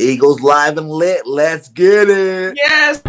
Eagles live and lit. Let's get it. Yes.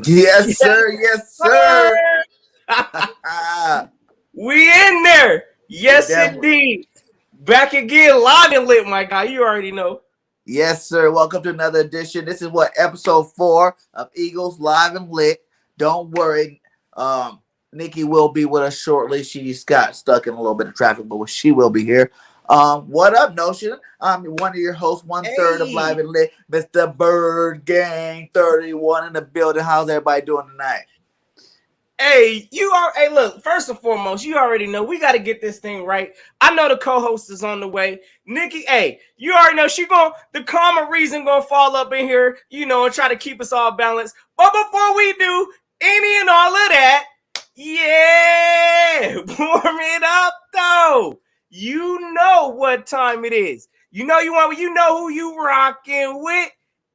Yes, sir. Yes, sir. We in there. Yes, indeed. Back again, live and lit, my guy. You already know. Yes, sir. Welcome to another edition. This is episode 4 of Eagles Live and Lit. Don't worry. Nikki will be with us shortly. She's got stuck in a little bit of traffic, but she will be here. What up, Notion? I'm one of your hosts, 1/3 of Live and Lit, Mr. Bird Gang 31 in the building. How's everybody doing tonight? Hey, look, first and foremost, you already know we got to get this thing right. I know the co-host is on the way. Nikki, hey, you already know the karma reason gonna fall up in here, and try to keep us all balanced. But before we do any and all of that, yeah, warm it up though. You know what time it is. You know who you rocking with.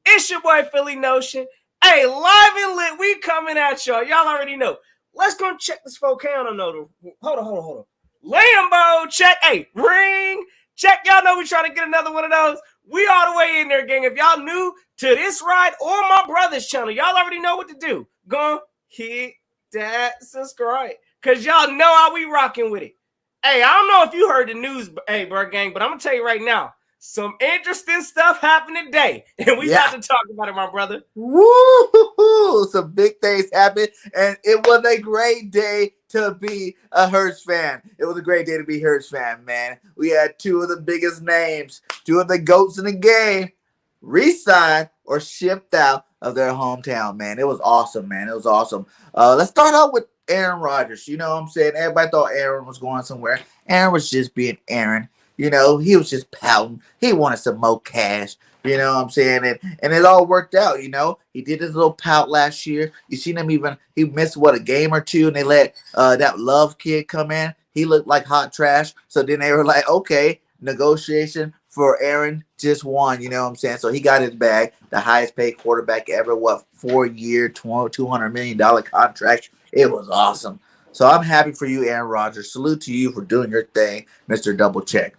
It's your boy Philly Notion. Hey, live and lit, we coming at y'all. Y'all already know. Let's go check this 4K on another. Hold on. Lambo, check. Hey, ring, check. Y'all know we trying to get another one of those. We all the way in there, gang. If y'all new to this ride or my brother's channel, y'all already know what to do. Go hit that subscribe, because y'all know how we rocking with it. Hey, I don't know if you heard the news, hey, Bird Gang, but I'm going to tell you right now, some interesting stuff happened today, and we got to talk about it, my brother. Woo! Some big things happened, and it was a great day to be a Hurts fan. It was a great day to be a Hurts fan, man. We had two of the biggest names, two of the GOATs in the game, re-signed or shipped out of their hometown, man. It was awesome, man. It was awesome. Let's start out with Aaron Rodgers. You know what I'm saying? Everybody thought Aaron was going somewhere. Aaron was just being Aaron. He was just pouting. He wanted some more cash. You know what I'm saying? And it all worked out, He did his little pout last year. You seen him he missed, a game or two, and they let that Love kid come in. He looked like hot trash. So then they were like, okay, negotiation for Aaron just won, you know what I'm saying? So he got his bag, the highest paid quarterback ever, 4-year, $200 million contract. It was awesome. So I'm happy for you, Aaron Rodgers. Salute to you for doing your thing, Mr. Double Check.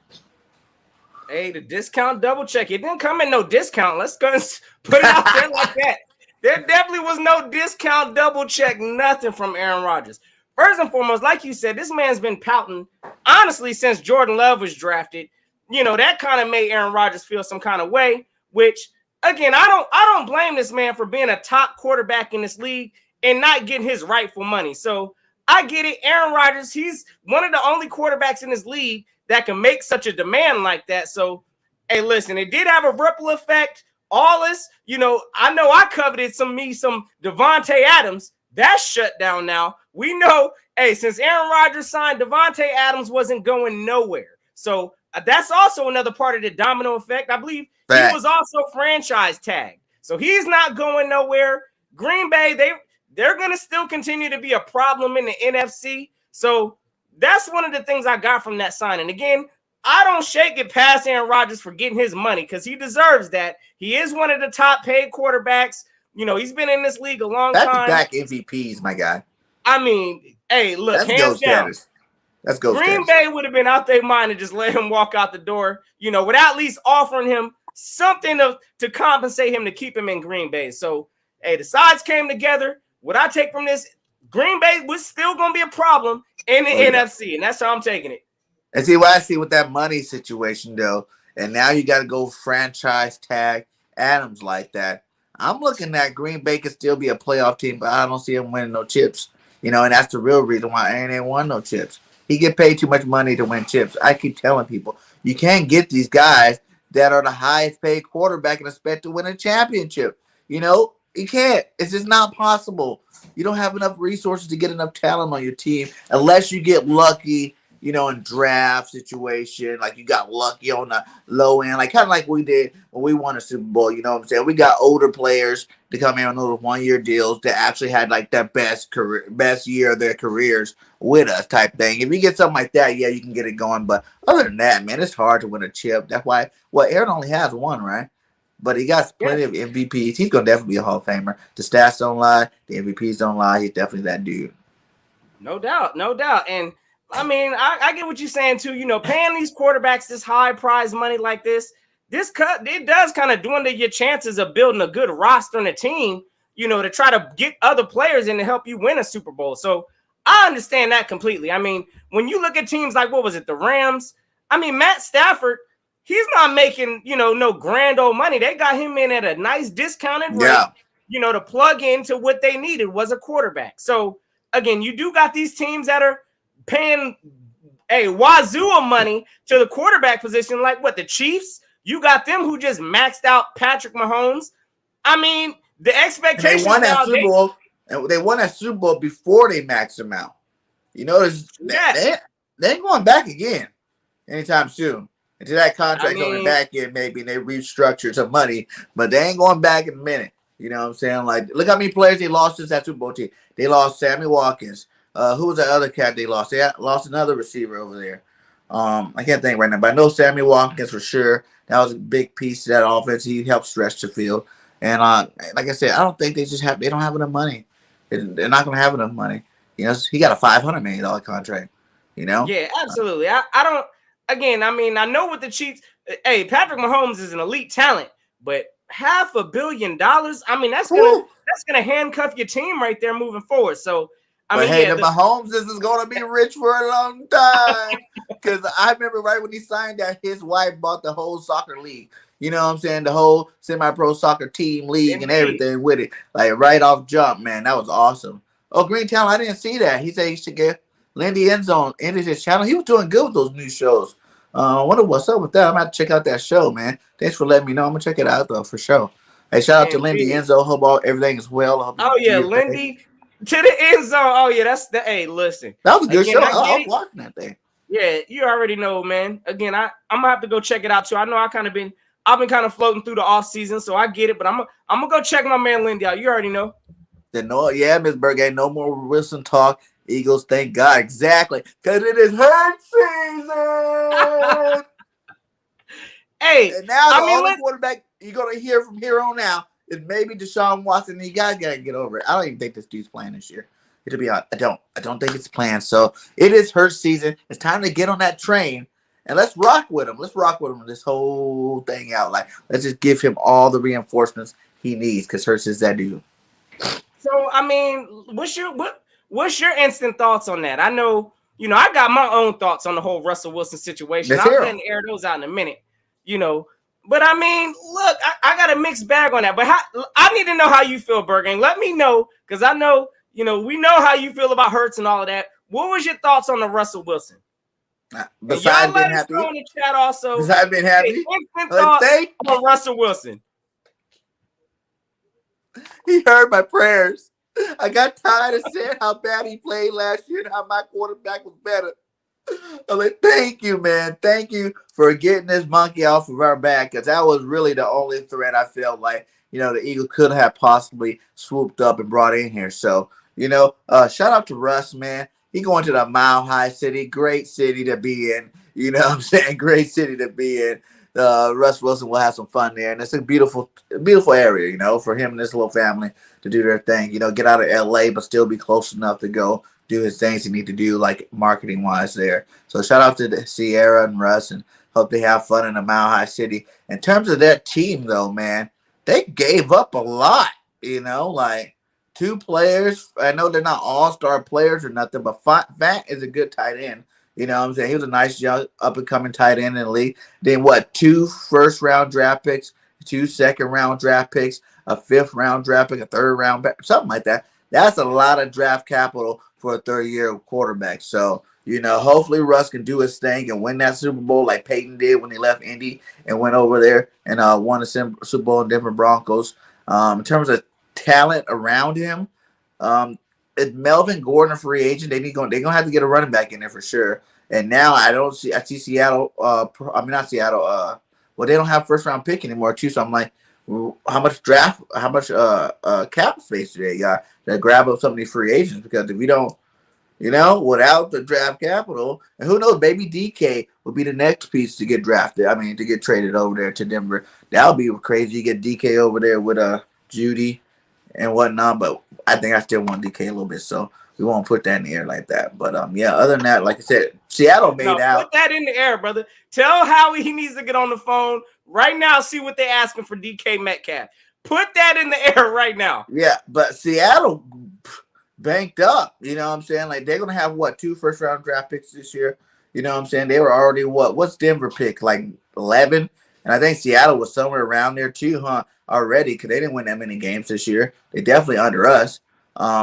Hey, the discount double check. It didn't come in no discount. Let's go and put it out there like that. There definitely was no discount double check, nothing from Aaron Rodgers. First and foremost, like you said, this man's been pouting, honestly, since Jordan Love was drafted. That kind of made Aaron Rodgers feel some kind of way, which, again, I don't blame this man for being a top quarterback in this league and not getting his rightful money. So I get it. Aaron Rodgers, he's one of the only quarterbacks in this league that can make such a demand like that. So, hey, listen, it did have a ripple effect. All this, I know I coveted some Devontae Adams. That's shut down now. We know, hey, since Aaron Rodgers signed, Devontae Adams wasn't going nowhere. So that's also another part of the domino effect. I believe he was also franchise tagged. So he's not going nowhere. Green Bay, they're going to still continue to be a problem in the NFC. So that's one of the things I got from that signing. Again, I don't shake it past Aaron Rodgers for getting his money because he deserves that. He is one of the top paid quarterbacks. He's been in this league a long time. Back MVPs, my guy. I mean, hey, look, that's hands down. Status. That's go Green status. Bay would have been out their mind and just let him walk out the door, without at least offering him something to compensate him to keep him in Green Bay. So, hey, the sides came together. What I take from this, Green Bay was still going to be a problem in the NFC, and that's how I'm taking it. And see what I see with that money situation, though, and now you got to go franchise tag Adams like that. I'm looking at Green Bay could still be a playoff team, but I don't see him winning no chips. And that's the real reason why Aaron ain't won no chips. He get paid too much money to win chips. I keep telling people, you can't get these guys that are the highest paid quarterback and expect to win a championship. You can't. It's just not possible. You don't have enough resources to get enough talent on your team unless you get lucky, in draft situation, like you got lucky on the low end, like kind of like we did when we won a Super Bowl. You know what I'm saying? We got older players to come in on those 1-year deals that actually had like the best year of their careers with us type thing. If you get something like that, yeah, you can get it going. But other than that, man, it's hard to win a chip. That's why, Aaron only has one, right? But he got plenty of MVPs. He's going to definitely be a Hall of Famer. The stats don't lie. The MVPs don't lie. He's definitely that dude. No doubt. And I mean, I get what you're saying too. Paying these quarterbacks this high prize money like this, it does kind of dwindle your chances of building a good roster and a team, to try to get other players in to help you win a Super Bowl. So I understand that completely. I mean, when you look at teams like, what was it, the Rams? I mean, Matt Stafford, he's not making, no grand old money. They got him in at a nice discounted rate, to plug into what they needed was a quarterback. So again, you do got these teams that are paying a wazoo of money to the quarterback position, like what the Chiefs. You got them who just maxed out Patrick Mahomes. I mean, the expectations. They won that Super Bowl, and they won that Super Bowl before they maxed him out. They ain't going back again anytime soon. Until that contract's on the back end, maybe, and they restructured some money, but they ain't going back in a minute. You know what I'm saying? Like, look how many players they lost since that Super Bowl team. They lost Sammy Watkins. Who was that other cat they lost? They lost another receiver over there. I can't think right now, but I know Sammy Watkins for sure. That was a big piece of that offense. He helped stretch the field. And like I said, I don't think they don't have enough money. They're not going to have enough money. He got a $500 million contract. Yeah, absolutely. I don't. Again, I mean, I know what the Chiefs. Hey, Patrick Mahomes is an elite talent, but $500 million. I mean, that's gonna handcuff your team right there moving forward. So. The Mahomes is going to be rich for a long time. Because I remember right when he signed that, his wife bought the whole soccer league. You know what I'm saying? The whole semi-pro soccer team league and everything with it. Like right off jump, man. That was awesome. Oh, Green Talent, I didn't see that. He said he should get Lindy Endzone into his channel. He was doing good with those new shows. I wonder what's up with that. I'm going to check out that show, man. Thanks for letting me know. I'm going to check it out, though, for sure. Hey, shout out to Lindy Enzo. Hope everything is well. Lindy. To the end zone. Oh, yeah, that's the. Hey, listen. That was a good show. I was watching that thing. Yeah, you already know, man. Again, I'm gonna have to go check it out too. I know I've been kind of floating through the off season, so I get it. But I'm gonna go check my man Lindy out. You already know. Miss Berg, ain't no more Wilson talk. Eagles, thank God. Exactly, because it is hurt season. Hey, and now the only quarterback you're gonna hear from here on out is maybe Deshaun Watson. You gotta get over it. I don't even think this dude's playing this year. To be honest, I don't think it's planned. So it is her season. It's time to get on that train and let's rock with him. Let's rock with him this whole thing out. Like, let's just give him all the reinforcements he needs because Hurts is that dude. So I mean, what's your instant thoughts on that? I know, I got my own thoughts on the whole Russell Wilson situation. I'm going to air those out in a minute, But I mean, look, I got a mixed bag on that. But I need to know how you feel, Bergen. Let me know, because I know, we know how you feel about Hurts and all of that. What was your thoughts on the Russell Wilson? Besides being happy, in the chat also. Besides being happy, thoughts on Russell Wilson. He heard my prayers. I got tired of saying how bad he played last year and how my quarterback was better. I'm like, thank you, man. Thank you for getting this monkey off of our back, because that was really the only threat I felt like, the Eagles could have possibly swooped up and brought in here. So, shout out to Russ, man. He going to the Mile High City, great city to be in. You know what I'm saying? Great city to be in. Russ Wilson will have some fun there, and it's a beautiful, beautiful area, you know, for him and his little family to do their thing. You know, get out of LA, but still be close enough to go do his things he need to do, like marketing wise there. So shout out to the Sierra and Russ, and hope they have fun in the Mile High City. In terms of their team, though, man, they gave up a lot. You know, like two players. I know they're not all-star players or nothing, but Fat is a good tight end. You know what I'm saying? He was a nice young up-and-coming tight end in the league. Then what, 2 first-round draft picks, 2 second-round draft picks, a 5th-round draft pick, a 3rd-round, something like that. That's a lot of draft capital for a third-year quarterback. So, you know, hopefully Russ can do his thing and win that Super Bowl like Peyton did when he left Indy and went over there and won the Super Bowl in Denver Broncos. In terms of talent around him, is Melvin Gordon a free agent? They're gonna have to get a running back in there for sure. And now I see Seattle. Not Seattle. Well, they don't have 1st-round pick anymore too. So I'm like, how much cap space do they got to grab up some of these free agents? Because if we don't, you know, without the draft capital, and who knows, maybe DK will be the next piece to get drafted. I mean, to get traded over there to Denver. That would be crazy. You get DK over there with Judy and whatnot, but I think I still want DK a little bit, so we won't put that in the air like that. But yeah, other than that, like I said, Seattle made out. Put that in the air, brother. Tell Howie he needs to get on the phone right now, see what they're asking for DK Metcalf. Put that in the air right now. Yeah, but Seattle banked up. You know what I'm saying? Like, they're gonna have what, 2 first-round draft picks this year? You know what I'm saying? They were already what's Denver pick, like 11? And I think Seattle was somewhere around there too, huh? Already, because they didn't win that many games this year. They definitely under us.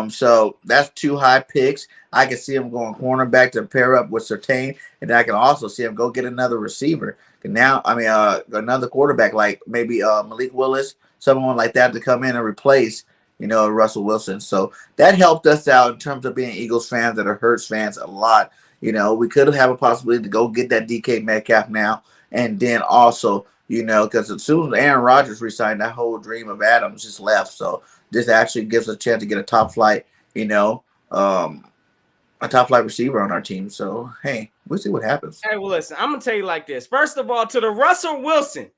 So that's 2 high picks. I can see them going cornerback to pair up with Surtain, and then I can also see them go get another receiver. And now, another quarterback like maybe Malik Willis, someone like that to come in and replace, you know, Russell Wilson. So that helped us out in terms of being Eagles fans that are Hurts fans a lot. You know, we could have a possibility to go get that DK Metcalf now, and then also, you know, because as soon as Aaron Rodgers resigned, that whole dream of Adams just left. So this actually gives us a chance to get a top flight, you know, a top flight receiver on our team. So, hey, we'll see what happens. Hey, well, listen, I'm going to tell you like this. First of all, to the Russell Wilson,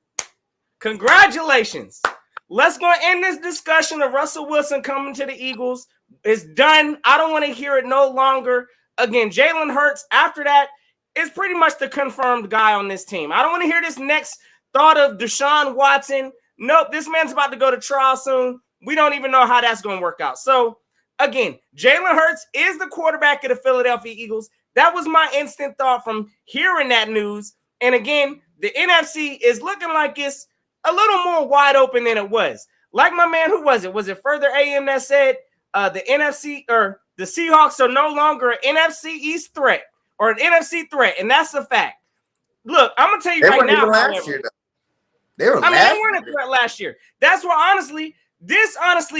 congratulations. Let's go end this discussion of Russell Wilson coming to the Eagles. It's done. I don't want to hear it no longer. Again, Jalen Hurts, after that, is pretty much the confirmed guy on this team. I don't want to hear this next thought of Deshaun Watson. Nope, this man's about to go to trial soon. We don't even know how that's going to work out. So, again, Jalen Hurts is the quarterback of the Philadelphia Eagles. That was my instant thought from hearing that news. And again, the NFC is looking like it's a little more wide open than it was. Like my man, who was it? Was it Further AM that said the NFC or the Seahawks are no longer an NFC East threat or an NFC threat? And that's a fact. Look, I'm going to tell you right now. They weren't a threat last year. That's why, honestly, this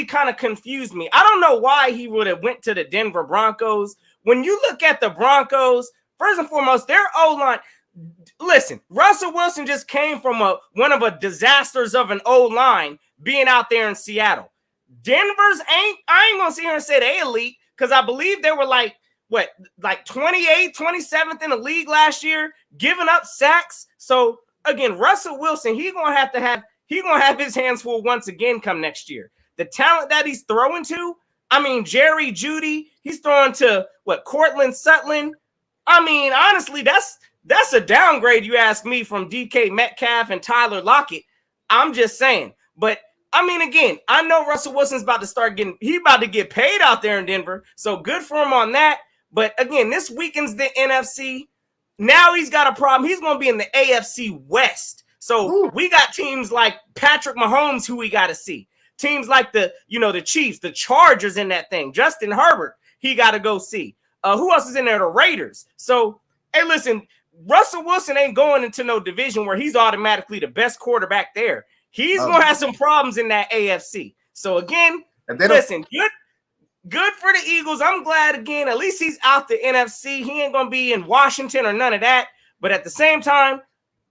kind of confused me. I don't know why he would have went to the Denver Broncos. When you look at the Broncos, first and foremost, their O-line. Listen, Russell Wilson just came from one of the disasters of an O-line being out there in Seattle. Denver's I ain't going to sit here and say they elite because I believe they were like 28th, 27th in the league last year, giving up sacks. So, again, Russell Wilson, he's going to have his hands full once again come next year. The talent that he's throwing to, Jerry Jeudy, he's throwing to, Cortland Sutton. Honestly, that's a downgrade, you ask me, from DK Metcalf and Tyler Lockett. I'm just saying. But, again, I know Russell Wilson's about to get paid out there in Denver, so good for him on that. But, again, this weakens the NFC. Now he's got a problem. He's going to be in the AFC West. So we got teams like Patrick Mahomes who we got to see. Teams like the Chiefs, the Chargers in that thing. Justin Herbert, he got to go see. Who else is in there? The Raiders. So, hey, listen, Russell Wilson ain't going into no division where he's automatically the best quarterback there. He's going to have some problems in that AFC. So, again, listen, good for the Eagles. I'm glad, again, at least he's out the NFC. He ain't going to be in Washington or none of that. But at the same time,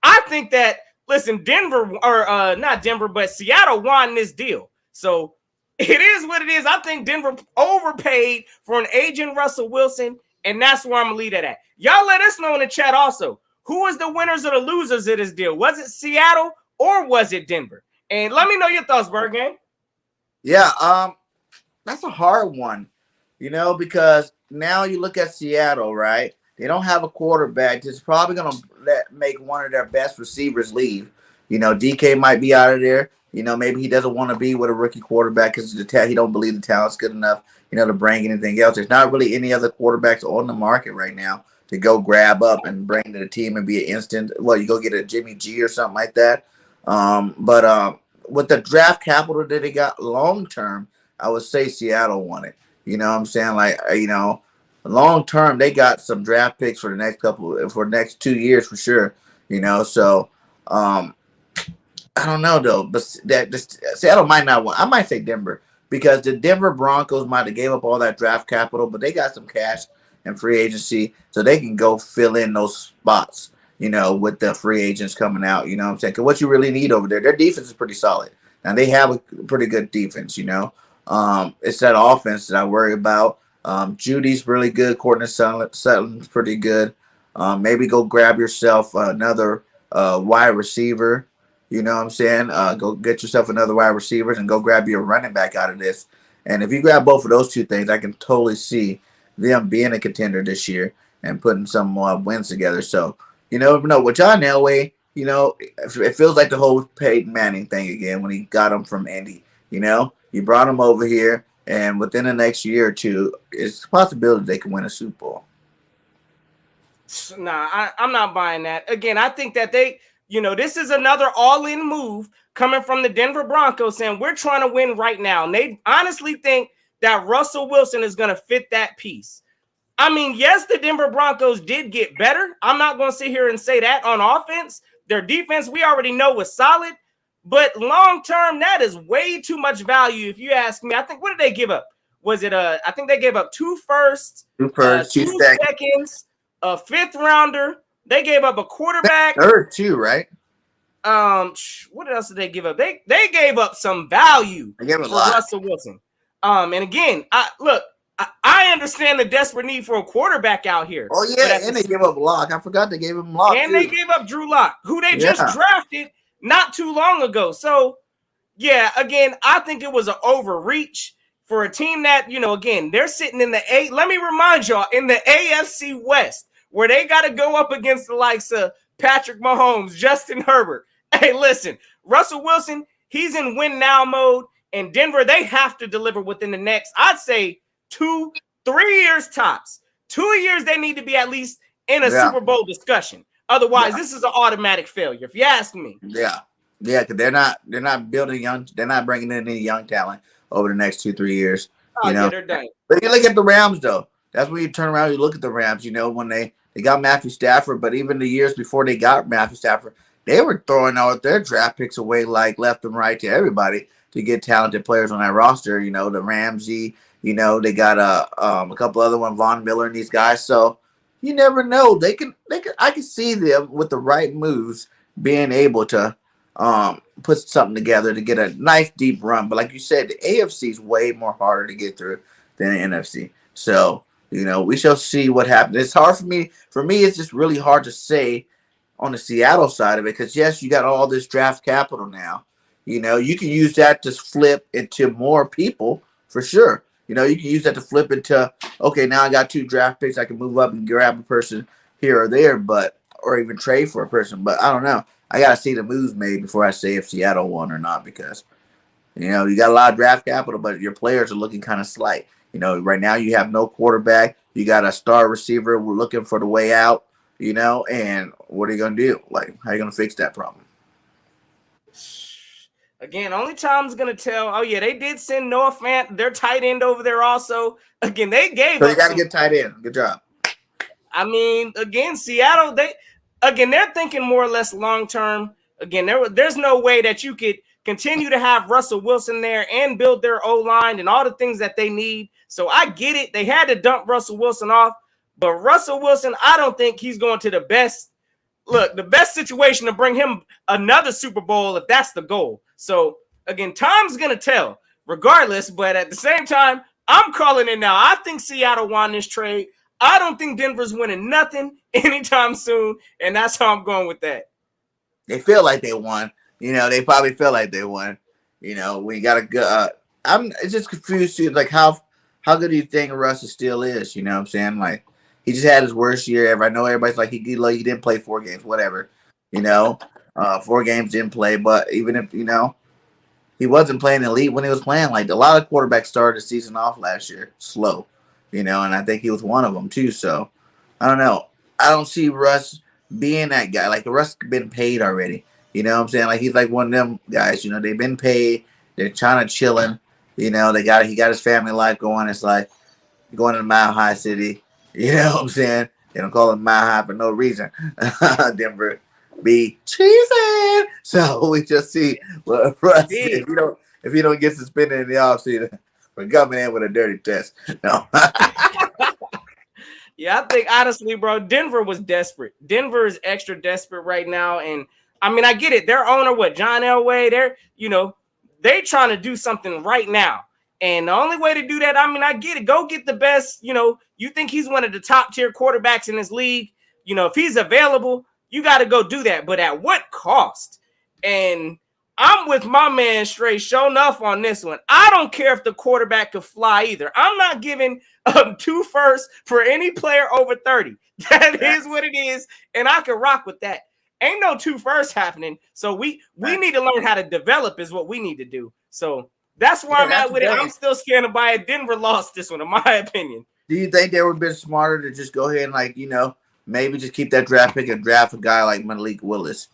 I think that, listen, not Denver, but Seattle won this deal. So it is what it is. I think Denver overpaid for an aging Russell Wilson, and that's where I'm going to leave it at. Y'all let us know in the chat also. who was the winners or the losers of this deal? Was it Seattle or was it Denver? And let me know your thoughts, Bird Gang. Yeah, that's a hard one, because now you look at Seattle, right? They don't have a quarterback. It's probably going to make one of their best receivers leave. DK might be out of there. Maybe he doesn't want to be with a rookie quarterback because he don't believe the talent's good enough, to bring anything else. There's not really any other quarterbacks on the market right now to go grab up and bring to the team and be an instant. Well, you go get a Jimmy G or something like that. But with the draft capital that they got long term, I would say Seattle won it. You know what I'm saying? Like, long term, they got some draft picks for the next 2 years for sure. So I don't know though, but Seattle might not win. I might say Denver because the Denver Broncos might have gave up all that draft capital, but they got some cash and free agency, so they can go fill in those spots. With the free agents coming out. You know what I'm saying? Because what you really need over there, their defense is pretty solid. Now they have a pretty good defense. It's that offense that I worry about. Judy's really good. Courtney Sutton's pretty good. Maybe go grab yourself another wide receiver. You know what I'm saying? Go get yourself another wide receiver and go grab your running back out of this. And if you grab both of those two things, I can totally see them being a contender this year and putting some wins together. So, with John Elway, it feels like the whole Peyton Manning thing again when he got him from Indy. You brought him over here, and within the next year or two, it's a possibility they can win a Super Bowl. Nah, I'm not buying that. Again, I think that this is another all-in move coming from the Denver Broncos saying we're trying to win right now. And they honestly think that Russell Wilson is going to fit that piece. I mean, yes, the Denver Broncos did get better. I'm not going to sit here and say that on offense. Their defense, we already know, was solid. But long-term, that is way too much value, if you ask me. I think, what did they give up? Was it I think they gave up 2 firsts, 2 seconds, a 5th rounder. They gave up a quarterback. 3rd too, right? What else did they give up? They gave up some value for Russell Wilson. And again, I understand the desperate need for a quarterback out here. Oh, yeah, and they gave up Locke. I forgot they gave him Locke, and they gave up Drew Lock, who they just drafted not too long ago. So, yeah, again, I think it was an overreach for a team that, again, they're sitting in the let me remind y'all, in the AFC West, where they got to go up against the likes of Patrick Mahomes, Justin Herbert. Hey, listen, Russell Wilson, he's in win now mode, and Denver, they have to deliver within the next, I'd say, 2-3 years tops. 2 years they need to be at least in a Super Bowl discussion. Otherwise, this is an automatic failure, if you ask me. Yeah, because they're not building they're not bringing in any young talent over the next 2-3 years. Yeah, they're done. But you look at the Rams, though. That's when you turn around and you look at the Rams, when they got Matthew Stafford, but even the years before they got Matthew Stafford, they were throwing out their draft picks away like left and right to everybody to get talented players on that roster. The Ramsey, they got a couple other ones, Von Miller and these guys. So you never know. They can. I can see them with the right moves being able to put something together to get a nice deep run. But like you said, the AFC is way more harder to get through than the NFC. So we shall see what happens. It's hard for me. For me, it's just really hard to say on the Seattle side of it because yes, you got all this draft capital now. You can use that to flip into more people for sure. You can use that to flip into, okay, now I got 2 draft picks. I can move up and grab a person here or there, or even trade for a person. But I don't know. I got to see the moves made before I say if Seattle won or not because, you got a lot of draft capital, but your players are looking kind of slight. Right now you have no quarterback. You got a star receiver. We're looking for the way out, and what are you going to do? Like, how are you going to fix that problem? Again, only time's going to tell. Oh, yeah, they did send Noah Fant, their tight end over there also. Again, they gave So you got to get tight end. Good job. I mean, again, Seattle, they're thinking more or less long-term. Again, there's no way that you could continue to have Russell Wilson there and build their O-line and all the things that they need. So I get it. They had to dump Russell Wilson off. But Russell Wilson, I don't think he's going to the best situation to bring him another Super Bowl if that's the goal. So, again, time's going to tell regardless. But at the same time, I'm calling it now. I think Seattle won this trade. I don't think Denver's winning nothing anytime soon, and that's how I'm going with that. They feel like they won. They probably feel like they won. We got to go. I'm just confused too. Like how good do you think Russ still is? You know what I'm saying? Like he just had his worst year ever. I know everybody's like he didn't play 4 games, whatever. 4 games didn't play, but even if he wasn't playing elite when he was playing. Like a lot of quarterbacks started the season off last year slow, and I think he was one of them too. So I don't know. I don't see Russ being that guy. Like Russ been paid already. You know what I'm saying? Like he's like one of them guys. They've been paid. They're trying to chilling. He got his family life going. It's like going to Mile High City. You know what I'm saying? They don't call it Mile High for no reason. Denver be cheesing. So we just see what Russ if you don't get suspended in the offseason for coming in with a dirty test. No. Yeah, I think honestly, bro, Denver was desperate. Denver is extra desperate right now. And I mean, I get it. Their owner, John Elway, they trying to do something right now. And the only way to do that, I mean, I get it. Go get the best, you think he's one of the top tier quarterbacks in this league. If he's available, you got to go do that. But at what cost? And I'm with my man straight show enough on this one. I don't care if the quarterback could fly either. I'm not giving 2 firsts for any player over 30. That is what it is. And I can rock with that. Ain't no 2 firsts happening. So we need to learn how to develop is what we need to do. So that's where I'm at with it. I'm still scared by it. Denver lost this one, in my opinion. Do you think they would have been smarter to just go ahead and maybe just keep that draft pick and draft a guy like Malik Willis,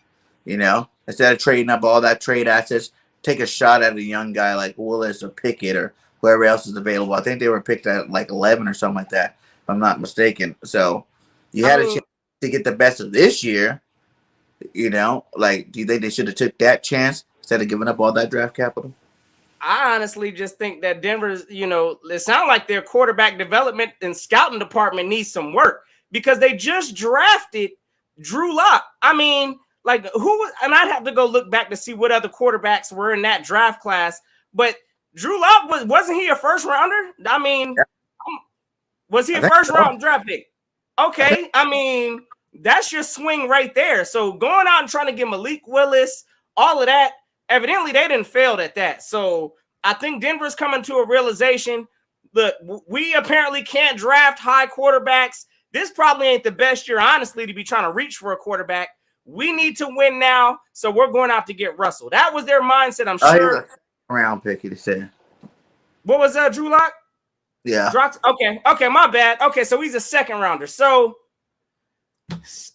instead of trading up all that trade assets, take a shot at a young guy like Willis or Pickett or whoever else is available. I think they were picked at like 11 or something like that, if I'm not mistaken. So you had a chance to get the best of this year, Like, do you think they should have took that chance instead of giving up all that draft capital? I honestly just think that Denver's, it sounds like their quarterback development and scouting department needs some work because they just drafted Drew Lock. I mean, like and I'd have to go look back to see what other quarterbacks were in that draft class. But Drew Lock wasn't he a first rounder? I mean, was he a first round draft pick? Okay, I mean, that's your swing right there. So going out and trying to get Malik Willis, all of that, evidently they didn't fail at that. So I think Denver's coming to a realization. Look, we apparently can't draft high quarterbacks. This probably ain't the best year, honestly, to be trying to reach for a quarterback. We need to win now, so we're going out to get Russell. That was their mindset, I'm sure. He was a round pick, you said. What was that, Drew Lock? Yeah. Okay, my bad. Okay, so he's a second rounder. So,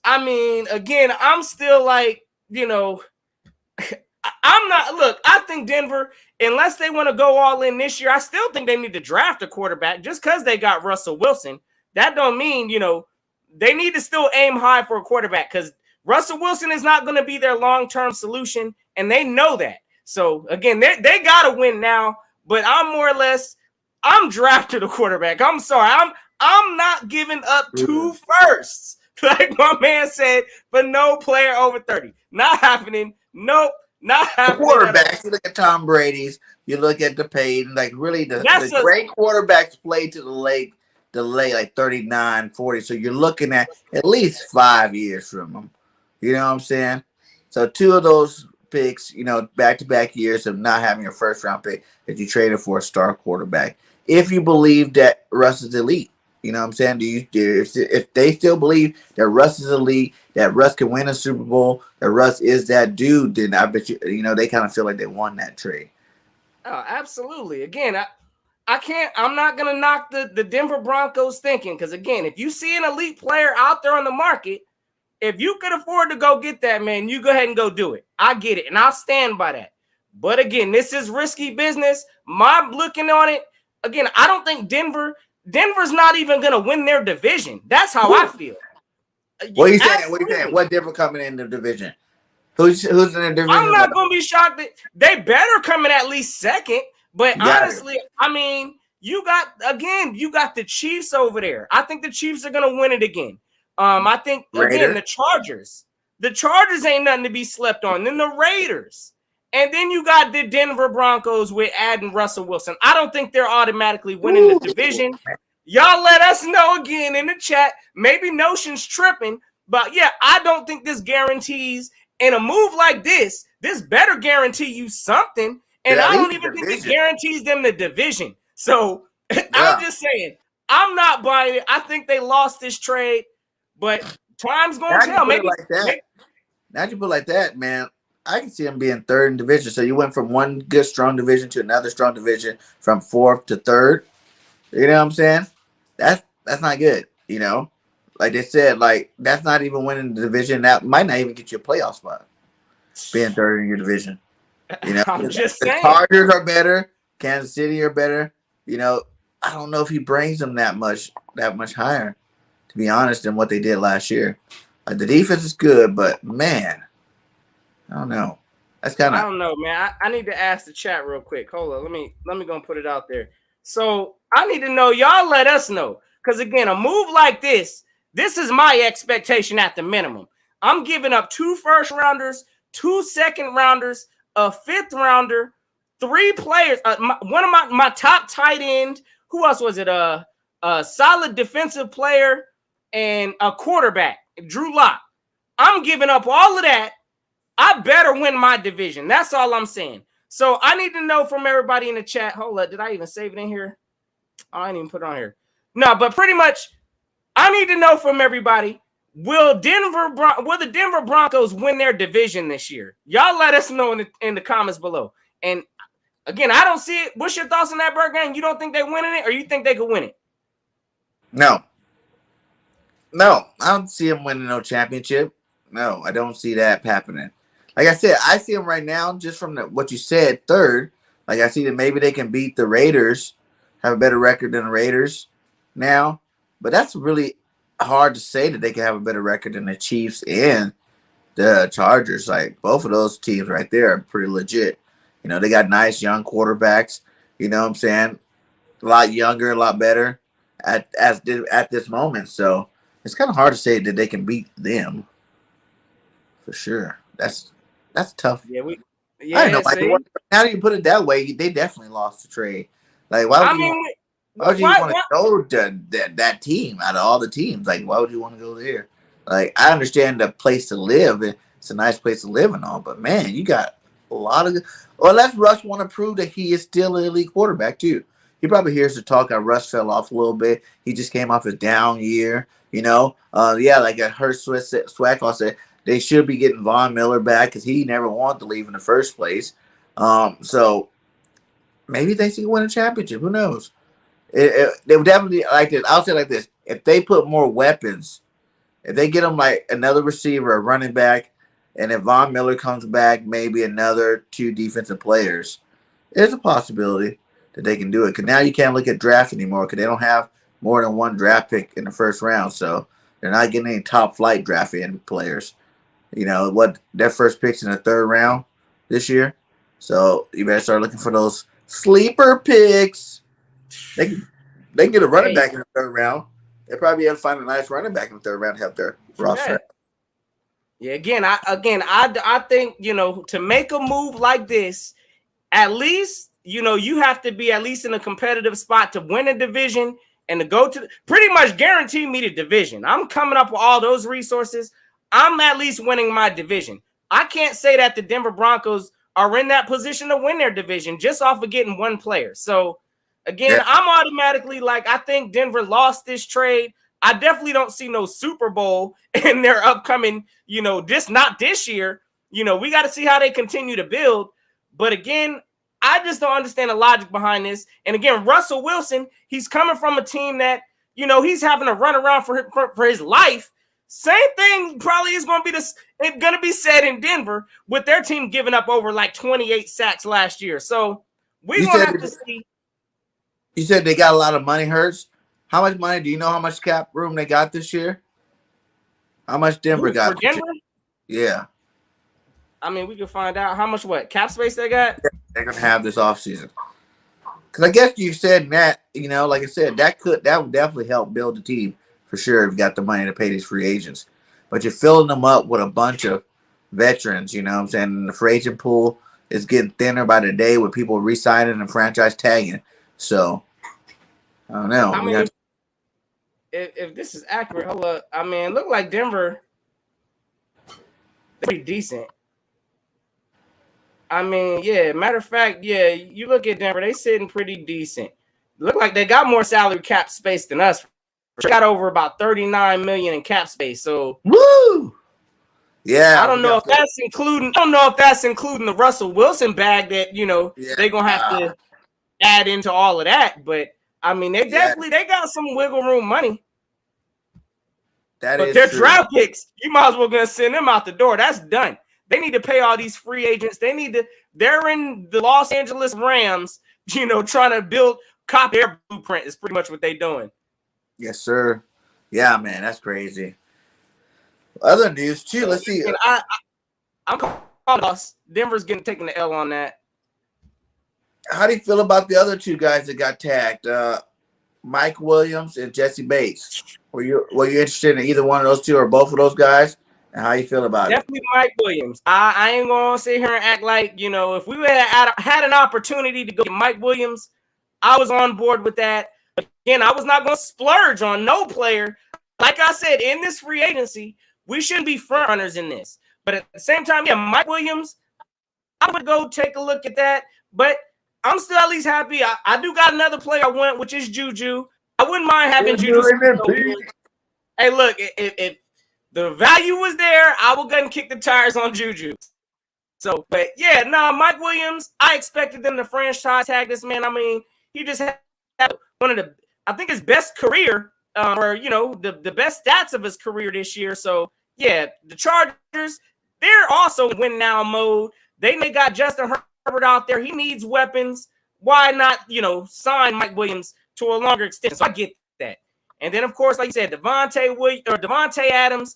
I mean, again, I'm still like, I'm not. Look, I think Denver, unless they want to go all in this year, I still think they need to draft a quarterback just because they got Russell Wilson. That don't mean, they need to still aim high for a quarterback because Russell Wilson is not going to be their long-term solution, and they know that. So, again, they got to win now, but I'm drafting a quarterback. I'm sorry. I'm not giving up 2 firsts, like my man said, for no player over 30. Not happening. Nope. Not happening. Quarterbacks, you look at Tom Brady's, you look at the Payton, like really the great quarterbacks play to the late like 39, 40. So you're looking at least 5 years from them. You know what I'm saying? So 2 of those picks, back-to-back years of not having a first-round pick that you traded for a star quarterback. If you believe that Russ is elite, you know what I'm saying? If they still believe that Russ is elite, that Russ can win a Super Bowl, that Russ is that dude, then I bet they kind of feel like they won that trade. Oh, absolutely. Again, I'm not going to knock the Denver Broncos thinking because, again, if you see an elite player out there on the market, if you could afford to go get that, man, you go ahead and go do it. I get it, and I'll stand by that. But, again, this is risky business. My looking on it, again, I don't think Denver's not even going to win their division. That's how I feel. What are you saying? What are you saying? What Denver coming in the division? Who's in the division? I'm not going to be shocked that they better come in at least second. But honestly, I mean, you got the Chiefs over there. I think the Chiefs are going to win it again. I think, again, the Chargers. The Chargers ain't nothing to be slept on. Then the Raiders. And then you got the Denver Broncos with adding Russell Wilson. I don't think they're automatically winning the division. Y'all let us know again in the chat. Maybe Notion's tripping, but yeah, I don't think this guarantees. In a move like this better guarantee you something. And I don't even think it guarantees them the division. So I'm just saying, I'm not buying it. I think they lost this trade, but time's going to tell. Maybe like that. Now you put it like that, man. I can see them being third in division. So you went from one good, strong division to another strong division, from fourth to third. You know what I'm saying? That's not good. You know, like they said, like that's not even winning the division. That might not even get you a playoff spot. Being third in your division. You know, I'm just saying. The Chargers are better. Kansas City are better. You know, I don't know if he brings them that much higher, to be honest, than what they did last year. The defense is good, but man, I don't know. That's kind of. I don't know, man. I need to ask the chat real quick. Hold on, let me go put it out there. So I need to know. Y'all let us know, because again, a move like this is my expectation at the minimum. I'm giving up 2 first-rounders, 2 second-rounders, a 5th rounder, 3 players. One of my top tight end. Who else was it? A solid defensive player and a quarterback, Drew Lock. I'm giving up all of that. I better win my division. That's all I'm saying. So I need to know from everybody in the chat. Hold up. Did I even save it in here? Oh, I didn't even put it on here. No, but pretty much I need to know from everybody. Will the Denver Broncos win their division this year? Y'all let us know in the comments below. And again, I don't see it. What's your thoughts on that, Bird Gang? You don't think they're winning it, or you think they could win it? No, I don't see them winning no championship. No, I don't see that happening. Like I said, I see them right now, just from what you said, third. Like I see that maybe they can beat the Raiders, have a better record than the Raiders now. But that's really hard to say that they can have a better record than the Chiefs and the Chargers. Like both of those teams right there are pretty legit. You know, they got nice young quarterbacks. You know what I'm saying? A lot younger, a lot better at this moment. So it's kind of hard to say that they can beat them for sure. That's tough. Yeah, I don't know. Like, how do you put it that way? They definitely lost the trade. Like, why would you want to go to that team out of all the teams? Like, why would you want to go there? Like, I understand the place to live. It's a nice place to live and all, but man, you got a lot of. Well, unless Russ want to prove that he is still an elite quarterback too. He probably hears the talk how Russ fell off a little bit. He just came off his down year. You know, like I heard Swagall said, they should be getting Von Miller back because he never wanted to leave in the first place. So maybe they can win a championship. Who knows? They would definitely like this. I'll say it like this: if they put more weapons, if they get them like another receiver, a running back, and if Von Miller comes back, maybe another 2 defensive players, there's a possibility that they can do it. Because now you can't look at draft anymore because they don't have more than 1 draft pick in the first round, so they're not getting any top flight drafting players. You know what? Their first picks in the 3rd round this year. So you better start looking for those sleeper picks. They can get a running back in the 3rd round. They'll probably be able to find a nice running back in the 3rd round to help their roster. Yeah, I think, you know, to make a move like this, at least, you know, you have to be at least in a competitive spot to win a division and to go to pretty much guarantee me the division. I'm coming up with all those resources. I'm at least winning my division. I can't say that the Denver Broncos are in that position to win their division just off of getting 1 player. So, again, I'm automatically like, I think Denver lost this trade. I definitely don't see no Super Bowl in their upcoming, you know, not this year. You know, we got to see how they continue to build. But, again, I just don't understand the logic behind this. And, again, Russell Wilson, he's coming from a team that, you know, he's having to run around for his life. Same thing probably is going to be said in Denver with their team giving up over like 28 sacks last year. So we're going to have to see. You said they got a lot of money, Hurts. How much money? Do you know how much cap room they got this year? How much Denver got? For Denver? Yeah. I mean, we can find out how much cap space they got. They're going to have this offseason. Because I guess you said that, you know, like I said, that would definitely help build the team. For sure, if you got the money to pay these free agents. But you're filling them up with a bunch of veterans, you know what I'm saying? And the free agent pool is getting thinner by the day with people re-signing and franchise tagging. So, I don't know. if this is accurate, hold up. I mean, look like Denver, pretty decent. I mean, yeah. Matter of fact, yeah. You look at Denver, they sitting pretty decent. Look like they got more salary cap space than us. They got over about 39 million in cap space. So, woo! Yeah, I don't know if that's including. I don't know if that's including the Russell Wilson bag that they're gonna have to add into all of that. But I mean, they got some wiggle room money. But their draft picks, you might as well gonna send them out the door. That's done. They need to pay all these free agents. They're in the Los Angeles Rams, trying to copy their blueprint is pretty much what they're doing. Yes, sir. Yeah, man, that's crazy. Other news too. Let's see. I'm calling us. Denver's taking the L on that. How do you feel about the other two guys that got tagged? Mike Williams and Jesse Bates. Were you interested in either one of those two or both of those guys? And how you feel about Definitely Mike Williams. I ain't gonna sit here and act like if we had an opportunity to go get Mike Williams, I was on board with that. But again, I was not gonna splurge on no player. Like I said, in this free agency, we shouldn't be front runners in this. But at the same time, yeah, Mike Williams, I would go take a look at that. But I'm still at least happy. I do got another player I want, which is Juju. I wouldn't mind having Juju. Hey, look, if the value was there, I would go and kick the tires on Juju. So, but yeah, Mike Williams, I expected them to franchise tag this man. I mean, he just had one of the, I think his best career, or the best stats of his career this year. So yeah, the Chargers, they're also in win now mode. They got Justin Herbert out there. He needs weapons. Why not, sign Mike Williams to a longer extension? So I get that. And then of course, like you said, Devontae Adams.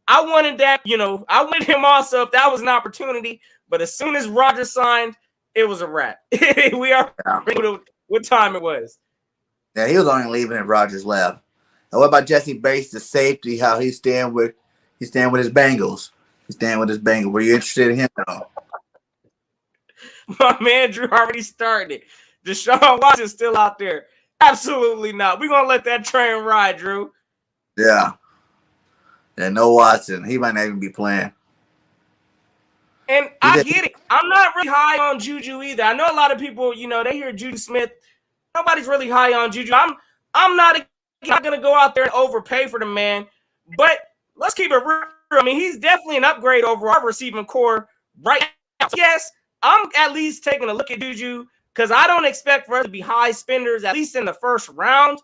I wanted that, I wanted him also if that was an opportunity. But as soon as Rodgers signed, it was a wrap. We are what time it was. Yeah, he was only leaving if Rodgers left. And what about Jesse Bates, the safety? How he's staying with his Bengals. He's staying with his Bengals. Were you interested in him at all? My man Drew already started it. Deshaun Watson's still out there. Absolutely not. We're gonna let that train ride, Drew. Yeah. Yeah, no Watson. He might not even be playing. And I get it. I'm not really high on Juju either. I know a lot of people, they hear Juju Smith. Nobody's really high on Juju. I'm not going to go out there and overpay for the man. But let's keep it real. I mean, he's definitely an upgrade over our receiving core right now. Yes, I'm at least taking a look at Juju because I don't expect for us to be high spenders, at least in the first round.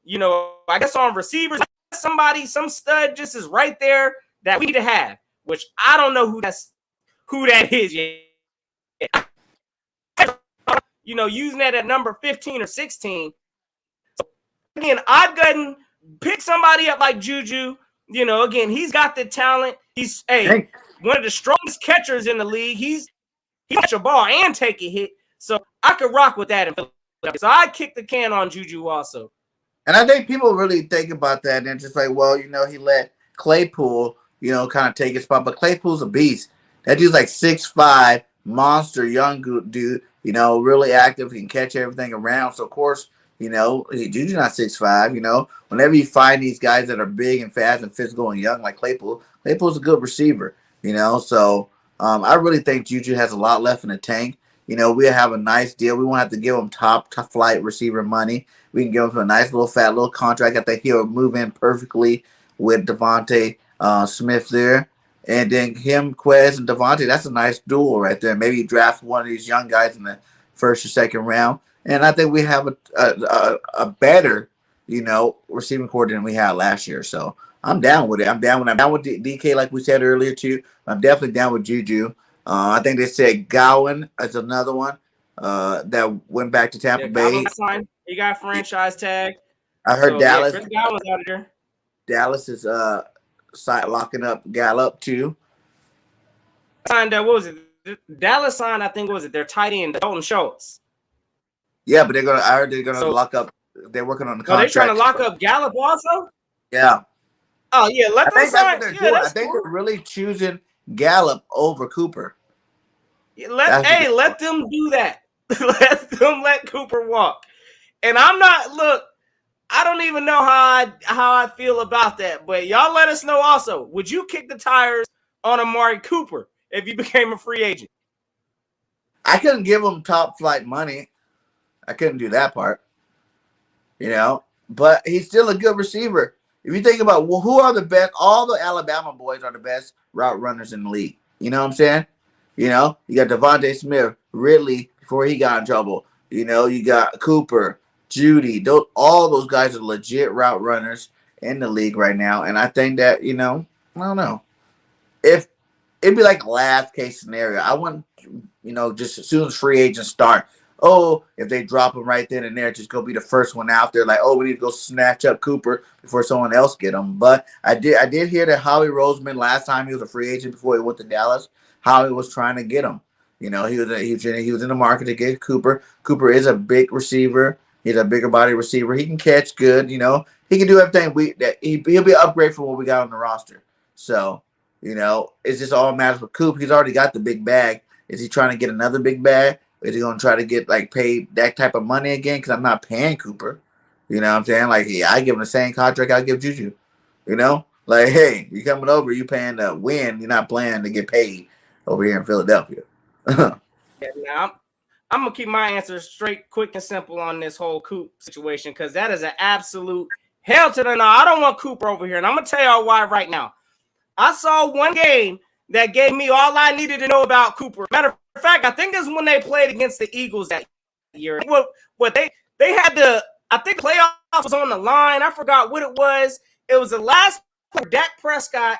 I guess on receivers, some stud just is right there that we need to have, which I don't know who that is yet. Using that at number 15 or 16. So again, I'd go ahead and pick somebody up like Juju. Again, he's got the talent. He's one of the strongest catchers in the league. He catch a ball and take a hit. So I could rock with that. So I'd kick the can on Juju also. And I think people really think about that and just like, well, he let Claypool, kind of take his spot. But Claypool's a beast. That dude's like 6'5", monster, young dude, really active. He can catch everything around. So, of course, Juju's not 6'5", Whenever you find these guys that are big and fast and physical and young like Claypool's a good receiver, So, I really think Juju has a lot left in the tank. We'll have a nice deal. We won't have to give him top flight receiver money. We can give him a nice little contract. I think he'll move in perfectly with Devontae Smith there. And then him, Quez, and Devontae, that's a nice duel right there. Maybe draft one of these young guys in the first or second round. And I think we have a better, receiving core than we had last year. So I'm down with it. I'm down with DK, like we said earlier, too. I'm definitely down with Juju. I think they said Gowan is another one that went back to Tampa Bay. He got franchise tag. I heard Dallas. Chris Godwin's out of there. Dallas is locking up Gallup too. Signed what was it? Dallas signed, I think, their tight end, Dalton Schultz. Yeah, but I heard they're gonna lock up. They're working on the contract. They're trying to lock up Gallup also. Yeah. Oh yeah, let them sign. I think they're really choosing Gallup over Cooper. Let them do that. Let Cooper walk. And I'm not I don't even know how I feel about that. But y'all let us know also. Would you kick the tires on Amari Cooper if you became a free agent? I couldn't give him top flight money. I couldn't do that part. But he's still a good receiver. If you think about who are the best, all the Alabama boys are the best route runners in the league. You know what I'm saying? You got Devontae Smith, Ridley before he got in trouble. You got Cooper, Judy. All those guys are legit route runners in the league right now. And I think that, I don't know. If it'd be like last case scenario, I wouldn't, just as soon as free agents start, if they drop him right then and there, just go be the first one out there. Like, we need to go snatch up Cooper before someone else get him. But I did hear that Howie Roseman last time he was a free agent before he went to Dallas, Howie was trying to get him. He was in the market to get Cooper. Cooper is a big receiver. He's a bigger body receiver. He can catch good. He can do everything. He'll be an upgrade from what we got on the roster. So, it's just all matters with Coop. He's already got the big bag. Is he trying to get another big bag? Is he going to try to get paid that type of money again? Because I'm not paying Cooper. You know what I'm saying? I give him the same contract I give Juju. Hey, you coming over, you paying to win. You're not playing to get paid over here in Philadelphia. Yeah, now I'm going to keep my answer straight, quick, and simple on this whole Coop situation because that is an absolute hell to the no. I don't want Cooper over here. And I'm going to tell y'all why right now. I saw one game that gave me all I needed to know about Cooper. Matter of fact, I think this is when they played against the Eagles that year. What they had I think playoffs was on the line. I forgot what it was. It was the last play. Dak Prescott,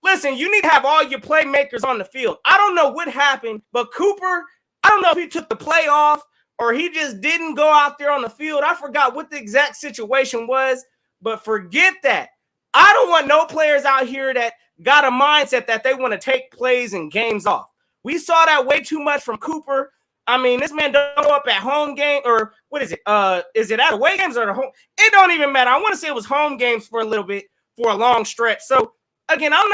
listen, you need to have all your playmakers on the field. I don't know what happened, but Cooper, I don't know if he took the play off or he just didn't go out there on the field. I forgot what the exact situation was, but forget that. I don't want no players out here that got a mindset that they want to take plays and games off. We saw that way too much from Cooper. I mean, this man don't go up at home game or what is it? Is it at away games or the home? It don't even matter. I want to say it was home games for a little bit, for a long stretch. So again, I'm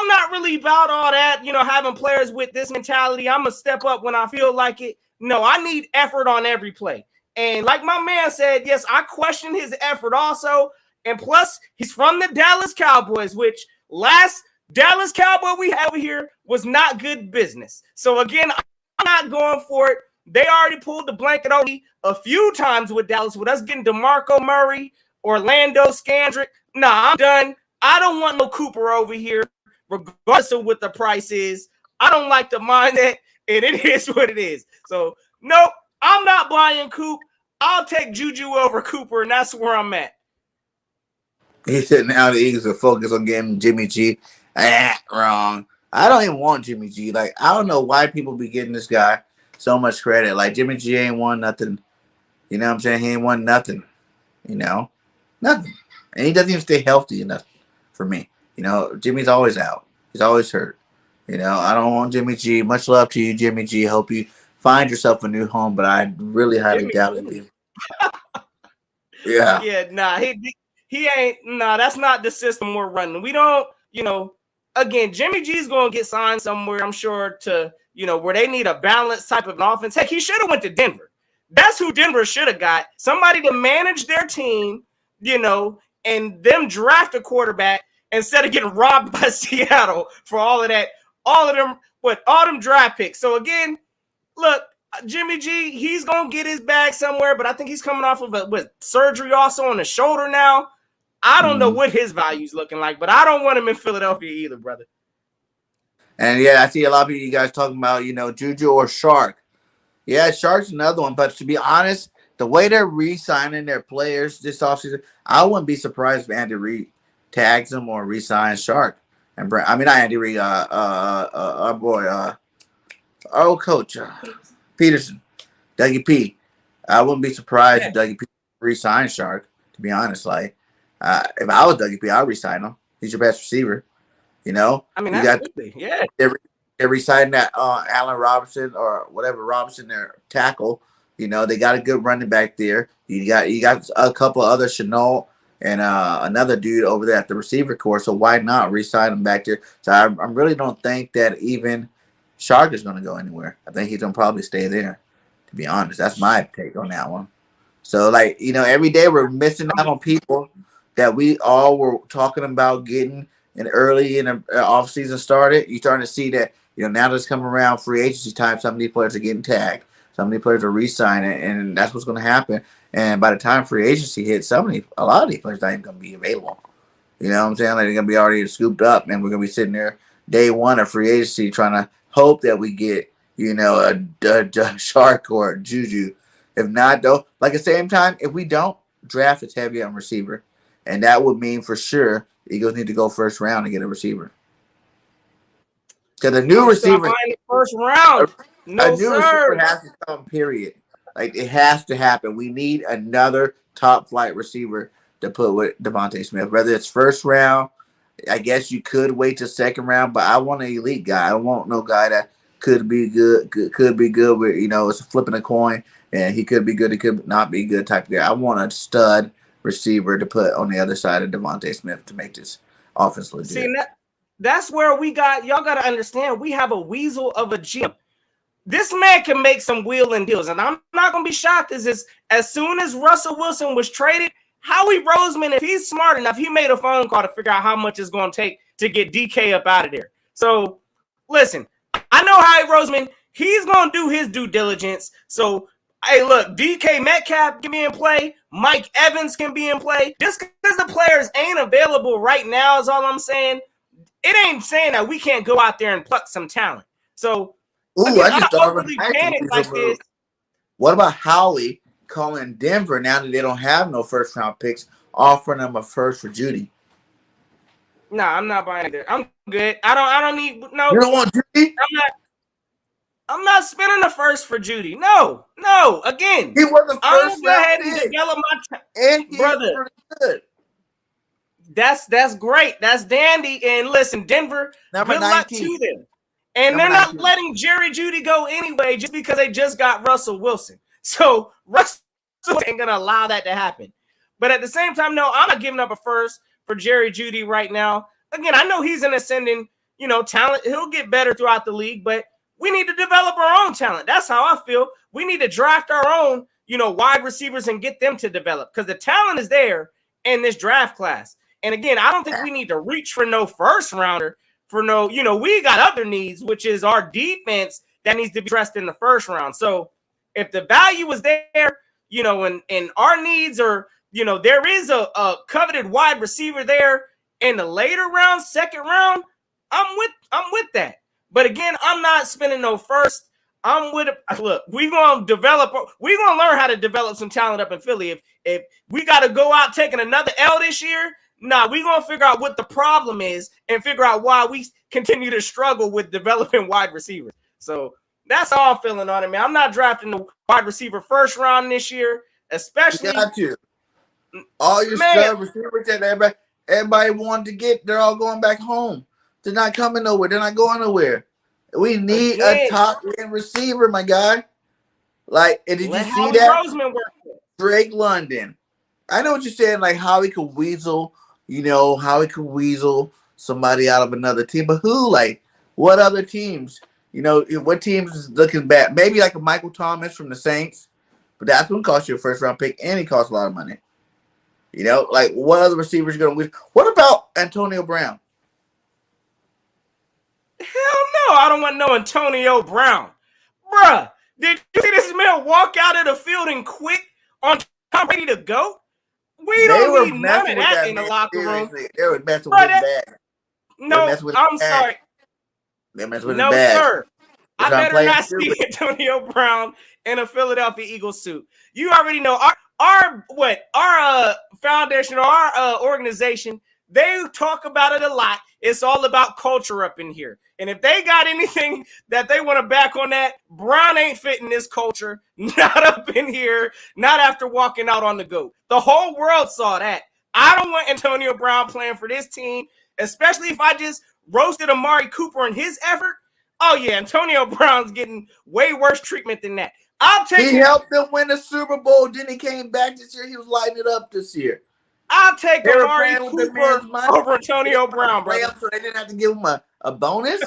not really about all that, having players with this mentality. I'm gonna step up when I feel like it. No, I need effort on every play. And like my man said, yes, I question his effort also. And plus, he's from the Dallas Cowboys, which last Dallas Cowboy we have here was not good business. So again, I'm not going for it. They already pulled the blanket on me a few times with Dallas, with us getting DeMarco Murray, Orlando Scandrick. Nah, I'm done. I don't want no Cooper over here, regardless of what the price is. I don't like the mind that, and it is what it is. So, nope, I'm not buying Coop. I'll take Juju over Cooper, and that's where I'm at. He said now the Eagles are focused on getting Jimmy G. Wrong. I don't even want Jimmy G. I don't know why people be giving this guy so much credit. Jimmy G ain't won nothing. You know what I'm saying? He ain't won nothing. Nothing. And he doesn't even stay healthy enough for me. Jimmy's always out. He's always hurt. I don't want Jimmy G. Much love to you, Jimmy G. Hope you find yourself a new home, but I really highly doubt it. Yeah. Yeah, nah, he ain't. Nah, that's not the system we're running. We don't, again, Jimmy G's going to get signed somewhere, I'm sure, to, where they need a balanced type of an offense. Heck, he should have went to Denver. That's who Denver should have got. Somebody to manage their team, and them draft a quarterback instead of getting robbed by Seattle for all of that, all them draft picks. So again, look, Jimmy G, he's going to get his bag somewhere, but I think he's coming off of surgery also on the shoulder now. I don't know what his value's looking like, but I don't want him in Philadelphia either, brother. And yeah, I see a lot of you guys talking about, Juju or Shark. Yeah, Shark's another one, but to be honest, the way they're re-signing their players this offseason, I wouldn't be surprised if Andy Reid tags them or re-signs Shark. And not Andy Reid, our boy, our coach, Peterson, Dougie P. I wouldn't be surprised if Dougie P re-signs Shark, to be honest. If I was Dougie P, I'd re-sign him. He's your best receiver. Absolutely. Yeah. They're re-signing that Allen Robinson or whatever Robinson, their tackle. They got a good running back there. You got a couple of other Chenault and another dude over there at the receiver corps. So why not re-sign him back there? So I really don't think that even Shark is going to go anywhere. I think he's going to probably stay there, to be honest. That's my take on that one. So, like, every day we're missing out on people that we all were talking about getting in early in the off season started. You're starting to see that, now that's coming around free agency time. Some of these players are getting tagged. Some of these players are re-signing, and that's what's going to happen. And by the time free agency hits, a lot of these players not even going to be available. You know what I'm saying? Like, they're going to be already scooped up, and we're going to be sitting there day one of free agency trying to hope that we get, a Shark or a Juju. If not, though, like at the same time, if we don't, draft is heavy on receiver. And that would mean for sure Eagles need to go first round to get a receiver. Because a new receiver, first round, a new receiver has to come, period. Like, it has to happen. We need another top flight receiver to put with Devontae Smith. Whether it's first round, I guess you could wait till second round, but I want an elite guy. I don't want no guy that could be good with, it's flipping a coin, and he could be good, he could not be good type of guy. I want a stud receiver to put on the other side of Devontae Smith to make this offense legit. See, that's where y'all got to understand, we have a weasel of a GM. This man can make some wheeling deals, and I'm not going to be shocked as soon as Russell Wilson was traded, Howie Roseman, if he's smart enough, he made a phone call to figure out how much it's going to take to get DK up out of there. So, listen, I know Howie Roseman, he's going to do his due diligence. So, hey, look, DK Metcalf can be in play. Mike Evans can be in play. Just because the players ain't available right now is all I'm saying. It ain't saying that we can't go out there and pluck some talent. So, I just thought like this. What about Howie calling Denver now that they don't have no first round picks, offering them a first for Judy? No, I'm not buying it. I'm good. I don't need no. You don't want Judy? I'm not spending the first for Judy. No. Again, he was the first. I'm gonna go ahead and develop my and brother. Pretty good. That's great. That's dandy. And listen, Denver, good luck to them. And they're not letting Jerry Jeudy go anyway, just because they just got Russell Wilson. So Russell ain't gonna allow that to happen. But at the same time, no, I'm not giving up a first for Jerry Jeudy right now. Again, I know he's an ascending, talent. He'll get better throughout the league, but we need to develop our own talent. That's how I feel. We need to draft our own, wide receivers and get them to develop, because the talent is there in this draft class. And again, I don't think we need to reach for no first rounder for no, we got other needs, which is our defense that needs to be addressed in the first round. So if the value is there, and our needs are, there is a coveted wide receiver there in the later round, second round, I'm with that. But again, I'm not spending no first. Look, we're going to learn how to develop some talent up in Philly. If we got to go out taking another L this year, we're going to figure out what the problem is and figure out why we continue to struggle with developing wide receivers. So that's how I'm feeling on it, man. I'm not drafting the wide receiver first round this year, especially. You got to. All your stud receivers that everybody wanted to get, they're all going back home. They're not coming nowhere. They're not going nowhere. We need a top end receiver, my guy. Like, and did you see that? Drake London. I know what you're saying, like how he could weasel, how he could weasel somebody out of another team. But who? Like, what other teams? What teams is looking bad? Maybe like a Michael Thomas from the Saints, but that's going to cost you a first round pick, and he costs a lot of money. Like, what other receivers are going to win? What about Antonio Brown? Hell no, I don't want no Antonio Brown. Bruh, did you see this man walk out of the field and quit on time, ready to go? We don't need none of that in the locker room. They were messing with his bag. No, I'm sorry. They messing with no, his bag. sir. I better not see Antonio Brown in a Philadelphia Eagles suit. You already know our foundation or our organization, they talk about it a lot. It's all about culture up in here. And if they got anything that they want to back on that, Brown ain't fitting this culture. Not up in here. Not after walking out on the GOAT. The whole world saw that. I don't want Antonio Brown playing for this team, especially if I just roasted Amari Cooper in his effort. Oh, yeah, Antonio Brown's getting way worse treatment than that. He helped them win the Super Bowl. Then he came back this year. He was lighting it up this year. I'll take Amari Cooper over Antonio Brown, bro. So they didn't have to give him a bonus?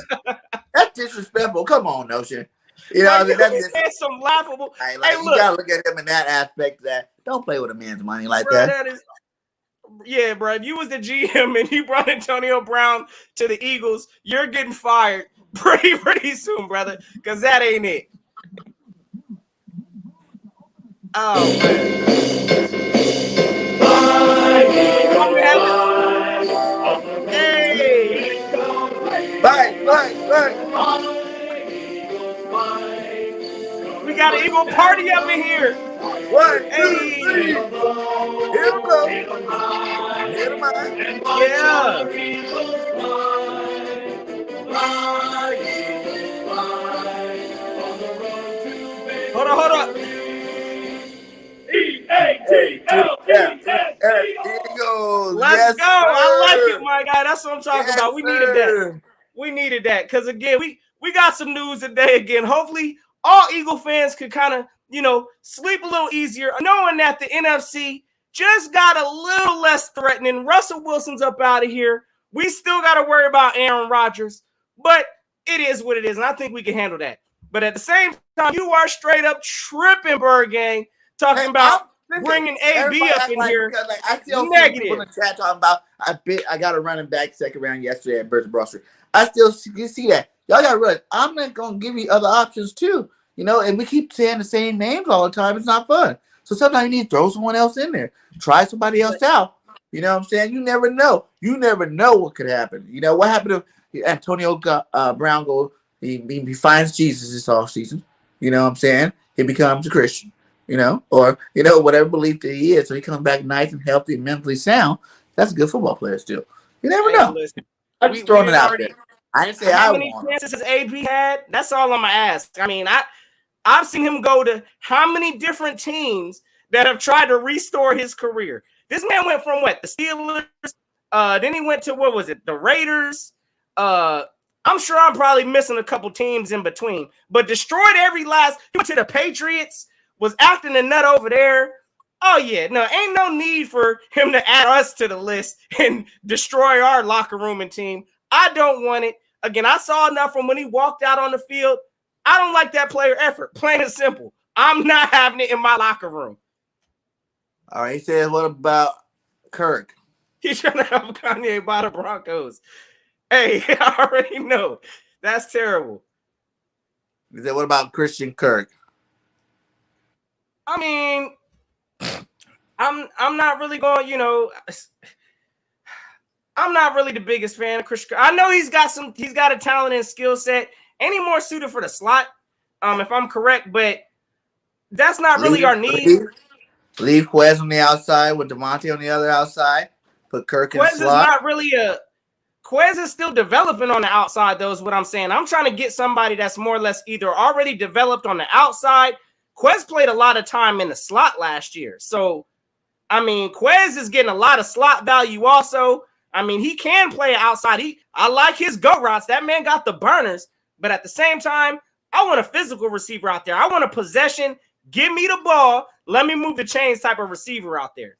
That's disrespectful. Come on, Notion. That's some laughable. Hey, look, you gotta look at him in that aspect. That Don't play with a man's money like bro, that. Yeah, bro. If you was the GM and you brought Antonio Brown to the Eagles, you're getting fired pretty soon, brother, because that ain't it. Oh, man. Hey. Bye. We got an Eagle party up in here. 1, 2, 3. Here we go. Here am I. Yeah. Hold up. Eagles. Let's Yes, go. sir. I like it, my guy. That's what I'm talking about. We needed that. Sir. We needed that because, again, we got some news today again. Hopefully, all Eagle fans could kind of, sleep a little easier, knowing that the NFC just got a little less threatening. Russell Wilson's up out of here. We still got to worry about Aaron Rodgers, but it is what it is, and I think we can handle that. But at the same time, you are straight up tripping, Bird Gang, talking about bringing AB up in here. Because, I still see people in the chat talking about, I got a running back second round yesterday at Birds Broad Street. I still see that. Y'all got to realize, I'm not going to give you other options too. And we keep saying the same names all the time. It's not fun. So sometimes you need to throw someone else in there. Try somebody else out. You know what I'm saying? You never know. You never know what could happen. What happened to Antonio Brown he finds Jesus this offseason. You know what I'm saying? He becomes a Christian, or, whatever belief that he is. So he comes back nice and healthy and mentally sound. That's a good football player still. You never know. I'm just throwing it out there. I didn't say how many chances has AB had? That's all I'm going to ask. I mean, I've seen him go to how many different teams that have tried to restore his career. This man went from what? The Steelers. Then he went to, what was it? The Raiders. I'm sure I'm probably missing a couple teams in between, but destroyed every last. He went to the Patriots, was acting a nut over there. Oh, yeah. No, ain't no need for him to add us to the list and destroy our locker room and team. I don't want it. Again, I saw enough from when he walked out on the field. I don't like that player effort, plain and simple. I'm not having it in my locker room. All right, he says, what about Kirk? He's trying to have Kanye buy the Broncos. Hey, I already know. That's terrible. He said, what about Christian Kirk? I mean, I'm not really going, I'm not really the biggest fan of Christian Kirk. I know he's got a talent and skill set. Ain't he more suited for the slot, if I'm correct, but that's not really our need. Leave Quez on the outside with Devontae on the other outside. Put Kirk in the slot. Quez is not really Quez is still developing on the outside, though, is what I'm saying. I'm trying to get somebody that's more or less either already developed on the outside. Quez played a lot of time in the slot last year. So, I mean, Quez is getting a lot of slot value also. I mean, he can play outside. I like his go routes. That man got the burners. But at the same time, I want a physical receiver out there. I want a possession. Give me the ball. Let me move the chains type of receiver out there.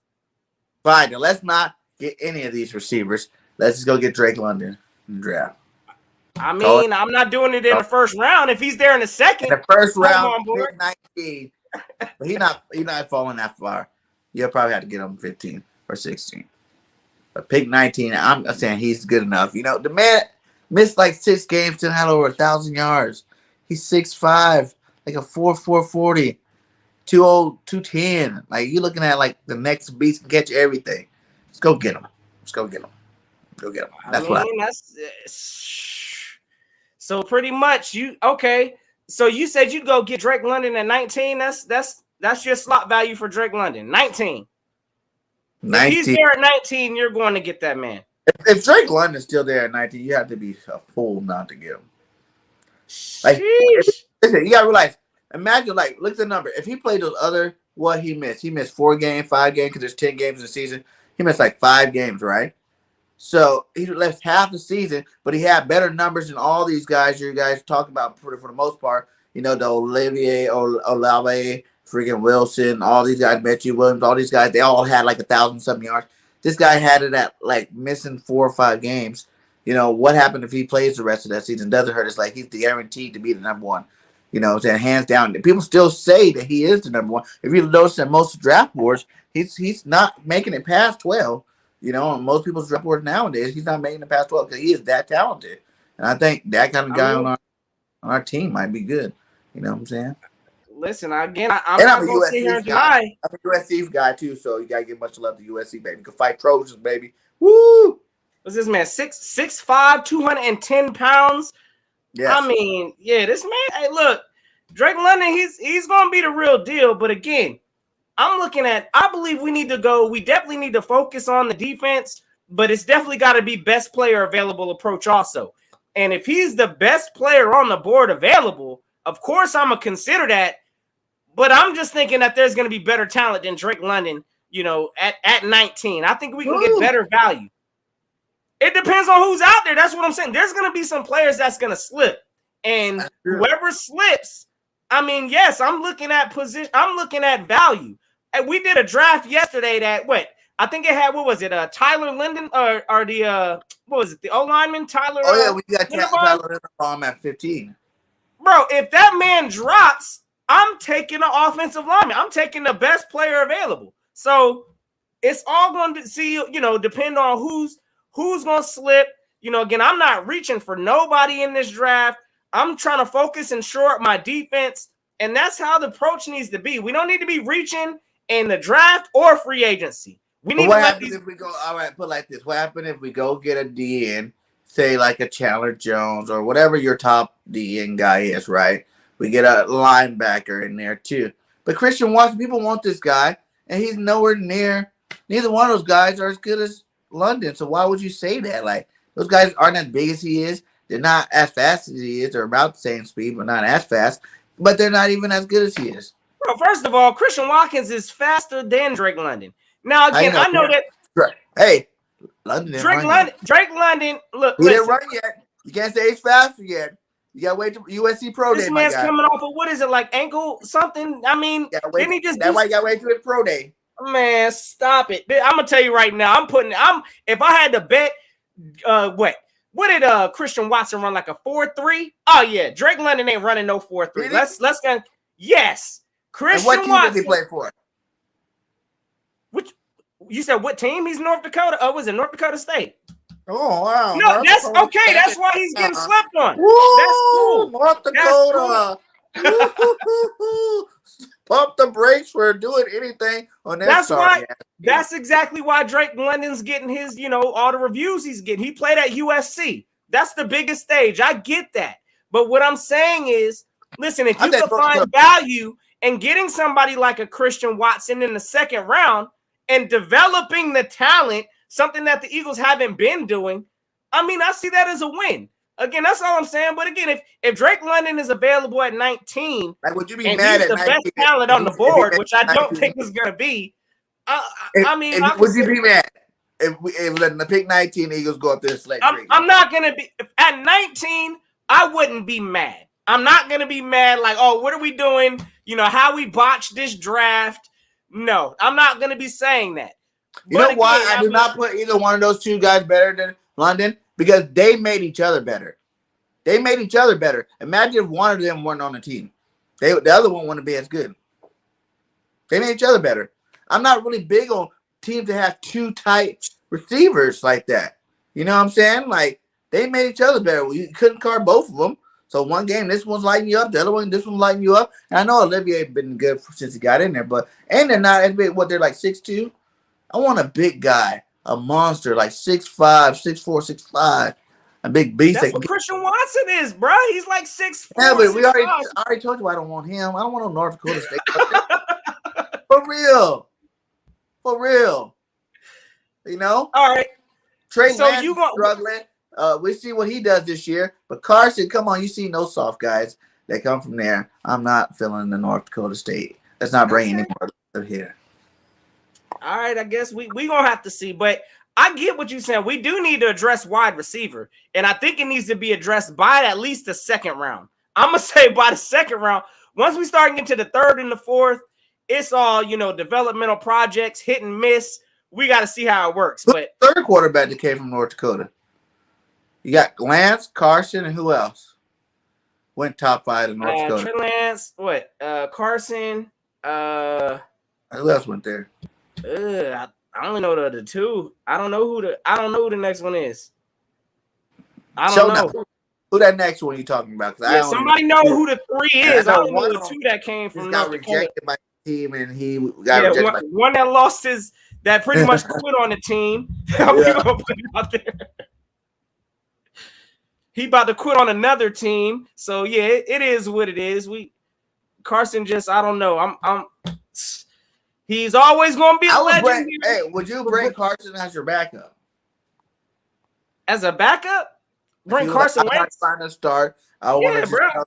Fine. Now let's not get any of these receivers. Let's just go get Drake London in the draft. I mean, I'm not doing it in the first round. If he's there in the second. In the first round, pick 19. But he's not falling that far. You'll probably have to get him 15 or 16. But pick 19, I'm saying he's good enough. The man missed like 6 games, still had over 1,000 yards. He's 6'5", like a 4.40, 2.0, 210. Like, you're looking at like the next beast can catch everything. Let's go get him. Go get him. So pretty much So you said you'd go get Drake London at 19. That's your slot value for Drake London. 19. If he's there at 19, you're going to get that man. If Drake London's still there at 19, you have to be a fool not to get him. Like, listen, you gotta realize. Imagine, look at the number. If he played those other, what he missed? He missed 4 games, 5 games, because there's 10 games in the season. He missed like 5 games, right? So he left half the season, but he had better numbers than all these guys you guys talk about for the most part. The Olivier, Olave, freaking Wilson, all these guys, Matthew Williams, all these guys, they all had like 1,000-something yards. This guy had it at like missing 4 or 5 games. What happened if he plays the rest of that season? Doesn't hurt. It's like he's guaranteed to be the number one. You know, saying hands down. People still say that he is the number one. If you notice that most draft boards, he's not making it past 12. You know, on most people's draft boards nowadays, he's not making it past 12 because he is that talented. And I think that kind of guy on our team might be good. You know what I'm saying? Listen, again, I'm not going to sit here and deny. I'm a USC guy too, so you gotta give much love to USC, baby. You can fight Trojans, baby. Woo! What's this man? 6'5", 210 pounds. Yes. I mean, yeah, this man. Hey, look, Drake London, he's going to be the real deal. But again, I'm looking at. I believe we need to go. We definitely need to focus on the defense, but it's definitely got to be best player available approach also. And if he's the best player on the board available, of course I'm gonna consider that. But I'm just thinking that there's going to be better talent than Drake London. You know, at 19, I think we can get better value. It depends on who's out there. That's what I'm saying. There's going to be some players that's going to slip. And whoever slips, I mean, yes, I'm looking at position. I'm looking at value. And we did a draft yesterday that, I think it had, what was it? Tyler Linden or the, what was it? The O-lineman, Tyler. Oh, yeah, we got Tyler Linderbaum at 15. Bro, if that man drops, I'm taking an offensive lineman. I'm taking the best player available. So it's all going to see, you know, depend on who's going to slip. You know, again, I'm not reaching for nobody in this draft. I'm trying to focus and shore up my defense, and that's how the approach needs to be. We don't need to be reaching in the draft or free agency. We need. What happens if we go? All right, put like this. What happens if we go get a DN, say like a Chandler Jones or whatever your top DN guy is, right? We get a linebacker in there too. But Christian Watson, people want this guy, and he's nowhere near. Neither one of those guys are as good as London. So why would you say that? Like, those guys aren't as big as he is. They're not as fast as he is. They're about the same speed, but not as fast. But they're not even as good as he is. Bro, first of all, Christian Watkins is faster than Drake London. Now, again, I know that. Hey, London Drake London, look, he didn't run yet. You can't say he's faster yet. You gotta wait to USC Pro Day. This man's coming off of, what is it, like ankle something? I mean, didn't he just? That's why you gotta wait to his Pro Day. Man, stop it! I'm gonna tell you right now. If I had to bet, what did Christian Watson run, like a 4.3? Oh yeah, Drake London ain't running no 4.3. Really? Let's go. Yes, Christian Watson. And what team does he play for? Which you said? What team? He's North Dakota. Oh, was it North Dakota State? Oh wow! No, that's okay. That's why he's getting slept on. Woo, that's cool. North Dakota. Cool. Pump the brakes for doing anything on that. That's why. That's exactly why Drake London's getting his, you know, all the reviews he's getting. He played at USC. That's the biggest stage. I get that. But what I'm saying is, listen, if you can find value in getting somebody like a Christian Watson in the second round and developing the talent, something that the Eagles haven't been doing, I mean, I see that as a win. Again, that's all I'm saying. But again, if Drake London is available at 19, like, would you be mad at the best talent on the board, which I don't think is going to be, would you be mad if the pick 19 Eagles go up there and select Drake? I'm not going to be at 19. I wouldn't be mad. I'm not going to be mad like, oh, what are we doing? You know, how we botched this draft. No, I'm not going to be saying that. You know why I do not put either one of those two guys better than London? Because they made each other better. They made each other better. Imagine if one of them weren't on the team. The other one wouldn't be as good. They made each other better. I'm not really big on teams that have two tight receivers like that. You know what I'm saying? Like, they made each other better. You couldn't guard both of them. So one game, this one's lighting you up. The other one, this one's lighting you up. And I know Olivier been good since he got in there. And they're not as big. What, they're like 6'2"? I want a big guy. A monster, like 6'5", 6'4", 6'5", a big beast. That's what Christian Watson is, bro. He's like 6'4". Yeah, but I already told you I don't want him. I don't want no North Dakota State. For real. You know. All right. Trey Lance is struggling. We see what he does this year. But Carson, come on, you see no soft guys that come from there. I'm not feeling the North Dakota State. Let's not bring any more of here. All right, I guess we going to have to see. But I get what you're saying. We do need to address wide receiver. And I think it needs to be addressed by at least the second round. I'm going to say by the second round. Once we start getting to the third and the fourth, it's all, you know, developmental projects, hit and miss. We got to see how it works. But third quarterback that came from North Dakota. You got Lance, Carson, and who else? went top 5 in North Dakota. Trey Lance, what? Carson. Who else went there? I only know the two. I don't know who the next one is. I So don't know. Who that next one you talking about? Yeah, somebody know who the 3 is. I don't know the 2 that came from North got Dakota. rejected by the team, and he got rejected. One that lost that pretty much quit on the team. We gonna put it out there. He about to quit on another team. So yeah, it is what it is. Carson just, I don't know. He's always gonna be a legend. Would you bring Carson as your backup? As a backup? Bring Carson Wentz? Trying to start. I want to just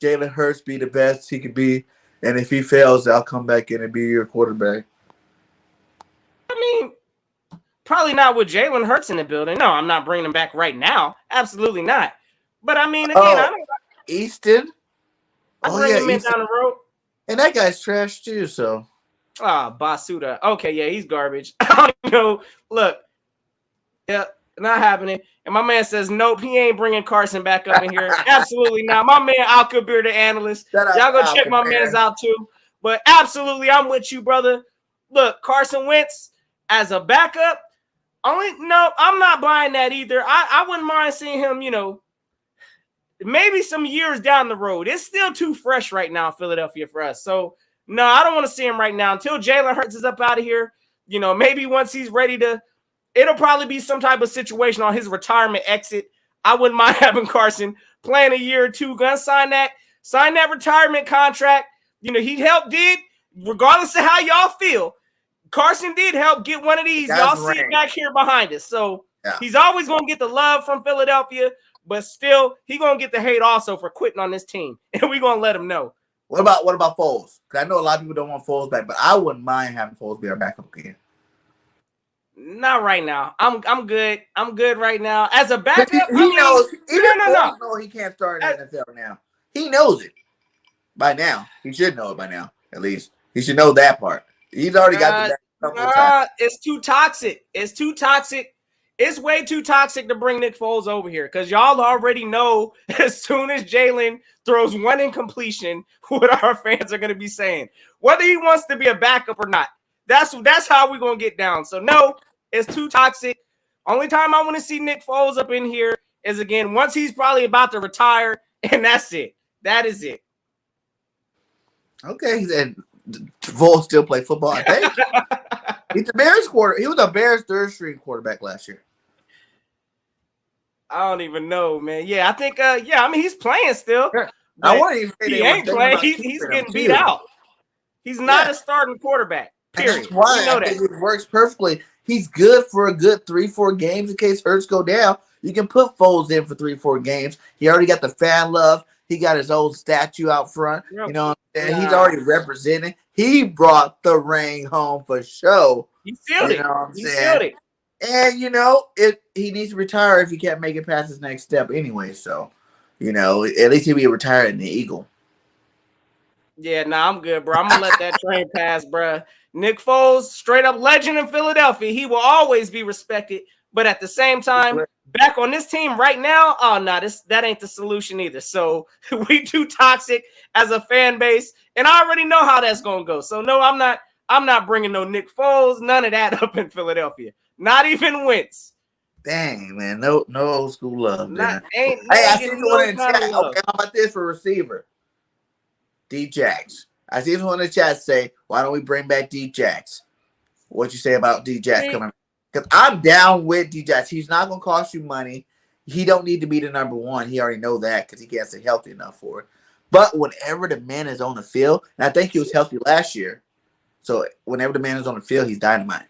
Jalen Hurts be the best he could be, and if he fails, I'll come back in and be your quarterback. I mean, probably not with Jalen Hurts in the building. No, I'm not bringing him back right now. Absolutely not. But I mean, again, I don't. Easton. I bring him in down the road. And that guy's trash too. So. Basuda. Okay, yeah, he's garbage. I don't know. Look, yeah, not happening. And my man says, nope, he ain't bringing Carson back up in here. Absolutely not. My man Alkabir, the analyst. Y'all go check my man's out too. But absolutely, I'm with you, brother. Look, Carson Wentz as a backup. I'm not buying that either. I wouldn't mind seeing him, maybe some years down the road. It's still too fresh right now in Philadelphia for us. So, no, I don't want to see him right now until Jalen Hurts is up out of here. Maybe once he's ready to, it'll probably be some type of situation on his retirement exit. I wouldn't mind having Carson playing a year or two. Gonna sign that retirement contract. He did, regardless of how y'all feel, Carson did help get one of these. Y'all sit back here behind us. So he's always going to get the love from Philadelphia, but still, he's going to get the hate also for quitting on this team. And we're going to let him know. What about Foles? Because I know a lot of people don't want Foles back, but I wouldn't mind having Foles be our backup again. Not right now. I'm good. I'm good right now. As a backup, he knows. No, he can't start in the NFL now. He knows it by now. He should know it by now, at least. He should know that part. He's already got the back. It's too toxic. It's too toxic. It's way too toxic to bring Nick Foles over here because y'all already know as soon as Jalen throws one incompletion, what our fans are going to be saying, whether he wants to be a backup or not. That's how we're going to get down. So, no, it's too toxic. Only time I want to see Nick Foles up in here is, again, once he's probably about to retire, and that's it. That is it. Okay, and Foles still play football, I think. He's the Bears He was a Bears third-string quarterback last year. I don't even know, man. Yeah, I think, he's playing still. I want to even say he ain't playing. He's getting beat out. He's not a starting quarterback, period. That's why I think it works perfectly. He's good for a good 3-4 games in case Hurts go down. You can put Foles in for 3-4 games. He already got the fan love. He got his old statue out front. Yep. You know what I'm saying? He's already representing. He brought the ring home for show. He sealed it. You know what I'm saying? And, he needs to retire if he can't make it past his next step anyway. So, at least he'll be retired in the Eagle. Yeah, I'm good, bro. I'm going to let that train pass, bro. Nick Foles, straight up legend in Philadelphia. He will always be respected. But at the same time, back on this team right now, that ain't the solution either. So we too toxic as a fan base. And I already know how that's going to go. So, no, I'm not bringing no Nick Foles, none of that up in Philadelphia. Not even Wentz. Dang, man. No old school love. I see someone in the chat. Okay, how about this for receiver? D-Jax. I see someone in the chat say, why don't we bring back D-Jax? What you say about D-Jax coming? Because I'm down with D-Jax. He's not going to cost you money. He don't need to be the number one. He already know that because he can't stay healthy enough for it. But whenever the man is on the field, and I think he was healthy last year, so whenever the man is on the field, he's dynamite.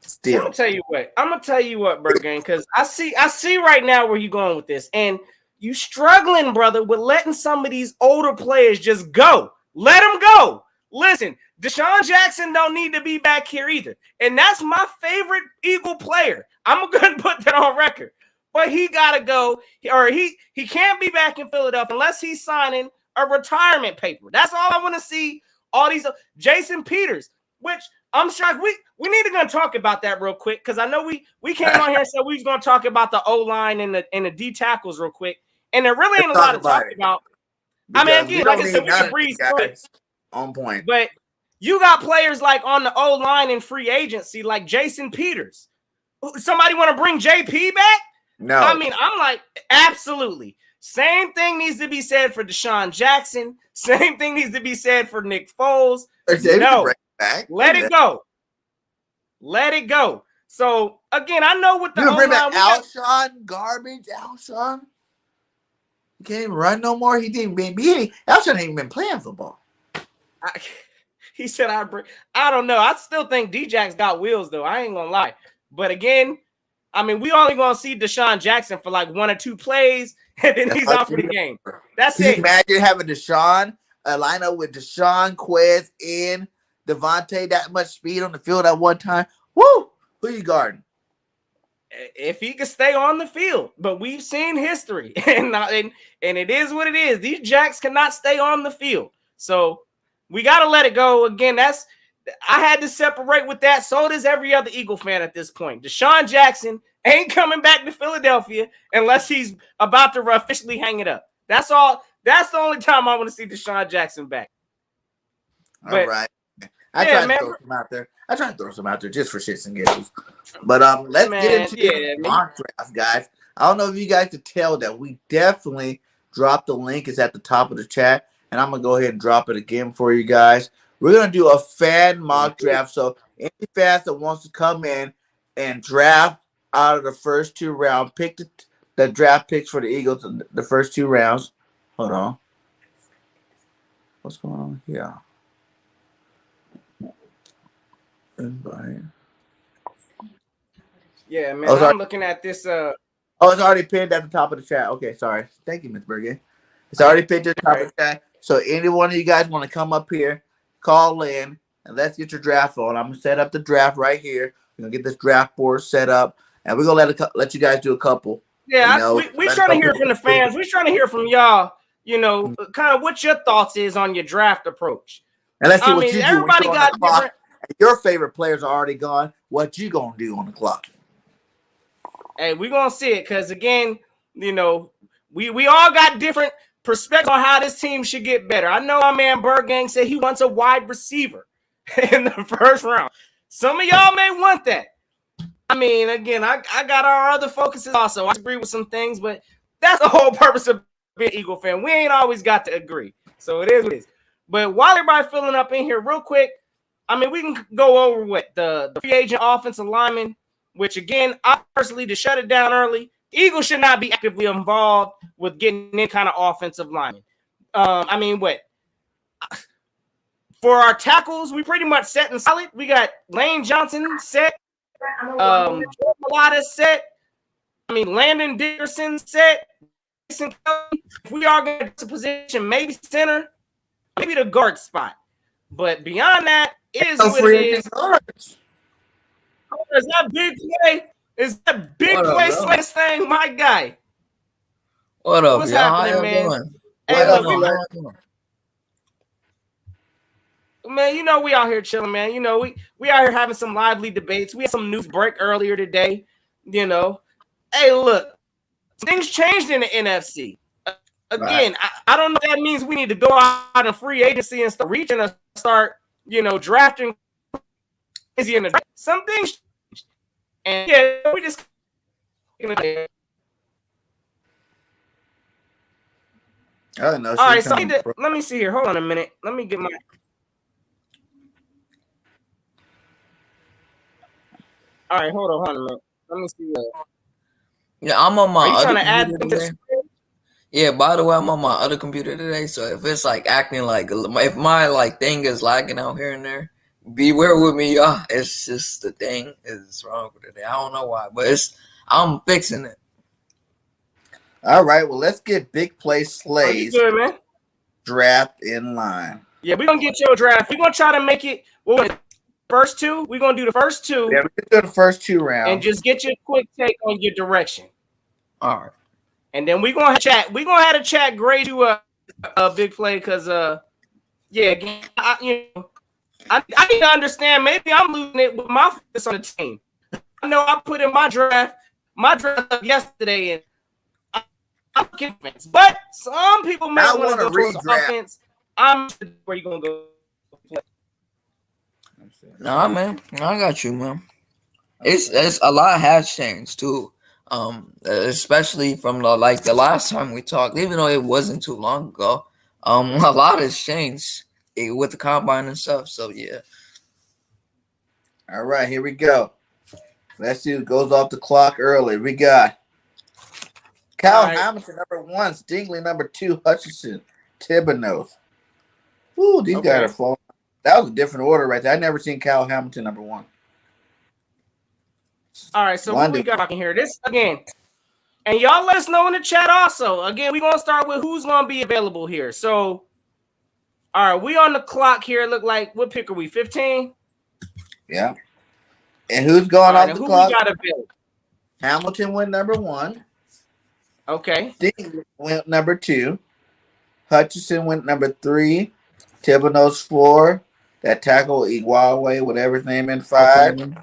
Still. I'm gonna tell you what, Bergen, because I see right now where you're going with this, and you struggling, brother, with letting some of these older players just go. Let them go. Listen, Deshaun Jackson don't need to be back here either, and that's my favorite Eagle player. I'm gonna put that on record. But he gotta go, or he can't be back in Philadelphia unless he's signing a retirement paper. That's all I want to see. All these Jason Peters, which I'm shocked. We need to talk about that real quick because I know we came on here and said we was going to talk about the O-line and the D tackles real quick. and there really ain't a lot to talk about. I mean, again, like I said, we can breeze through it. On point. But you got players like on the O line in free agency, like Jason Peters. Somebody want to bring JP back? No. I mean, I'm like, absolutely. Same thing needs to be said for Deshaun Jackson. Same thing needs to be said for Nick Foles. No, let it go. Let it go. So again, I know what the O-line, Alshon garbage. Alshon, he can't even run no more. Alshon ain't even been playing football. He said, I don't know. I still think D-Jack's got wheels though. I ain't gonna lie. But again, I mean, we only gonna see Deshaun Jackson for like 1 or 2 plays, and then he's out for the game. That's it. Imagine having Deshaun, a lineup with Deshaun, Quez, and Devontae, that much speed on the field at one time. Woo! Who you guarding? If he could stay on the field, but we've seen history, and it is what it is. These Jacks cannot stay on the field, so we got to let it go. Again, I had to separate with that. So does every other Eagle fan at this point. Deshaun Jackson ain't coming back to Philadelphia unless he's about to officially hang it up. That's all. That's the only time I want to see Deshaun Jackson back. All right. I try to throw some out there just for shits and giggles. But let's get into the mock draft, guys. I don't know if you guys could tell that we definitely dropped the link. It's at the top of the chat, and I'm gonna go ahead and drop it again for you guys. We're going to do a fan mock draft. So any fans that wants to come in and draft out of the first 2 rounds, pick the draft picks for the Eagles in the first 2 rounds. Hold on. What's going on here? Invite. Yeah, man. I'm looking at this. Oh, it's already pinned at the top of the chat. Okay, sorry. Thank you, Ms. Bergen. It's already pinned at the top of the chat. So any one of you guys want to come up here, call in, and let's get your draft on. I'm going to set up the draft right here. We're going to get this draft board set up, and we're going to let you guys do a couple. Yeah, we're trying to hear from the fans. We're trying to hear from y'all, kind of what your thoughts is on your draft approach. And let's see what you do. Everybody got different. Your favorite players are already gone. What you going to do on the clock? Hey, we're going to see it because, again, we all got different perspective on how this team should get better. I know my man Bergang said he wants a wide receiver in the first round. Some of y'all may want that. I mean, again, I got our other focuses also. I agree with some things, but that's the whole purpose of being an Eagle fan. We ain't always got to agree. So it is what it is. But while everybody filling up in here real quick, I mean, we can go over what the free agent offensive lineman, which, again, I personally, to shut it down early, Eagles should not be actively involved with getting any kind of offensive lineman. I mean, for our tackles, we pretty much set and solid. We got Lane Johnson set. Joe Malata set. I mean, Landon Dickerson set. If we are going to get to position, maybe center, maybe the guard spot. But beyond that, it is what it is. Is that big play? Is that big play slice thing, my guy? What up, What's y'all? happening, man? Doing? Hey, Doing? Man, we out here chilling, man. We out here having some lively debates. We had some news break earlier today. Hey, look, things changed in the NFC. Again, right. I don't know if that means we need to go out in free agency and start reaching and start, drafting. Some things changed. And we just. Oh, no, all right, so let me see here. Hold on a minute. Let me get my. All right, hold on a minute. Let me see. Yeah, I'm on my other computer today. Yeah, by the way, I'm on my other computer today, so if it's like acting like, if my thing is lagging out here and there, beware with me, y'all. It's just the thing is wrong with it. I don't know why, but I'm fixing it. All right, well, let's get Big Play Slays draft in line. Yeah, we're going to get your draft. We're going to try to make it first 2. We're going to do the first 2. Yeah, we can do the first 2 rounds. And just get your quick take on your direction. All right. And then we're going to chat. We're going to have a chat grade you a Big Play because, I need to understand. Maybe I'm losing it with my focus on the team. I know I put in my draft yesterday, and I'm defense, but some people may I want to go want a towards redraft. offense. I'm where you gonna go play. Nah, man, I got you, man. It's a lot has changed too. Especially from the last time we talked, even though it wasn't too long ago. A lot has changed with the combine and stuff. So yeah. All right, here we go. Let's see who goes off the clock early. We got Kyle Hamilton, number 1, Stingley, number 2, Hutchinson, Thibodeau. Ooh, these guys are flowing. That was a different order right there. I never seen Kyle Hamilton number 1. All right, so what we got in here? This again, and y'all let us know in the chat also. Again, we're gonna start with who's gonna be available here. So, all right, we on the clock here. Look like what pick are we? 15. Yeah. And who's going off the who clock? We got available? Hamilton went number 1. Okay. Stingley went number 2. Hutchinson went number 3. Thibodeau's 4. That tackle Iguawe, whatever his name, in 5. Okay.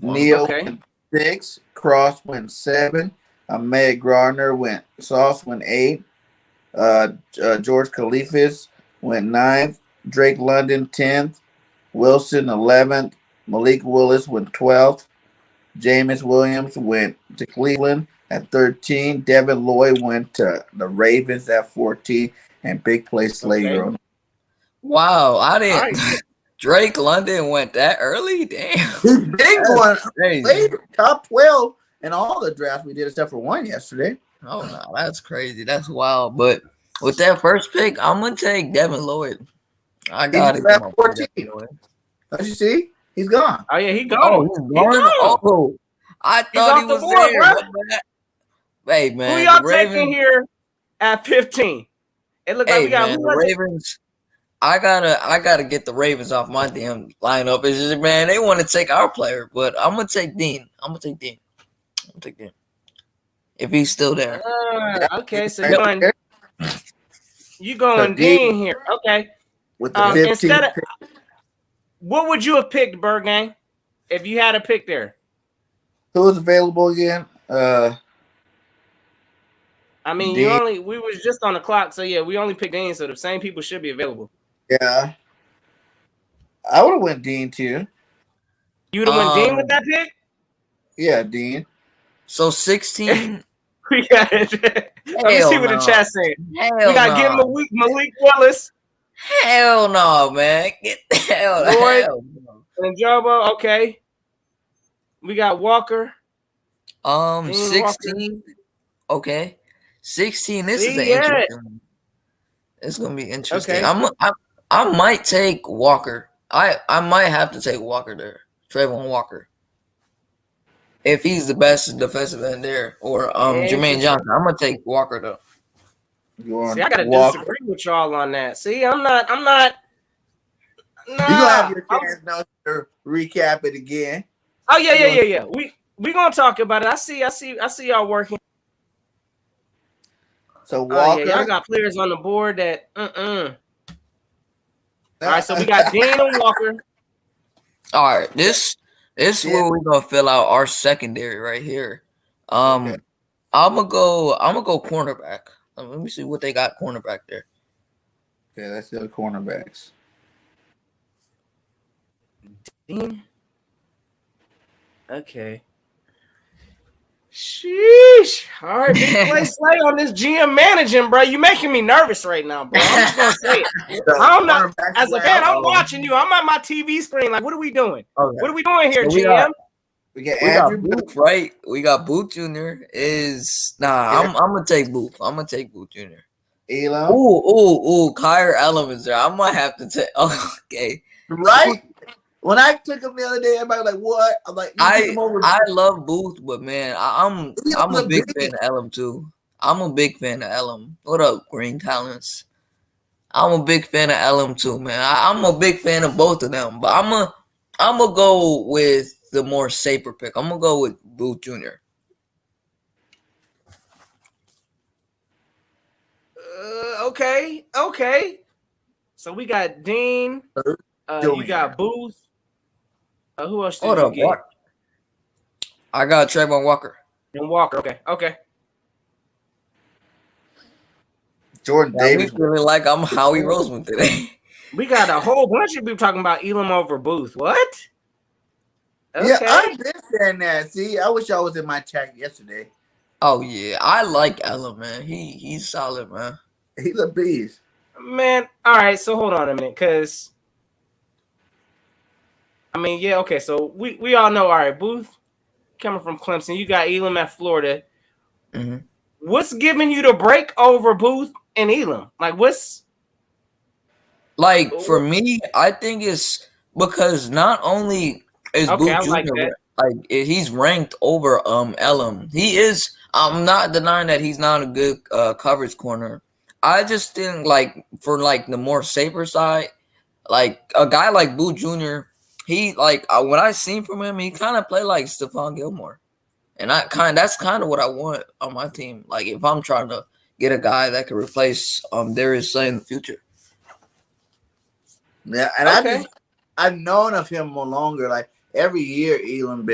Neal went 6. Cross went 7. Ahmed Gardner went 8. George Khalifas went 9th. Drake London 10th. Wilson 11th. Malik Willis went 12th. Jameis Williams went to Cleveland at 13. Devin Lloyd went to the Ravens at 14. And big play Slater. Wow, I didn't. Right. Drake London went that early? Damn. He's big one. Later, top 12 in all the drafts we did except for one yesterday. Oh, no, that's crazy. That's wild. But with that first pick, I'm going to take Devin Lloyd. I got it. 14. Don't you see? He's gone. Oh, yeah, he's gone. Oh, he's gone? Oh, I thought he was there. Hey, man. Who y'all taking here at 15? It looked like we got the Ravens. I gotta get the Ravens off my damn lineup. It's just, man, they want to take our player, but I'm gonna take Dean. If he's still there. Okay, so you going Dean here? Okay. With the 15 instead of, what would you have picked, Bergang, if you had a pick there? Who was available again? I mean, we was just on the clock, so yeah, we only picked Dean, so the same people should be available. Yeah. I would have went Dean too. You would have went Dean with that pick? Yeah, Dean. So 16. We got it. Let me see what the chat's saying. We got to get Malik Willis. Hell no, man. Get the hell Lloyd and Jobo. Okay. We got Walker. 16. Walker. Okay. 16. This is an interesting one. It's gonna be interesting. Okay. I might take Walker. I might have to take Walker there. Trayvon Walker. If he's the best defensive end there. Or Jermaine Johnson. I'm gonna take Walker though. See, I gotta disagree with y'all on that. See, I'm not. Nah. You gonna have your chance now to recap it again. Oh yeah. We gonna talk about it. I see y'all working. So Walker, y'all got players on the board that. All right, so we got Dean and Walker. All right, this is where we're gonna fill out our secondary right here. I'm gonna go cornerback. Let me see what they got cornerback there. Okay, let's go cornerbacks. Dean. Okay. Sheesh. All right, big play Slay on this GM managing, bro. You making me nervous right now, bro. I'm just gonna say it. I'm not as a fan. I'm watching you. I'm at my TV screen. Like, what are we doing? Okay. What are we doing here, GM? We got Booth, right? We got Booth Jr. I'm gonna take Booth. I'm gonna take Booth Jr. Elam. Ooh, Kyer Elam is there. I might have to take. Okay, right. When I took him the other day, everybody was like, "What?" I'm like, I love Booth, but man, I'm a big fan of Elam too. I'm a big fan of Elam. What up, Green Talents? I'm a big fan of Elam too, man. I'm a big fan of both of them, but I'm gonna go with the more safer pick. I'm gonna go with Booth Jr. Okay. So we got Dean. You got Booth. Who else did you get? I got Trayvon Walker. And Walker. Okay. Jordan Yeah, we Davis. feeling like I'm Howie Roseman today. We got a whole bunch of people talking about Elam over Booth. What? Yeah, Okay. I've been saying that. See, I wish I was in my chat yesterday. Oh yeah, I like Ella, man. He's solid, man. He's a beast. Man, all right, so hold on a minute, because I mean, yeah, okay, so we all know, all right, Booth coming from Clemson, you got Elam at Florida. Mm-hmm. What's giving you the break over Booth and Elam? Like, what's like for me? I think it's because not only is okay? Booth I like Jr. that. like he's ranked over Elam. He is. I'm not denying that he's not a good coverage corner. I just think like for like the more safer side, like a guy like Booth Jr. He like when I seen from him, he kind of played like Stephon Gilmore. And that's kind of what I want on my team. Like if I'm trying to get a guy that can replace Darius Slay in the future. Yeah, and Okay. I've known of him more longer. Like every year, Elam,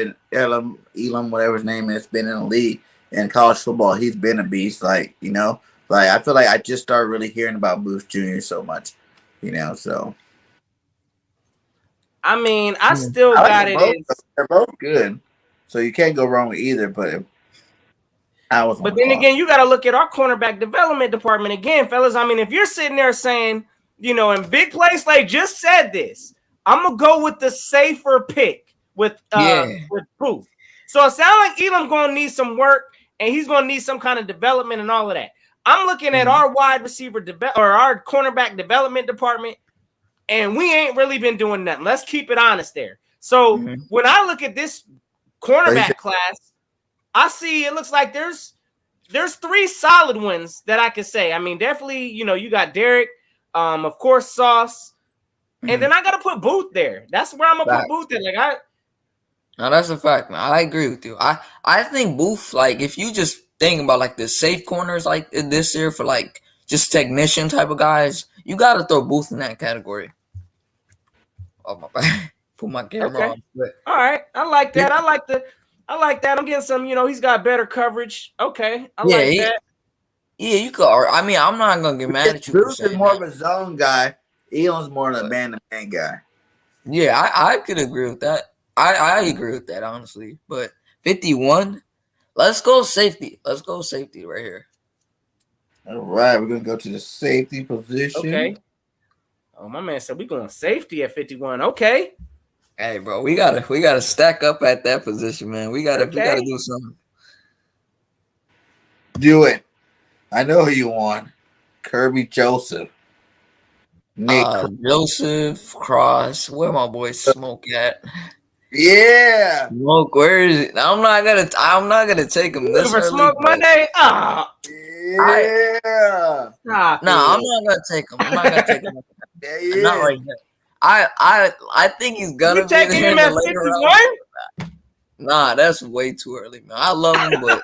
whatever his name is, been in the league in college football. He's been a beast. Like like I feel like I just started really hearing about Booth Jr. so much. So I mean, I still I like got them it both. as. They're both good, so you can't go wrong with either. But Then again, you got to look at our cornerback development department again, fellas. I mean, if you're sitting there saying, in big plays, like just said this, I'm gonna go with the safer pick with Booth. So it sounds like Elam gonna need some work, and he's gonna need some kind of development and all of that. I'm looking at our wide receiver or our cornerback development department, and we ain't really been doing nothing. Let's keep it honest there. So when I look at this cornerback class, I see it looks like there's 3 solid ones that I could say. I mean, definitely, you got Derek, of course, Sauce, and then I got to put Booth there. That's where I'm gonna put Booth in. No, that's a fact, man. I agree with you. I think Booth, like, if you just think about like the safe corners like this year for like just technician type of guys, you got to throw Booth in that category. Oh my bad. Put my camera on. But all right, I like that. I like that. I'm getting some. He's got better coverage. Okay, I like that. Yeah, you could. I mean, I'm not gonna get mad at you. Booth is more of a zone guy. Elam's more of a man-to-man guy. Yeah, I could agree with that. I agree with that, honestly. But 51, let's go safety. Let's go safety right here. All right, we're going to go to the safety position. Okay. Oh, my man said we're going safety at 51. Okay. Hey, bro, we gotta stack up at that position, man. We gotta do something. Do it. I know who you want. Kirby Joseph. Nick Joseph Cross. Where my boy Smoke at? Yeah. Smoke, where is it? I'm not gonna take him this for early. Smoke Monday. Yeah. I'm not gonna take him. I'm not gonna take him. Yeah. Not right now. I think he's gonna be taking there him in at the later 51? round. Nah, that's way too early, man. I love him, but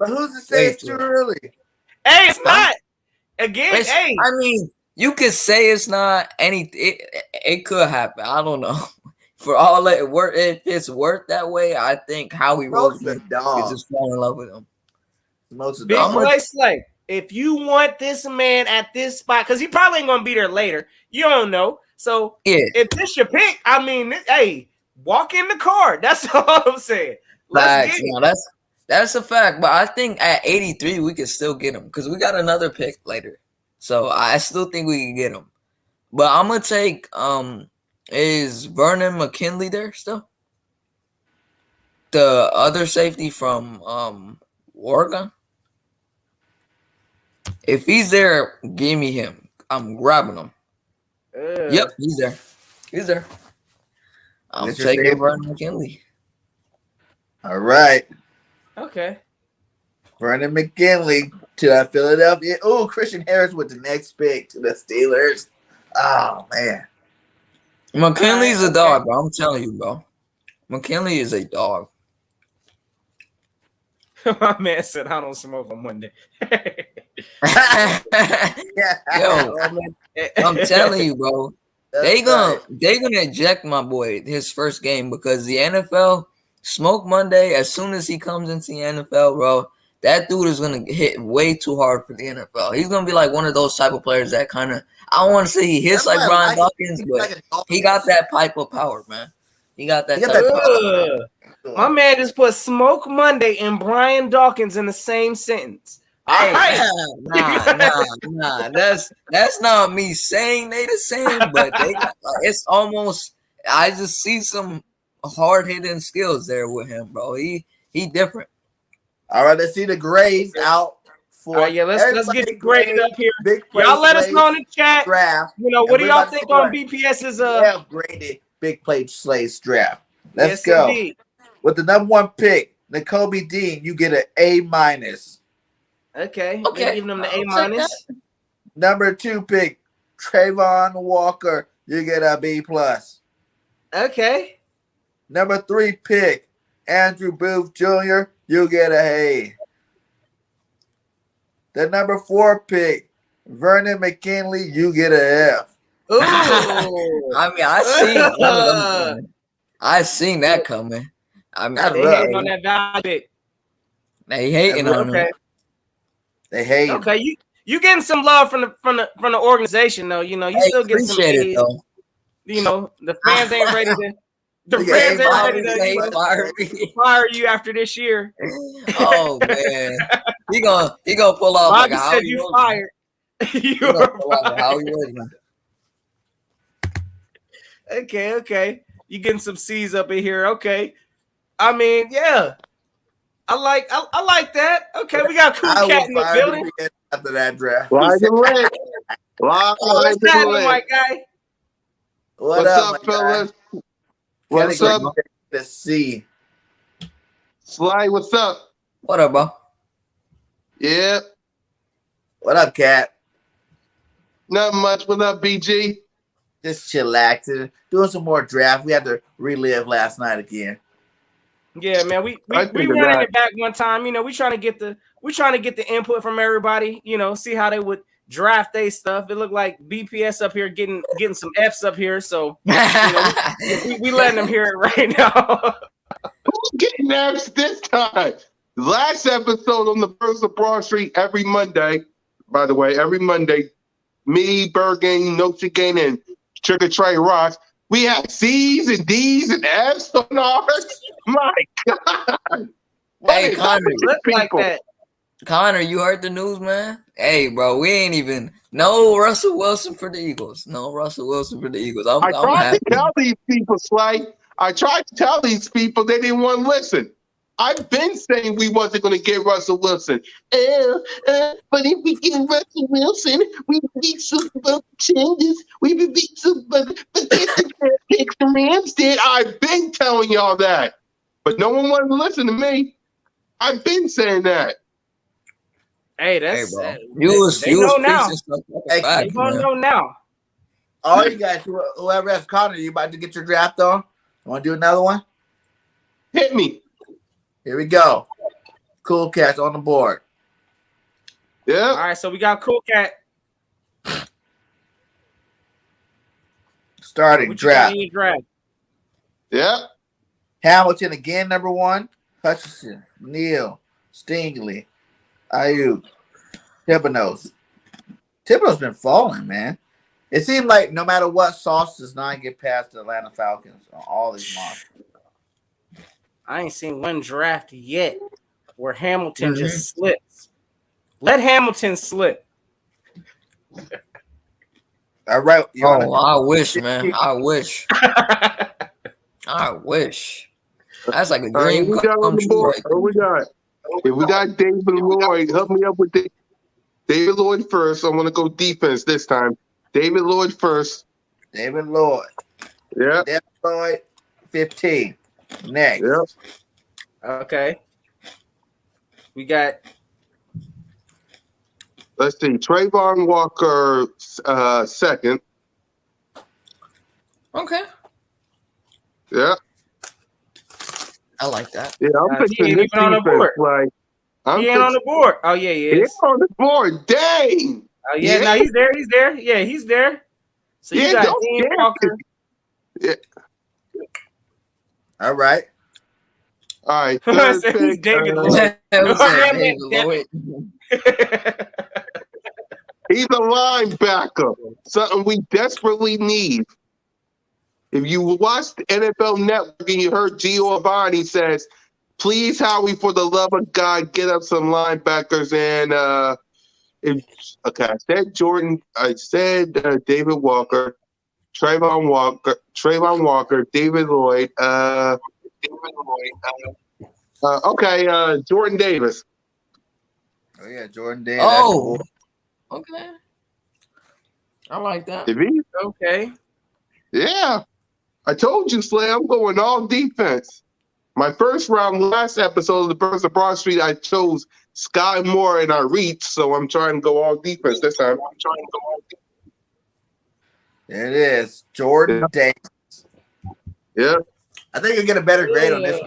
who's to say it's too early? Hey, it's not. Again, hey. I mean, you could say it's not anything. It could happen. I don't know. For all that work, if it's worth that way, I think Howie Roseman could just fall in love with him. Big place, like if you want this man at this spot, because he probably ain't gonna be there later. You don't know. So if this your pick, I mean, hey, walk in the car. That's all I'm saying. Let's get it. That's a fact. But I think at 83 we can still get him because we got another pick later. So I still think we can get him. But I'm gonna take is Vernon McKinley there still? The other safety from Oregon? If he's there, give me him. I'm grabbing him. Yep, he's there. He's there. I'm taking Vernon McKinley. All right. Okay. Vernon McKinley to Philadelphia. Oh, Christian Harris with the next pick to the Steelers. Oh, man. McKinley's a dog, bro. I'm telling you, bro. McKinley is a dog. My man said I don't smoke on Monday. Yo, I'm telling you, bro. They gonna eject my boy his first game because the NFL smoke Monday. As soon as he comes into the NFL, bro, that dude is gonna hit way too hard for the NFL. He's gonna be like one of those type of players that kind of, I don't want to say he hits like Brian Dawkins, but he got that pipe of power, man. He got that type of power. My man just put Smoke Monday and Brian Dawkins in the same sentence. Hey, nah. That's not me saying they the same, but it's almost. I just see some hard hitting skills there with him, bro. He different. All right, let's see the grades out for. All right, yeah, let's get the grade up here. Y'all let us know in the chat. Draft. You know, what do y'all think on BPS's graded Big Play Slays draft? Let's yes, go. Indeed. With the number 1 pick, Nakobe Dean, you get an A-. Okay. Giving them the A-. Number 2 pick, Trayvon Walker, you get a B+. Okay. Number 3 pick, Andrew Booth Jr., you get a A. The number 4 pick, Vernon McKinley, you get a F. Ooh. I mean, I seen that coming. I mean, they hating on that value. They hating on him. They hate. Okay, you getting some love from the organization though. You know, you still get some. It, though. You know, the fans ain't ready to. The fans ain't ready to fire you after this year. Oh man, he gonna pull off Bobby like how said you fired. You're fired. Okay. You getting some C's up in here. Okay. I mean, yeah. I like that. Okay, we got Cool Cat in the building. After that draft. What's up, my guy? What's up, fellas? What's up? Let's see. Sly, what's up? What up, bro? Yeah. What up, Cat? Not much. What up, BG? Just chillaxing, doing some more draft. We had to relive last night again. Yeah, man. We running it back one time. You know, we trying to get the input from everybody. You know, see how they would draft their stuff. It looked like BPS up here getting some Fs up here. So you know, we letting them hear it right now. Who's getting Fs this time? Last episode on the First of Broad Street every Monday. By the way, every Monday, me, Bergen, Nochigan, and Trigger Trey Ross. We have C's and D's and F's on ours. My God. Hey, Connor, like that. Connor, you heard the news, man? Hey, bro, we ain't even no Russell Wilson for the Eagles. No Russell Wilson for the Eagles. I tried to tell these people, Slay. I tried to tell these people, they didn't want to listen. I've been saying we wasn't going to get Russell Wilson. But if we get Russell Wilson, we beat Super Bowl contenders. We would beat Super Bowl. But the picks the Rams did. I've been telling y'all that. But no one wanted to listen to me. I've been saying that. Hey, that's they know now. They know now. All you guys, whoever has Connor, you about to get your draft on? Want to do another one? Hit me. Here we go. Cool Cat's on the board. Yeah. All right, so we got Cool Cat. Starting draft. Yeah. Hamilton again, number 1. Hutchinson, Neal, Stingley, Ayuk, Thibodeau's. Thibodeau's been falling, man. It seemed like no matter what, Sauce does not get past the Atlanta Falcons on all these months. I ain't seen one draft yet where Hamilton just slips. Let Hamilton slip. All right. I wish, man. I wish. I wish. That's like a dream come true. Right? If we got David Lloyd, help me up with David Lloyd first. I want to go defense this time. David Lloyd first. David Lloyd. Yeah. David Lloyd, 15. Next. Yep. Okay. We got. Let's see. Trayvon Walker, second. Okay. Yeah. I like that. Yeah, I'm picking this on the board. Like, he ain't on the board. Oh yeah, he is. He's on the board. Dang. Oh yeah, no, he's there. He's there. Yeah, he's there. So you got Dean Walker. Yeah. All right. All right, I third said he's pick. David Lloyd. Who said Damn David it. Lloyd? He's a linebacker, something we desperately need. If you watched the NFL Network and you heard Giovanni says, please, Howie, for the love of God, get up some linebackers. And I said Jordan, I said David Walker, Trayvon Walker, David Lloyd. Jordan Davis. Oh yeah, Jordan Davis. Oh, okay. I like that. Did he? Okay. Yeah. I told you, Slay, I'm going all defense. My first round, last episode of the Birds of Broad Street, I chose Sky Moore and I reached, so I'm trying to go all defense this time. There it is, Jordan Davis. Yeah. I think you'll get a better grade on this.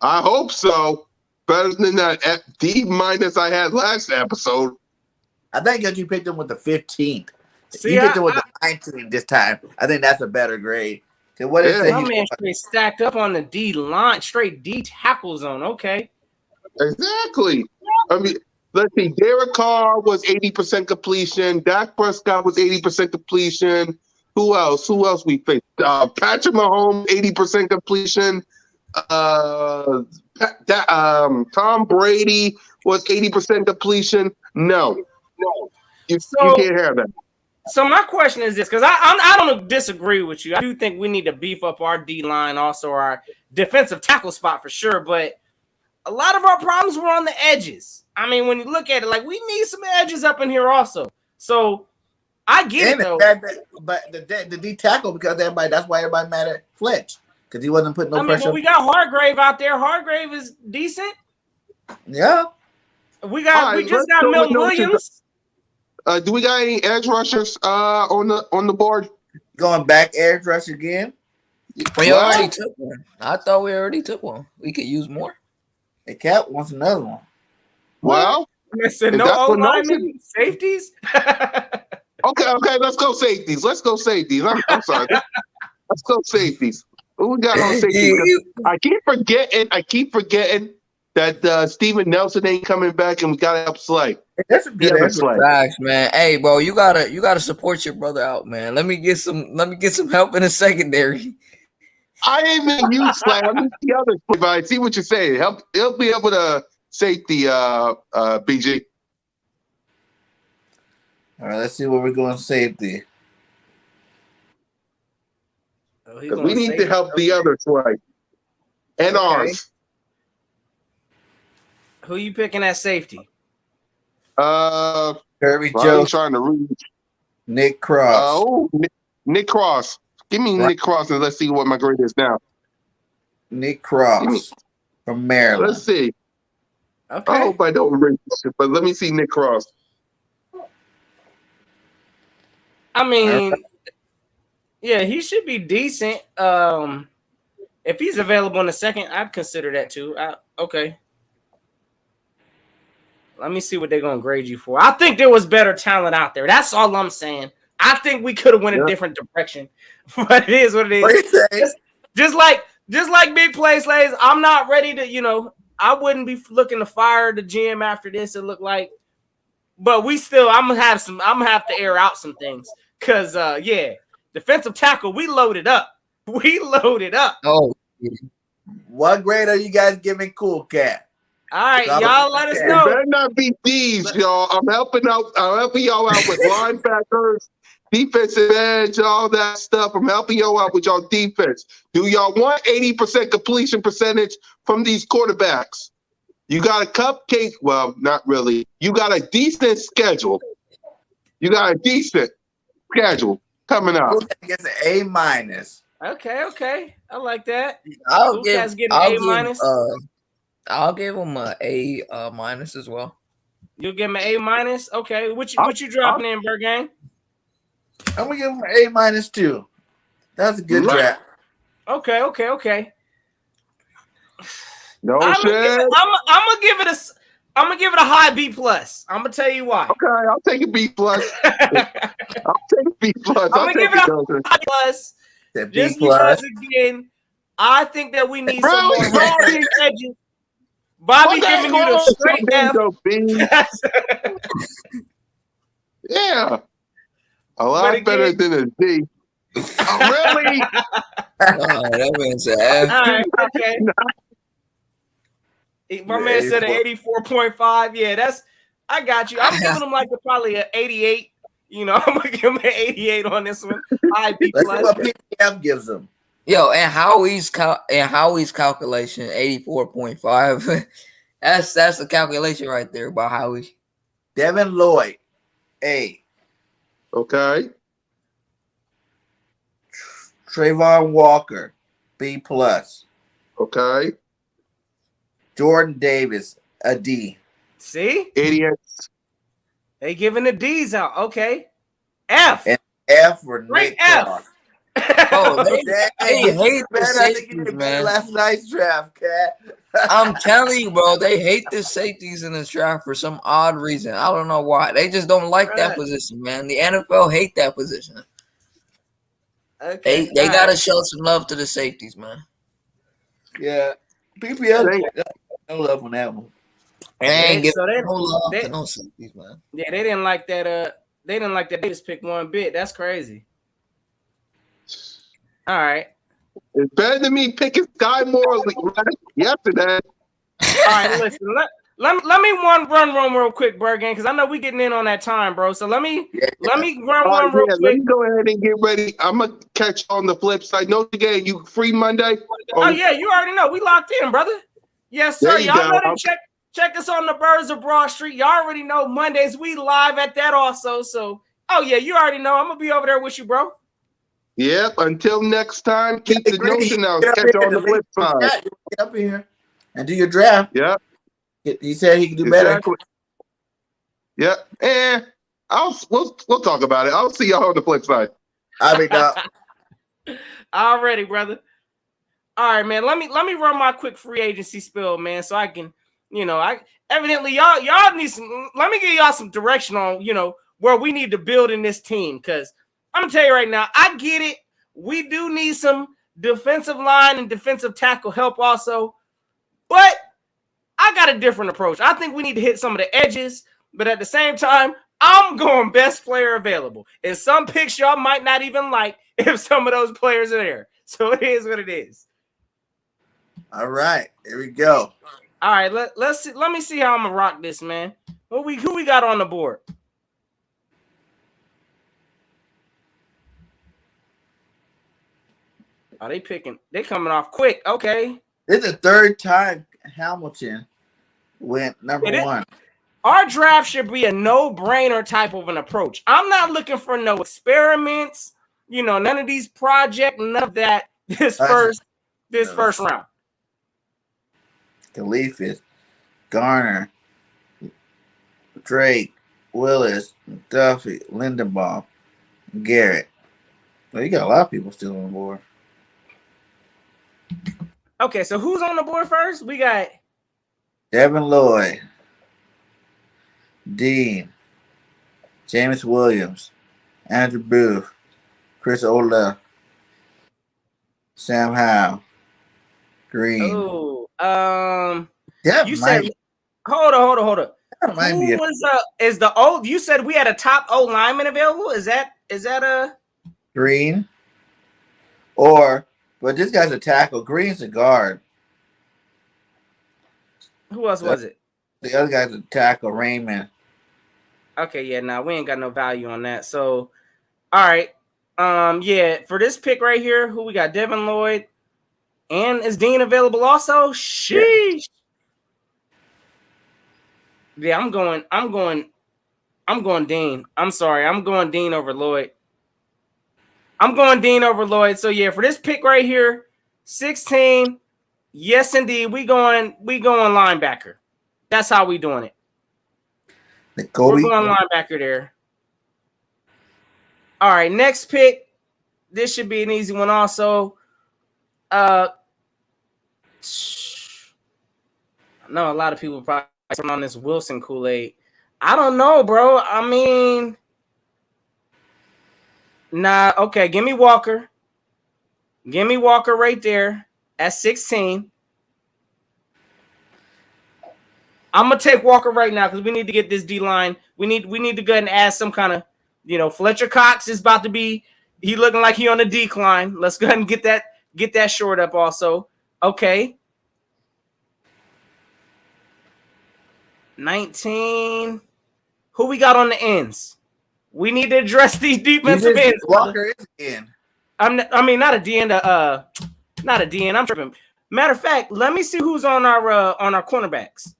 I hope so. Better than that D- I had last episode. I think that you picked him with the 15th. See, You picked him with the 19th this time. I think that's a better grade. What is my man straight stacked up on the D line, straight D tackle zone. Okay. Exactly. I mean, let's see. Derek Carr was 80% completion. Dak Prescott was 80% completion. Who else we faced? Patrick Mahomes, 80% completion. Tom Brady was 80% completion. No. You can't have that. So my question is this, because I don't disagree with you. I do think we need to beef up our D line, also our defensive tackle spot for sure. But a lot of our problems were on the edges. I mean, when you look at it, like we need some edges up in here also. So I get it though. But the D tackle, because that's why everybody mad at Fletch, because he wasn't putting no pressure. But we got Hargrave out there. Hargrave is decent. Yeah. We just got Milton Williams. Do we got any edge rushers on the board? Going back edge rush again? We already took one. I thought we already took one. We could use more. The Cat wants another one. Well, I said no O-linemen, safeties. Okay, let's go safeties. I'm sorry. Let's go safeties. Who we got on safety? I keep forgetting that Steven Nelson ain't coming back, and we gotta help Slay. That's a good facts, man. Hey, bro, you gotta support your brother out, man. Let me get some help in the secondary. I ain't mean you, Slay. I mean the other. But I see what you're saying. Help me up with a safety, BG. All right, let's see where we're going safety. Because we need to help the other Slay and ours. Who you picking at safety? Kirby I'm Jones. trying to reach Nick Cross. Nick Cross. Give me Nick Cross and let's see what my grade is now. Nick Cross from Maryland. Let's see. Okay. I hope I don't reach it, but let me see Nick Cross. I mean, yeah, he should be decent. If he's available in a second, I'd consider that too. Okay. Let me see what they're gonna grade you for. I think there was better talent out there. That's all I'm saying. I think we could have went a different direction, but it is what it is. Just like Big Play Slays, I'm not ready to. I wouldn't be looking to fire the GM after this. It looked like, but I'm gonna have to air out some things because defensive tackle, we loaded up. Oh, what grade are you guys giving Cool Cat? All right, y'all let us know. It better not be these, y'all. I'm helping y'all out with linebackers, defensive edge, all that stuff. I'm helping y'all out with y'all defense. Do y'all want 80% completion percentage from these quarterbacks? You got a cupcake. Well, not really. You got a decent schedule. Coming up. Cool Cat gets an A-. Okay. I like that. I'll give him an A minus as well. You'll give him an A minus. Okay, what you dropping in, Bergang? I'm gonna give him an A- too. That's a good draft. Okay. No I'm shit. gonna give it a high B plus. I'm gonna tell you why. Okay, I'll take a B plus. I'm gonna give it a high plus. The Just B plus. because again, I think that we need some Really, more Bobby? edges. Bobby What the giving you heck the wrong straight with F. Bingo, B? Yeah, a But lot better again, than a D. Oh, really? Oh, that man said F. all right, okay. My man said an 84.5. Yeah, I got you. I'm giving him like probably an 88. You know, I'm gonna give him an 88 on this one. IB Let's see plus. what PPF gives them. Yo, and Howie's calculation 84.5. That's the calculation right there by Howie. Devin Lloyd, A. Okay. Trayvon Walker, B plus. Okay. Jordan Davis, a D. See, Idiots. they giving the D's out. Okay, F. And F for Great Nick F. Cross. Oh, they Dang, hate the I think you safeties, did better man. last night's draft, cat. I'm telling you, bro, they hate the safeties in the draft for some odd reason. I don't know why. They just don't like that position, man. The NFL hate that position. Okay, They gotta show some love to the safeties, man. Yeah, PPF, no love on that one. They ain't so giving no love to no safeties, man. Yeah, they didn't like that. They didn't like that Davis pick one bit. That's crazy. All right. It's better than me picking Sky Moore yesterday. All right, listen. Let me run real quick, Bergen, because I know we getting in on that time, bro. So let me run one real quick. Let me go ahead and get ready. I'm gonna catch on the flip side. No, again, you free Monday? Oh yeah, you already know. We locked in, brother. Yes, sir. Y'all know to check us on the Birds of Broad Street. Y'all already know Mondays we live at that also. So yeah, you already know. I'm gonna be over there with you, bro. Yep. Until next time, keep the notion out. Catch on the flip side. Get up here and do your draft. Yep. He said he can do better. Yep. And we'll talk about it. I'll see y'all on the flip side. I'll be Already, brother. All right, man. Let me run my quick free agency spill, man, so I can, evidently y'all need some. Let me give y'all some direction on, where we need to build in this team, because I'm gonna tell you right now, I get it. We do need some defensive line and defensive tackle help also, but I got a different approach. I think we need to hit some of the edges, but at the same time, I'm going best player available. And some picks y'all might not even like if some of those players are there. So it is what it is. All right, here we go. All right, let's see. Let me see how I'm gonna rock this, man. Who we got on the board? Oh, they coming off quick. Okay. This is the third time Hamilton went number one. Our draft should be a no-brainer type of an approach. I'm not looking for no experiments, none of these projects, none of that. This first round. Khalifis, Garner, Drake, Willis, Duffy, Lindenbaum, Garrett. Well, you got a lot of people still on the board. Okay, so who's on the board first? We got Devin Lloyd, Dean, James Williams, Andrew Booth, Chris Ola, Sam Howell, Green. Oh, you said hold on. Who was you said we had a top O lineman available? Is that a Green? But this guy's a tackle. Green's a guard. Who else was it? The other guy's a tackle, Raymond. Okay, yeah, we ain't got no value on that. So, all right. Yeah, for this pick right here, who we got? Devin Lloyd. And is Dean available also? Sheesh. Yeah, I'm going Dean. I'm sorry. I'm going Dean over Lloyd. So yeah, for this pick right here, 16. Yes, indeed. We going linebacker. That's how we doing it. We're going linebacker there. All right, next pick. This should be an easy one also. I know a lot of people probably on this Wilson Kool-Aid. I don't know, bro. I mean, nah. Okay, give me Walker. Give me Walker right there. at 16. I'm gonna take Walker right now because we need to get this D line. We need to go ahead and add some kind of, Fletcher Cox is about to be. He looking like he on a decline. Let's go ahead and get that short up also. Okay. 19. Who we got on the ends? We need to address these defensive ends. Walker is in. Not a DN. Not a DN. I'm tripping. Matter of fact, let me see who's on our cornerbacks.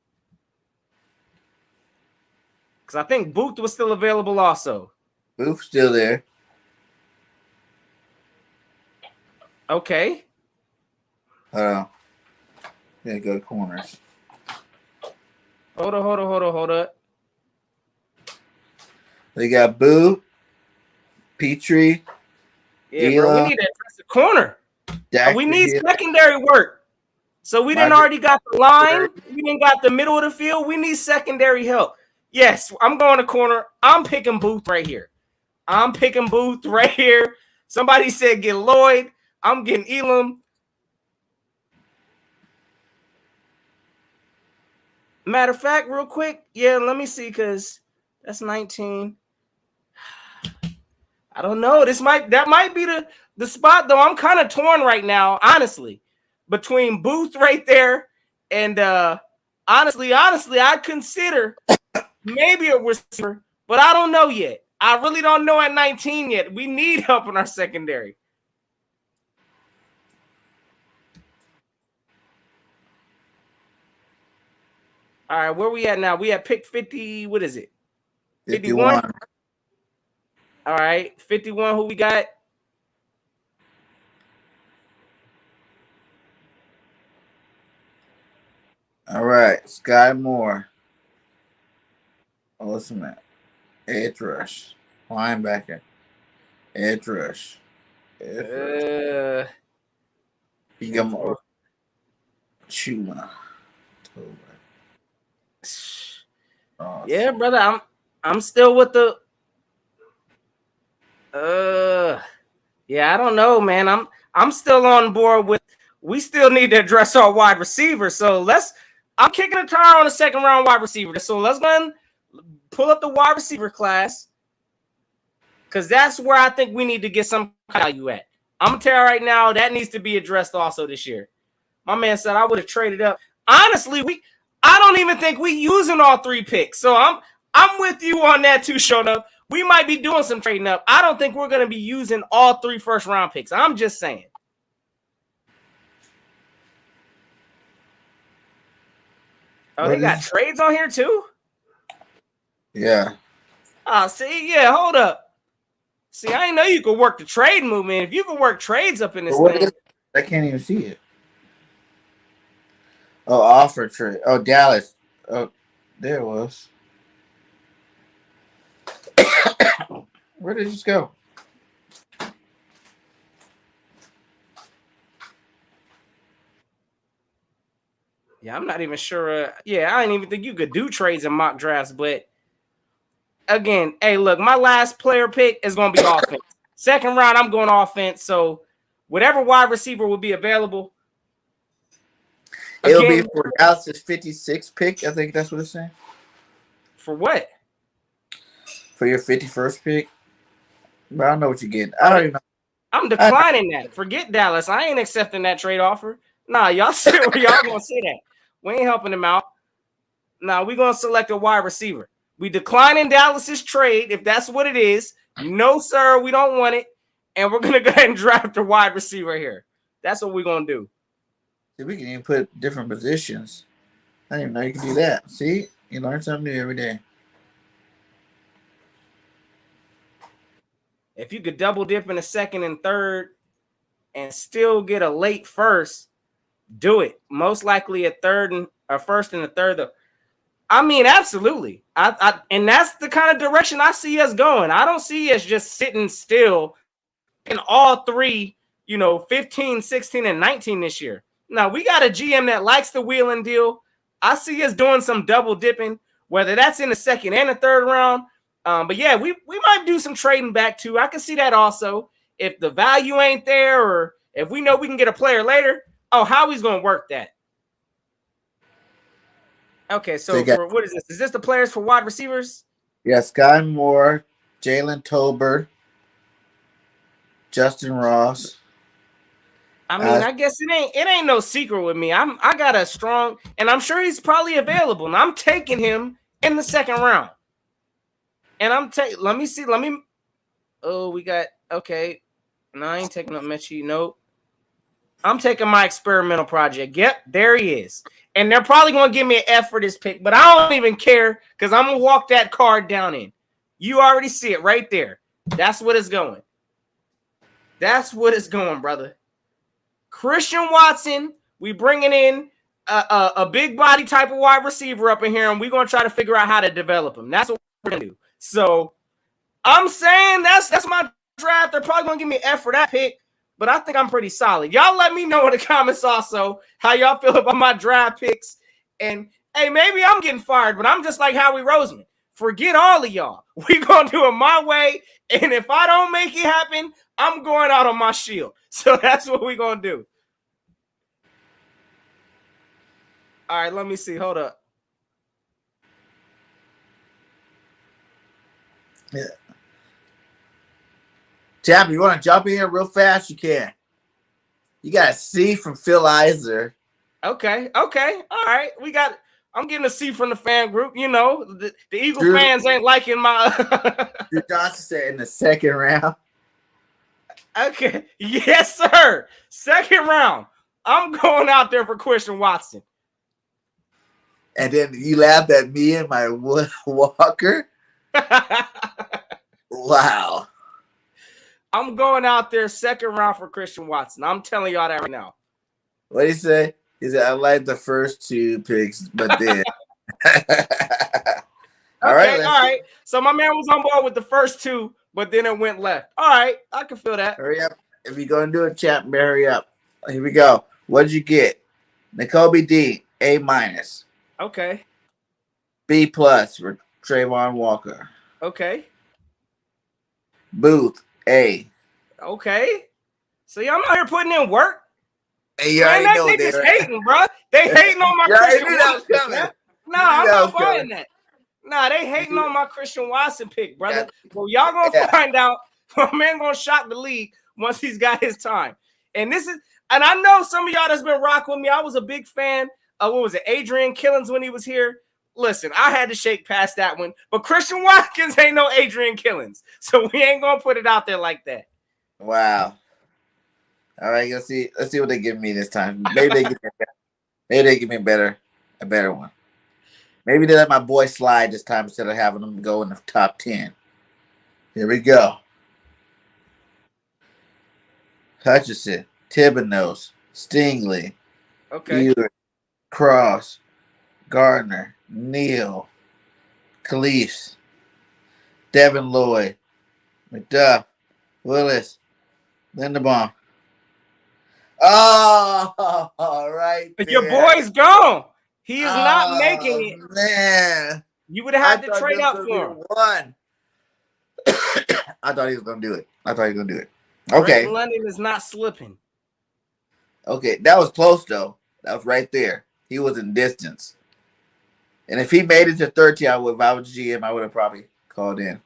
Because I think Booth was still available also. Booth's still there. Okay. Hold on. Yeah, go to corners. Hold up. They got Boo, Petrie. Yeah, bro, we need to address the corner. We need secondary work. So we didn't already got the line. We didn't got the middle of the field. We need secondary help. Yes, I'm going to corner. I'm picking Booth right here. Somebody said get Lloyd. I'm getting Elam. Matter of fact, real quick. Yeah, let me see, because that's 19. I don't know. That might be the spot, though. I'm kind of torn right now, honestly, between Booth right there and honestly, I'd consider maybe a receiver, but I don't know yet. I really don't know at 19 yet. We need help in our secondary. All right, where we at now? We at pick 50. What is it? 51. All right, 51. Who we got? All right, Sky Moore. Oh, listen to that. Edge rush. Linebacker. Edge rush. Chuma. Yeah, brother. I'm still with the. Yeah, I don't know, man. I'm still on board with. We still need to address our wide receiver. So I'm kicking a tire on a second round wide receiver. So let's go and pull up the wide receiver class, because that's where I think we need to get some value at. I'm gonna tell you right now that needs to be addressed also this year. My man said I would have traded up. Honestly, I don't even think we using all 3 picks. So I'm with you on that too, Shona. We might be doing some trading up. I don't think we're gonna be using all 3 first round picks. I'm just saying. Oh, they got trades on here too? Yeah. See, yeah, hold up. See, I didn't know you could work the trade movement. If you could work trades up in this thing. I can't even see it. Oh, offer trade. Oh, Dallas. Oh, there it was. Where did this go? Yeah, I'm not even sure. Yeah, I didn't even think you could do trades in mock drafts. But again, hey, look, my last player pick is going to be offense. Second round, I'm going offense. So whatever wide receiver will be available. It'll be for Dallas's 56th pick. I think that's what it's saying. For what? For your 51st pick. But I don't know what you're getting. I don't even know. I'm declining that. Forget Dallas. I ain't accepting that trade offer. Nah, y'all sit where y'all going to sit at. We ain't helping them out. Nah, we're going to select a wide receiver. We declining Dallas's trade if that's what it is. No, sir, we don't want it. And we're going to go ahead and draft a wide receiver here. That's what we're going to do. See, we can even put different positions. I didn't even know you could do that. See? You learn something new every day. If you could double dip in a second and third and still get a late first, do it. Most likely a third and a first and a third. I mean, absolutely. And that's the kind of direction I see us going. I don't see us just sitting still in all 3, 15, 16, and 19 this year. Now, we got a GM that likes the wheel and deal. I see us doing some double dipping, whether that's in the second and the third round. But yeah, we might do some trading back too. I can see that also. If the value ain't there, or if we know we can get a player later, Oh, how he's gonna work that? Okay, so got, for what is this? Is this the players for wide receivers? yeah, Sky Moore, Jalen Tolbert, Justin Ross. I mean, I guess it ain't no secret with me. I got a strong, and I'm sure he's probably available. And I'm taking him in the second round. And let me see. Oh, we got okay. No, I ain't taking up Mechie. Nope. I'm taking my experimental project. Yep, there he is. And they're probably gonna give me an F for this pick, but I don't even care because I'm gonna walk that card down in. You already see it right there. That's what it's going. That's what it's going, brother. Christian Watson, we bringing in a big body type of wide receiver up in here, and we're gonna try to figure out how to develop him. That's what we're gonna do. So I'm saying that's my draft. They're probably gonna give me an F for that pick, but I think I'm pretty solid. Y'all let me know in the comments also how y'all feel about my draft picks. And hey, maybe I'm getting fired, but I'm just like Howie Roseman. Forget all of y'all. We gonna do it my way, and if I don't make it happen, I'm going out on my shield. So that's what we're gonna do. All right, let me see. Hold up. Yeah. Chap, you want to jump in here real fast? You can. You got a C from Phil Iser. Okay. All right. I'm getting a C from the fan group. You know, the Eagle fans ain't liking my. Drew Johnson said in the second round. Okay. Yes, sir. Second round. I'm going out there for Christian Watson. And then you laughed at me and my Walker. Wow. I'm going out there second round for Christian Watson. I'm telling y'all that right now. What did he say? He said, I like the first two picks, but then. All right. So my man was on board with the first two, but then it went left. All right. I can feel that. Hurry up. If you're going to do a chat, hurry up. Here we go. What did you get? Nakobe D, A-. Okay. B+ for Trayvon Walker. Okay. Booth, A. Okay. See, I'm out here putting in work. And you already know they they just hating, bro. They hating on my Christian Watson. No, I'm not buying that. Nah, they hating on my Christian Watson pick, brother. Well, y'all gonna find out. My man gonna shock the league once he's got his time. And I know some of y'all that's been rocking with me. I was a big fan of Adrian Killins when he was here. Listen, I had to shake past that one, but Christian Watkins ain't no Adrian Killins, so we ain't gonna put it out there like that. Wow. All right, let's see what they give me this time. Maybe they give me a better one. Maybe they let my boy slide this time instead of having him go in the top 10. Here we go. Hutchinson, Thibodeau, Stingley, Ewers, Cross, Gardner, Neal, Khalees, Devin Lloyd, McDuff, Willis, Linderbaum. Oh, all right. But your boy's gone. He is not making it. Man. You would have had to trade up for him. One. I thought he was going to do it. Okay. Drake London is not slipping. Okay, that was close, though. That was right there. He was in distance. And if he made it to 30, if I was GM, I would have probably called in.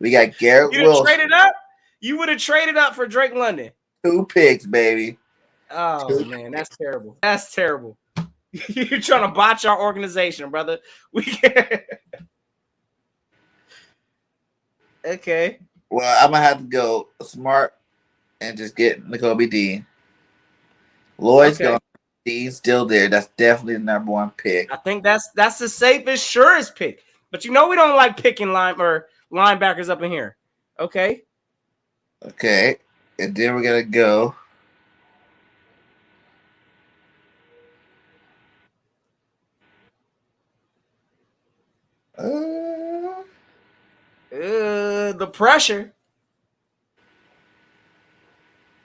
We got Garrett Wilson. Traded up? You would have traded up for Drake London. 2 picks, baby. Oh, man, that's terrible. That's terrible. You're trying to botch our organization, brother. We can't. Okay. Well, I'm going to have to go smart and just get Nakobe Dean. Lloyd's going. Dean's still there. That's definitely the number 1 pick. I think that's the safest, surest pick. But you know we don't like picking linebackers up in here. Okay. Okay. And then we're going to go. The pressure.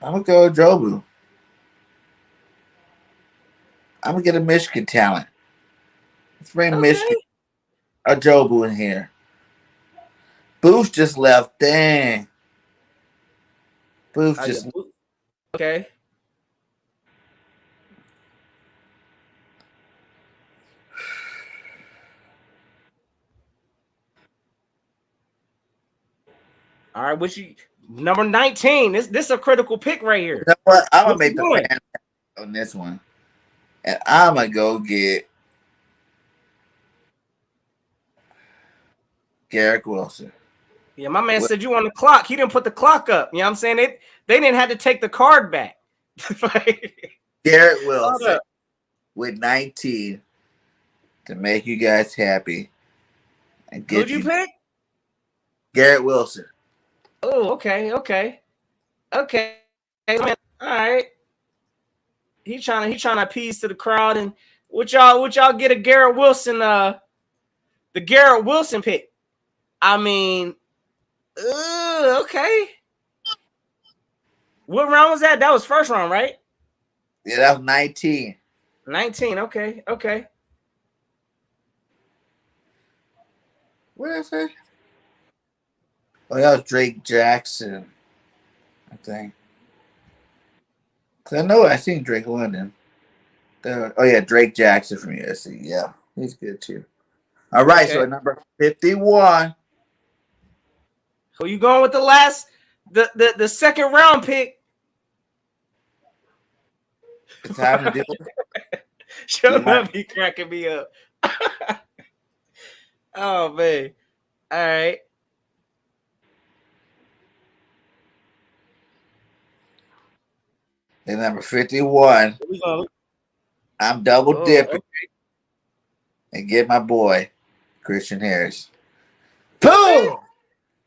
I'm going to go Jobu. I'm going to get a Michigan talent. Let's bring Michigan. A Jobu in here. Booth just left. Dang. Booth just Okay. All right, which you number 19. This is a critical pick right here. You know what? I'm gonna What you make the doing? fan on this one, and I'm gonna go get Garrett Wilson. Yeah, my man said you on the clock. He didn't put the clock up. You know what I'm saying? They didn't have to take the card back. Garrett Wilson with 19 to make you guys happy. And get Who'd you pick? Garrett Wilson. Oh, okay. All right. He trying to appease to the crowd. And would y'all get a Garrett Wilson, the Garrett Wilson pick? I mean, okay. What round was that? That was first round, right? Yeah, that was 19. 19. Okay. What did I say? Oh, that was Drake Jackson, I think. Cause I know I seen Drake London. Oh yeah, Drake Jackson from USC. Yeah, he's good too. All right, Okay. so at number 51. Who you going with the second round pick? It's time to do it. Shut up, he cracking me up. Oh man. All right. At number 51, I'm double dipping and get my boy Christian Harris. Boom!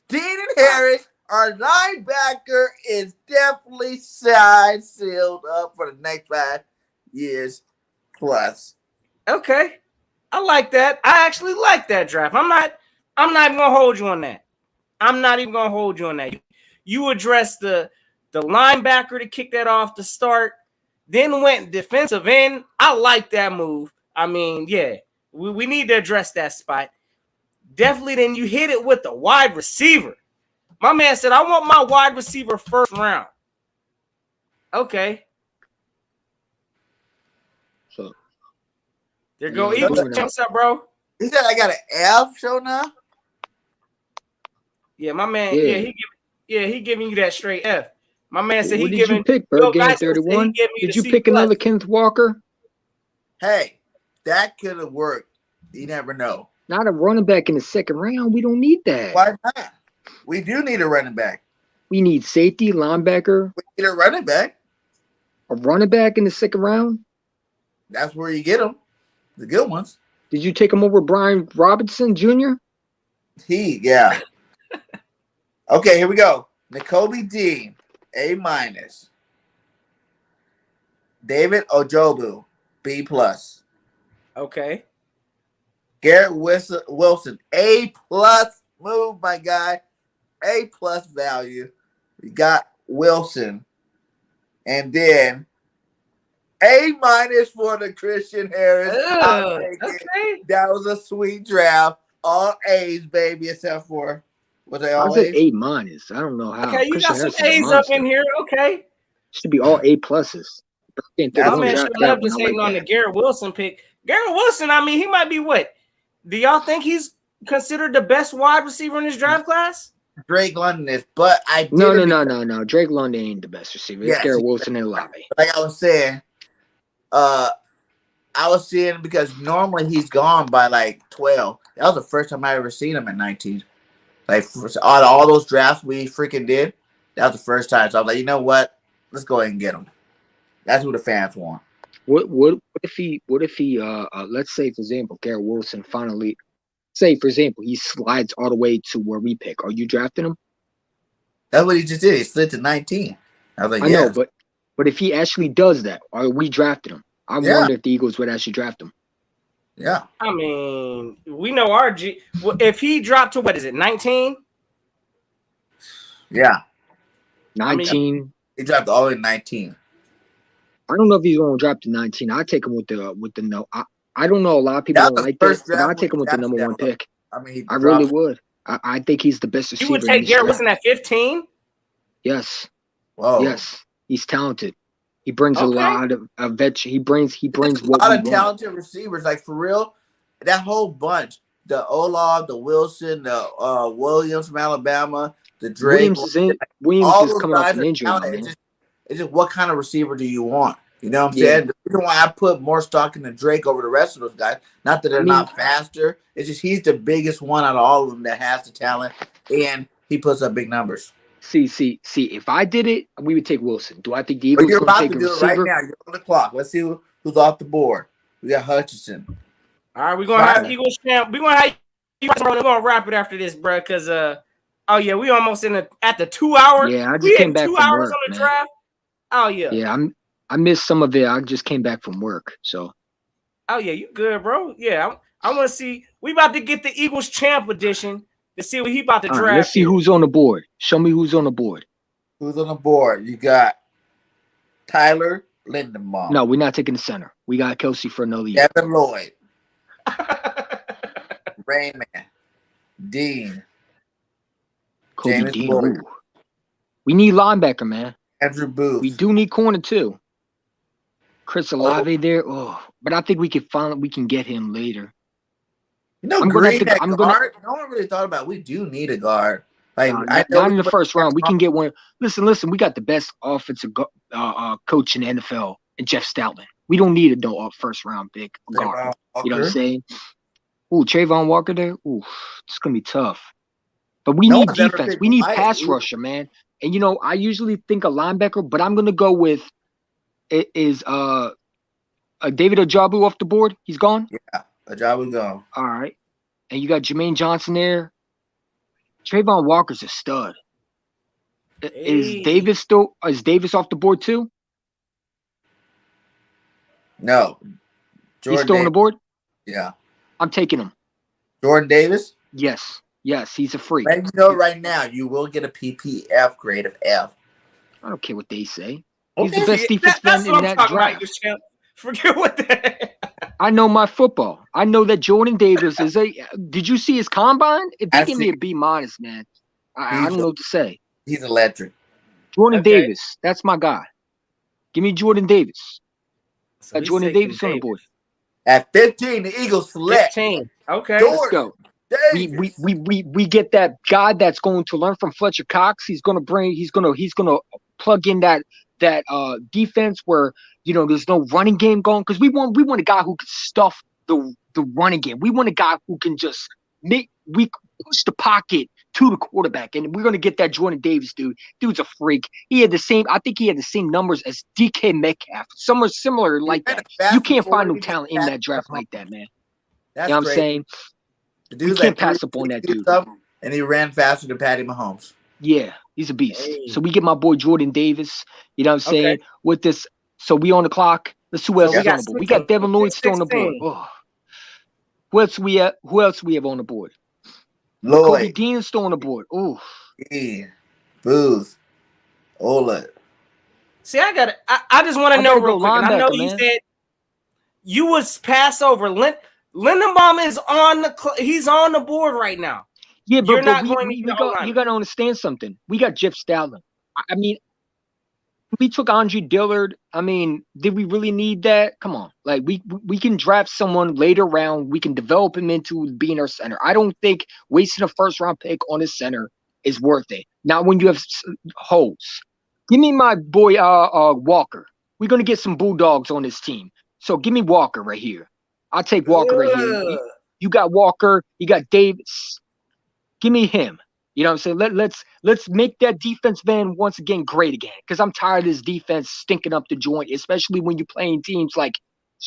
Dean and Harris, our linebacker, is definitely signed, sealed up for the next 5 years plus. Okay. I like that. I actually like that draft. I'm not even gonna hold you on that. I'm not even gonna hold you on that. You addressed the linebacker to kick that off to start, then went defensive end. I like that move. I mean, yeah, we need to address that spot. Definitely. Then you hit it with the wide receiver. My man said, I want my wide receiver first round. So there go yeah, Eagles. What's up, bro? He said I got an F show now? Yeah, my man. Yeah. He giving you that straight F. My man said what he did giving you pick, Bird Game 31? Did you pick another Kenneth Walker? Hey, that could have worked. You never know. Not a running back in the second round. We don't need that. Why not? We do need a running back. We need safety, linebacker, We need a running back. a running back in the second round. That's where you get them. The good ones. Did you take him over Brian Robinson Jr.? Yeah. Okay, here we go. N'Kobe Dean, A-. David Ojobu, B+. Okay. Garrett Wilson, A+ move, my guy. A+ value. We got Wilson. And then A- for the Christian Harris. Okay. That was a sweet draft. All A's, baby, except for, was they all I said A's? A-. I don't know how. Okay, you Christian got some Harris is a A's up in monster. here. Okay. Should be all A+. My man should have just hating on the Garrett Wilson pick. Garrett Wilson, I mean, he might be what? Do y'all think he's considered the best wide receiver in this draft class? Drake London is, but I did No. Drake London ain't the best receiver. It's Yes, Garrett Wilson and Olave. like I was saying, I was seeing because normally he's gone by like 12. That was the first time I ever seen him at 19. Like all those drafts we freaking did, that was the first time. So I was like, you know what? Let's go ahead and get him. That's who the fans want. What if he let's say, for example, Garrett Wilson finally, say for example, he slides all the way to where we pick. Are you drafting him? That's what he just did. He slid to 19. I was like, I know, but if he actually does that, are we drafting him? I wonder if the Eagles would actually draft him. Yeah. I mean, we know if he dropped to what is it, 19? Yeah. 19. He dropped all in 19. I don't know if he's going to drop to 19. I take him with the no. I don't know. A lot of people don't like that, but I take him with the number one pick. I mean, I really would. I think he's the best receiver. You would take Garrett Wilson at 15? Yes. Whoa. Yes. He's talented. He brings a Okay. lot of he brings There's what a lot we of want. talented receivers, like for real. That whole bunch, the Olaf, the Wilson, the Williams from Alabama, the Drake, Williams all is those coming off guys an are injury, my talented. man. It's just what kind of receiver do you want? You know what I'm Yeah. saying? The reason why I put more stock in the Drake over the rest of those guys, not that they're not faster, it's just he's the biggest one out of all of them that has the talent, and he puts up big numbers. See. If I did it, we would take Wilson. Do I think the But Eagles you're going to about take to a do it right receiver? now. You're on the clock. Let's see who's off the board. We got Hutchinson. All right, we're gonna have Eagles champ. We're gonna have we're gonna wrap it after this, bro. Cause oh yeah, we almost at the 2 hour. Yeah, I just we came had back 2 from hours work, on the man. draft. Oh yeah. Yeah, I missed some of it. I just came back from work, so. Oh yeah, you good, bro? Yeah, I want to see. We about to get the Eagles champ edition to see what he about to All draft. right, let's see who's on the board. Show me who's on the board. Who's on the board? You got Tyler Lindenbaum. No, we're not taking the center. We got Kelsey for another year. Devin Lloyd. Raymond. Dean. Kobe James Dean. Boyd. Ooh. We need linebacker, man. Andrew Booth. We do need corner too. Chris Olave there. Oh, but I think we can get him later. You know, Green at guard. No one really thought about it. We do need a guard. Like not in the first round. We can get one. Listen. We got the best offensive coach in the NFL, and Jeff Stoutland. We don't need a first round pick guard. You know what I'm saying? Ooh, Trayvon Walker there. Ooh, it's gonna be tough. But we need defense. We need pass rusher, man. And you know, I usually think a linebacker, but I'm gonna go with David Ajabu off the board. He's gone. Yeah, Ajabu gone. All right, and you got Jermaine Johnson there. Trayvon Walker's a stud. Hey. Is Davis off the board too? No. He's still on the board? Yeah. I'm taking him. Jordan Davis? Yes, he's a freak. And you know right now, you will get a PPF grade of F. I don't care what they say. He's the best defensive end in that draft. Forget what that. I know my football. I know that Jordan Davis is a. Did you see his combine? If they give me a B-, man, I don't know what to say. He's electric. Jordan Davis, that's my guy. Give me Jordan Davis. So Jordan Davis on the board. At 15, the Eagles select. 15. Okay. Let's go. We get that guy that's going to learn from Fletcher Cox. He's gonna plug in that defense where there's no running game going, because we want a guy who can stuff the running game. We want a guy who can just push the pocket to the quarterback, and we're gonna get that Jordan Davis dude. Dude's a freak. I think he had the same numbers as DK Metcalf, somewhere similar like that. You can't find no talent in that draft like that, man. That's you know what I'm saying? You can't pass up on that dude. And he ran faster than Patty Mahomes. Yeah, he's a beast. Hey. So we get my boy Jordan Davis. You know what I'm saying? With this, so we on the clock. Let's see who else is on the board. We got Devin Lloyd still on the board. Oh. Who else we have on the board? Lloyd. Kobe Dean still on the board. Oh. Yeah. Booth. Ola. See, I just want to know real quick. I know you said you was pass over. Lindenbaum is he's on the board right now. Yeah, but you got to understand something. We got Jeff Stoutland. I mean, we took Andre Dillard. I mean, did we really need that? Come on. Like, we can draft someone later round. We can develop him into being our center. I don't think wasting a first-round pick on a center is worth it. Not when you have holes. Give me my boy Walker. We're going to get some Bulldogs on this team. So give me Walker right here. I'll take Walker right here. You got Walker. You got Davis. Give me him. You know what I'm saying? Let's make that defense van once again great again. Because I'm tired of this defense stinking up the joint, especially when you're playing teams like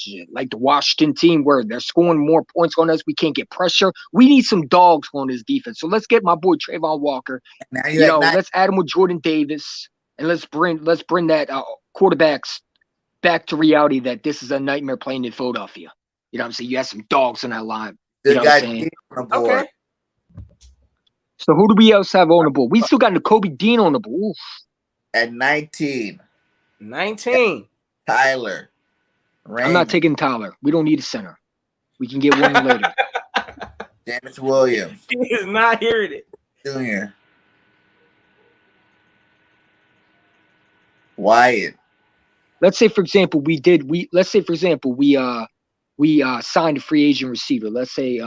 the Washington team where they're scoring more points on us. We can't get pressure. We need some dogs on this defense. So let's get my boy Trayvon Walker. Let's add him with Jordan Davis, and let's bring that quarterbacks back to reality that this is a nightmare playing in Philadelphia. You know what I'm saying? You have some dogs in that line. You know what I'm saying? Okay. So who do we else have on the board? We still got Nakobe Dean on the board. Oof. At 19. 19. Tyler. Raymond. I'm not taking Tyler. We don't need a center. We can get one later. Dennis Williams. He is not hearing it. Junior. Wyatt. Let's say, for example, we signed a free agent receiver. Let's say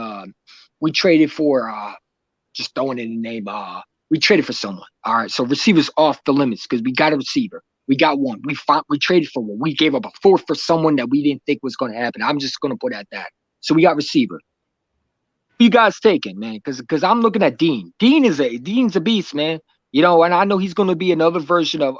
we traded for just throwing in the name. We traded for someone. All right, so receivers off the limits because we got a receiver. We got one. We traded for one. We gave up a fourth for someone that we didn't think was going to happen. I'm just going to put it at that. So we got receiver. Who you guys taking, man? Because I'm looking at Dean. Dean's a beast, man. You know, and I know he's going to be another version of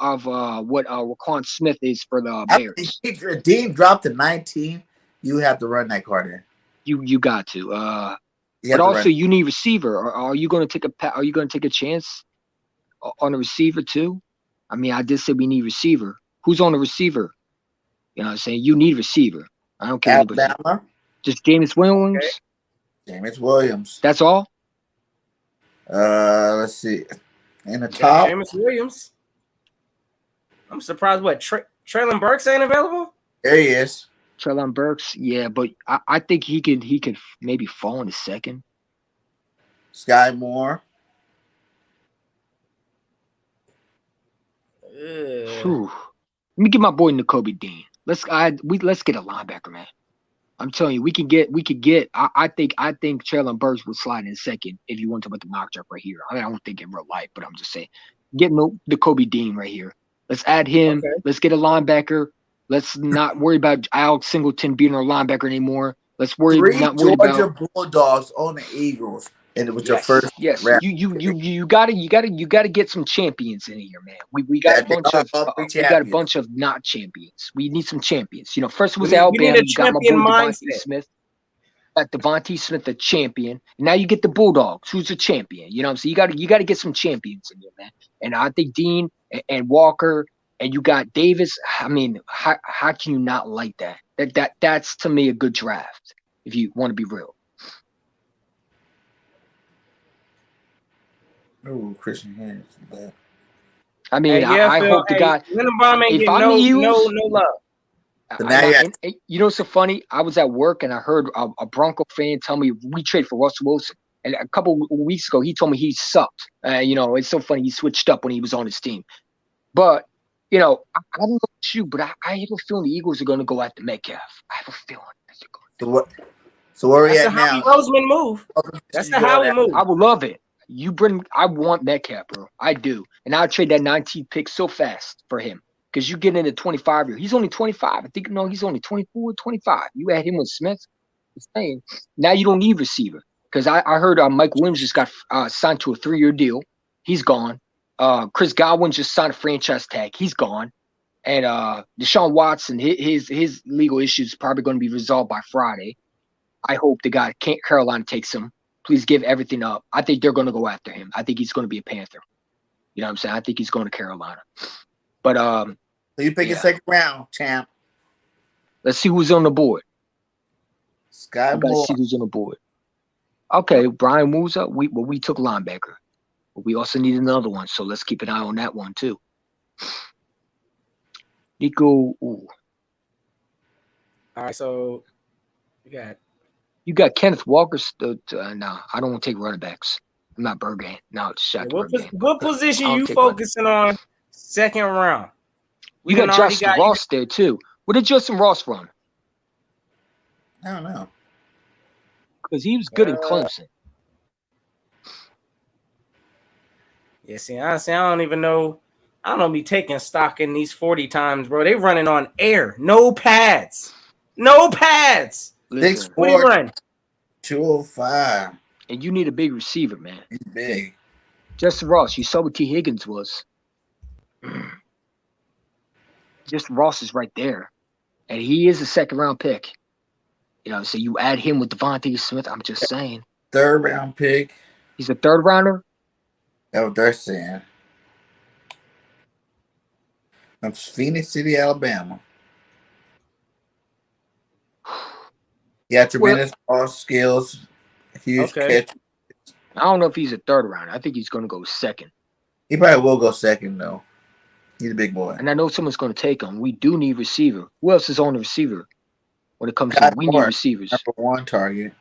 what Raquan Smith is for the Bears. If Dean dropped to 19, you have to run that card in. You got to. But also, you need receiver. Are you going to take a chance on a receiver too? I mean, I did say we need receiver. Who's on the receiver? You know what I'm saying? You need receiver. I don't care. Alabama. Just James Williams. Okay. James Williams. That's all? Let's see. In the top. James Williams. I'm surprised Traylon Burks ain't available? There he is. Traylon Burks, yeah, but I think he could maybe fall in a second. Sky Moore. Let me get my boy Nakobe Dean. Let's get a linebacker, man. I'm telling you, we could get. I think Traylon Burks would slide in second if you want to put the mock draft right here. I mean, I don't think in real life, but I'm just saying, get Nakobe Dean right here. Let's add him. Okay. Let's get a linebacker. Let's not worry about Alex Singleton being our linebacker anymore. Let's worry about Georgia Bulldogs on the Eagles, and it was your first. Yes, round. You gotta get some champions in here, man. We got a bunch of not champions. We need some champions. You know, first it was Alabama. You got my boy Devontae Smith. Got Devontae Smith, the champion. And now you get the Bulldogs, who's a champion. You know what I'm saying? You gotta get some champions in here, man. And I think Dean and Walker. And you got Davis. I mean, how can you not like that? That's to me a good draft. If you want to be real. Oh, Christian Harris. I mean, I hope the guy. If I'm the Eagles, no love. You know, so funny. I was at work and I heard a Bronco fan tell me we traded for Russell Wilson. And a couple of weeks ago, he told me he sucked. You know, it's so funny. He switched up when he was on his team. But you know, I don't know about you, but I have a feeling the Eagles are going to go after Metcalf. I have a feeling they're going to. So where are we at now? That's a Howie Roseman move. That's the Howie move. I would love it. I want Metcalf, bro. I do. And I'll trade that 19 pick so fast for him because you get into 25 year. He's only 25. I think, he's only 24, 25. You add him with Smith. Saying now you don't need receiver because I heard Mike Williams just got signed to a 3-year deal. He's gone. Chris Godwin just signed a franchise tag. He's gone. And Deshaun Watson, his legal issues probably going to be resolved by Friday. I hope the guy Carolina takes him. Please give everything up. I think they're going to go after him. I think he's going to be a Panther. You know what I'm saying? I think he's going to Carolina. But so you pick a second round, champ. Let's see who's on the board. Sky Moore. See who's on the board. Okay, Brian Musa. We took linebacker. We also need another one, so let's keep an eye on that one too. Nico. Ooh. All right, so you got Kenneth Walker. No, I don't want to take running backs. I'm not Bergen. No, it's shot. What position you focusing on? Second round. You got Justin Ross there too. What did Justin Ross run? I don't know. Because he was good in Clemson. Yeah, see, honestly, I don't even know. I don't be taking stock in these 40 times, bro. They running on air. No pads. No pads. 6'4", 205. And you need a big receiver, man. He's big. Justin Ross, you saw what T. Higgins was. Justin Ross is right there. And he is a second-round pick. You know, so you add him with Devontae Smith. I'm just saying. Third-round pick. He's a third-rounder? That's what they're saying. From Phoenix City, Alabama. Yeah, tremendous ball skills. Huge catch. I don't know if he's a third rounder. I think he's going to go second. He probably will go second, though. He's a big boy. And I know someone's going to take him. We do need receiver. Who else is on the receiver when it comes to we need receivers? Number one target.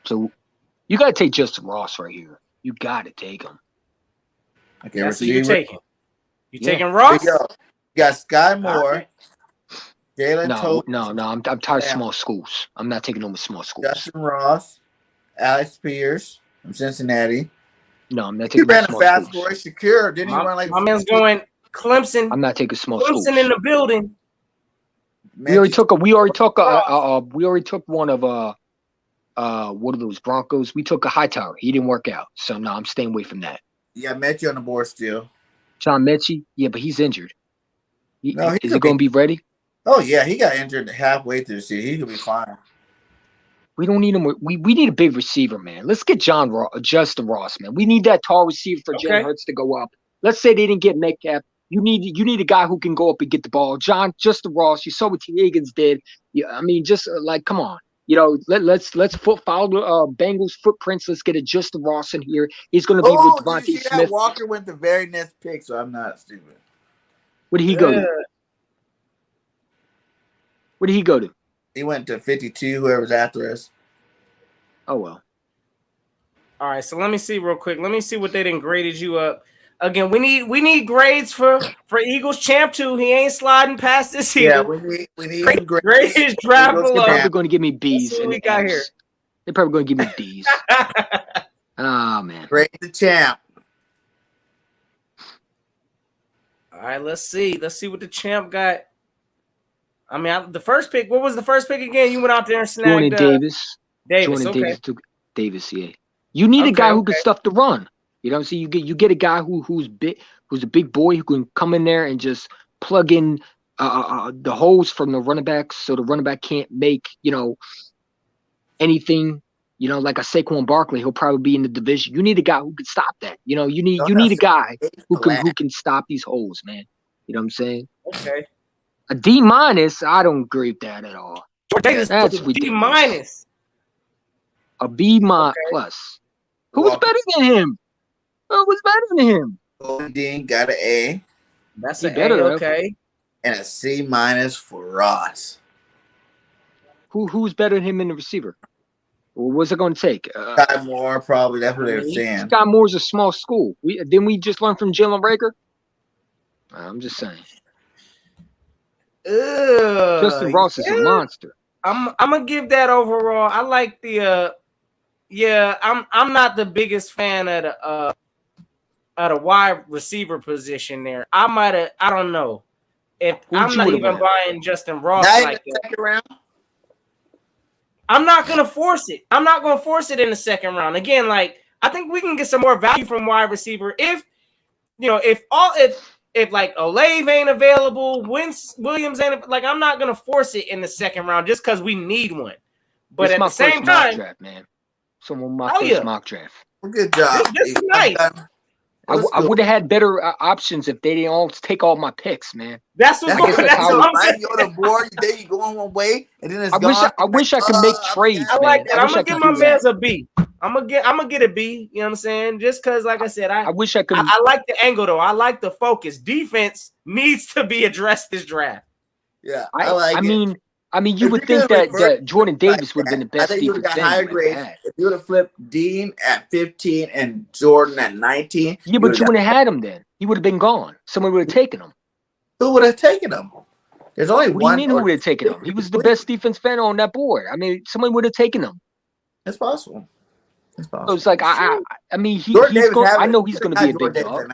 So You got to take Justin Ross right here. You got to take him. Okay, That's who you're receiver. taking. You taking Ross? There you go. You got Sky All Moore, right. Jalen No, Tote, I'm tired of small schools. I'm not taking them with small schools. Justin Ross, Alex Pierce from Cincinnati. No, I'm not He taking no ran a small fast schools. boy. Shakir, didn't he run like My man's going Clemson. I'm not taking small schools. Clemson in the building. We already took one of one of those Broncos. We took a Hightower. He didn't work out. So no, I'm staying away from that. Yeah, Mechie on the board still. John Mechie, yeah, but he's injured. No, is he going to be ready? Oh yeah, he got injured halfway through the season. He could be fine. We don't need him. We need a big receiver, man. Let's get Justin Ross, man. We need that tall receiver for Jalen Hurts to go up. Let's say they didn't get Metcalf. You need a guy who can go up and get the ball. Justin Ross. You saw what T. Higgins did. Yeah, I mean, just like, come on. You know, let's follow the Bengals footprints. Let's get a Justin Ross in here. He's going to be with Devontae Smith. Walker went the very next pick, so I'm not stupid. Where did he go to? Where did he go to? He went to 52. Whoever's after us. Oh well. All right, so let me see real quick. Let me see what they done graded you up. Again, we need grades for Eagles champ 2. He ain't sliding past this either. Yeah, we need grades. Grades drop below. They're probably going to give me B's. That's what we got here. They're probably going to give me D's. Oh man. Grade the champ. All right, let's see. Let's see what the champ got. I mean, the first pick. What was the first pick again? You went out there and snagged Jordan Davis. Davis, okay. Davis took Davis, yeah. You need a guy who can stuff the run. You know what I'm saying? You get a guy who's a big boy who can come in there and just plug in the holes from the running backs so the running back can't make, anything. Like a Saquon Barkley, he'll probably be in the division. You need a guy who can stop that. You need a guy who can stop these holes, man. You know what I'm saying? Okay. A D-, I don't agree with that at all. That's ridiculous. D-. A B- plus. Who was better than him? Who was better than him? Golden Dean got an A. That's a better, okay. And a C- for Ross. Who's better than him in the receiver? What's it going to take? Sky Moore, probably. That's what they're saying. Sky Moore's a small school. Didn't we just learn from Jalen Rager? I'm just saying. Justin Ross is a monster. I'm gonna give that overall. I like the I'm not the biggest fan at a wide receiver position there. I don't know. If I'm not even buying Justin Ross like that. Second round? I'm not gonna force it. I'm not gonna force it in the second round. Again, like I think we can get some more value from wide receiver if like Olave ain't available, Williams ain't like. I'm not gonna force it in the second round just because we need one. But at the same time, draft, man. Someone my first mock draft. Good job. This is nice. I would have had better options if they didn't all take all my picks, man. That's what I'm saying. You're on the board, then you go on one way, and then it's gone. I wish I could make trades. I like that. I'm gonna give my man's a B. I'm gonna get a B. You know what I'm saying? Just because, like I said, I wish I could. I like the angle though. I like the focus. Defense needs to be addressed this draft. Yeah, I mean, you would think that Jordan Davis would have been the best. I think you would have got higher grades if you would have flipped Dean at 15 and Jordan at 19. Yeah, but you wouldn't have had him then. He would have been gone. Someone would have taken him. Who would have taken him? There's only one. What do you mean who would have taken him? He was the best defense fan on that board. I mean, someone would have taken him. It's possible. So it's like I mean, I know he's going to be a big dog.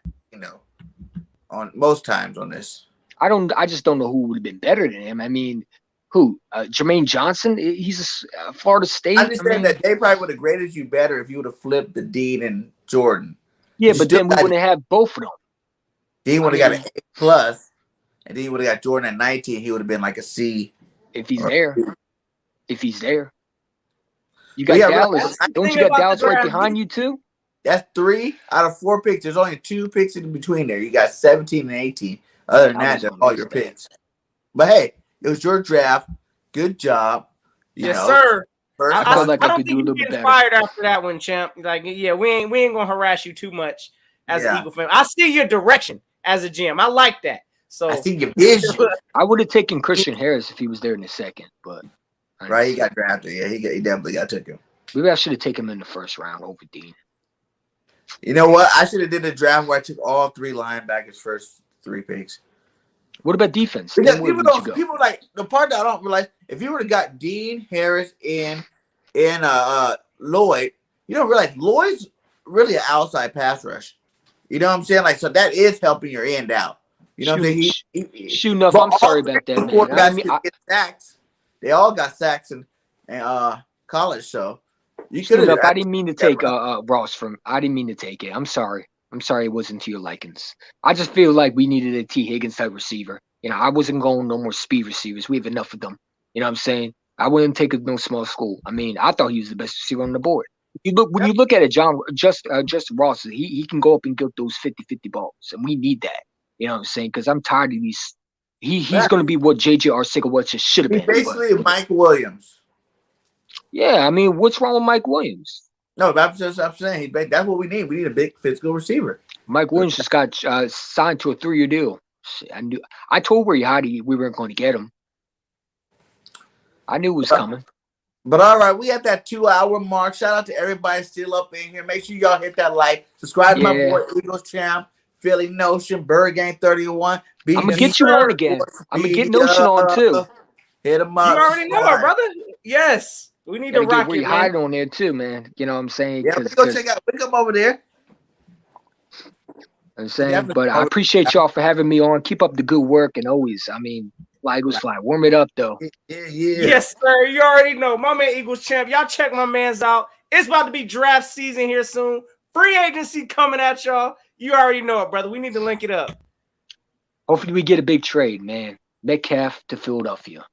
On most times on this, I just don't know who would have been better than him. I mean. Who? Jermaine Johnson? He's a Florida State. I understand that they probably would have graded you better if you would have flipped the Dean and Jordan. Yeah, but then we wouldn't have both of them. Dean would have got an A+, and then you would have got Jordan at 19. He would have been like a C. If he's there. If he's there. You got Dallas. Don't you got Dallas right behind you too? That's 3 out of 4 picks. There's only 2 picks in between there. You got 17 and 18. Other than that, they're all your picks. But hey, it was your draft. Good job. Yes, sir. I don't think you get fired after that one, champ. Like, yeah, we ain't gonna harass you too much as an Eagle fan. I see your direction as a GM. I like that. So I see your vision. I would have taken Christian Harris if he was there in the second, but right, he got drafted. Yeah, he definitely got taken. Maybe I should have taken him in the first round over Dean. You know what? I should have did a draft where I took all 3 linebackers first 3 picks. What about defense? Because people like the part that I don't realize, if you would have got Dean, Harris, and Lloyd, you don't realize Lloyd's really an outside pass rush. You know what I'm saying? Like, so that is helping your end out. You know what I'm saying? Shooting up. I'm sorry about that, man. Get sacks. They all got sacks in college, so you could have. I didn't mean to take Ross from. I didn't mean to take it. I'm sorry. I'm sorry it wasn't to your likings. I just feel like we needed a T. Higgins type receiver. You know, I wasn't going no more speed receivers. We have enough of them. You know what I'm saying? I wouldn't take no small school. I mean, I thought he was the best receiver on the board. You look at it, Justin Ross, he can go up and get those 50-50 balls, and we need that. You know what I'm saying? Because I'm tired of these. He's going to be what J.J. Arcega should have been. He's basically Mike Williams. Yeah, I mean, what's wrong with Mike Williams? No, I'm saying that's what we need. We need a big physical receiver. Mike Williams just got signed to a 3-year deal. I told Ray Heidi we weren't going to get him. I knew it was coming. But all right, we at that 2-hour mark. Shout out to everybody still up in here. Make sure y'all hit that like. Subscribe to my boy Eagles Champ, Philly Notion, Bird Gang 31. I'm gonna get you on again. I'm gonna get Notion on too. Hit him up. You already know it, brother. Yes. We need to rock it, man. Hide on there too, man. You know what I'm saying? Yeah, we go check out. We come over there. I'm saying, but I appreciate y'all for having me on. Keep up the good work, and always, I mean, fly Eagles fly. Warm it up though. Yeah. Yes, sir. You already know. My man Eagles Champ. Y'all check my man's out. It's about to be draft season here soon. Free agency coming at y'all. You already know it, brother. We need to link it up. Hopefully we get a big trade, man. Metcalf to Philadelphia.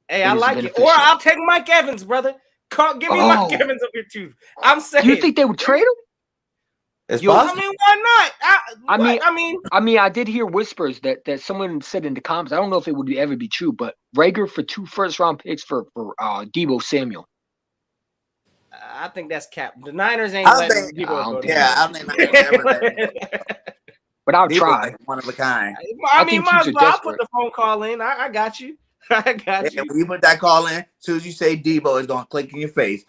Hey, I like it. Or I'll take Mike Evans, brother. Give me Mike Evans up here too. I'm saying. You think they would trade him? I mean, why not? I mean, I did hear whispers that someone said in the comments. I don't know if it would ever be true, but Rager for 2 first-round picks for Deebo Samuel. I think that's cap. The Niners ain't letting Deebo go. Yeah, I think never let But I'll try. Like one of a kind. I mean, I'll put the phone call in. I got you. I got you. When you put that call in, as soon as you say Deebo, it's gonna click in your face.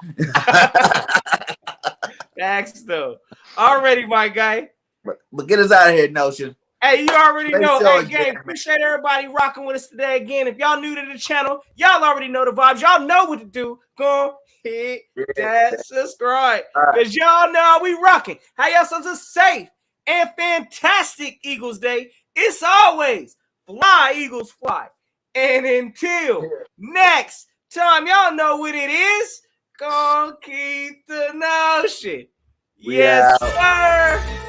Thanks, though. Already, my guy. But get us out of here, Notion. Hey, you already know. Hey, gang, appreciate everybody rocking with us today again. If y'all new to the channel, y'all already know the vibes. Y'all know what to do. Go hit that subscribe. Because y'all know how we rocking. Have yourselves a safe and fantastic Eagles Day. It's always fly, Eagles, fly. And until next time, y'all know what it is. Gonna keep the notion. Yes, sir.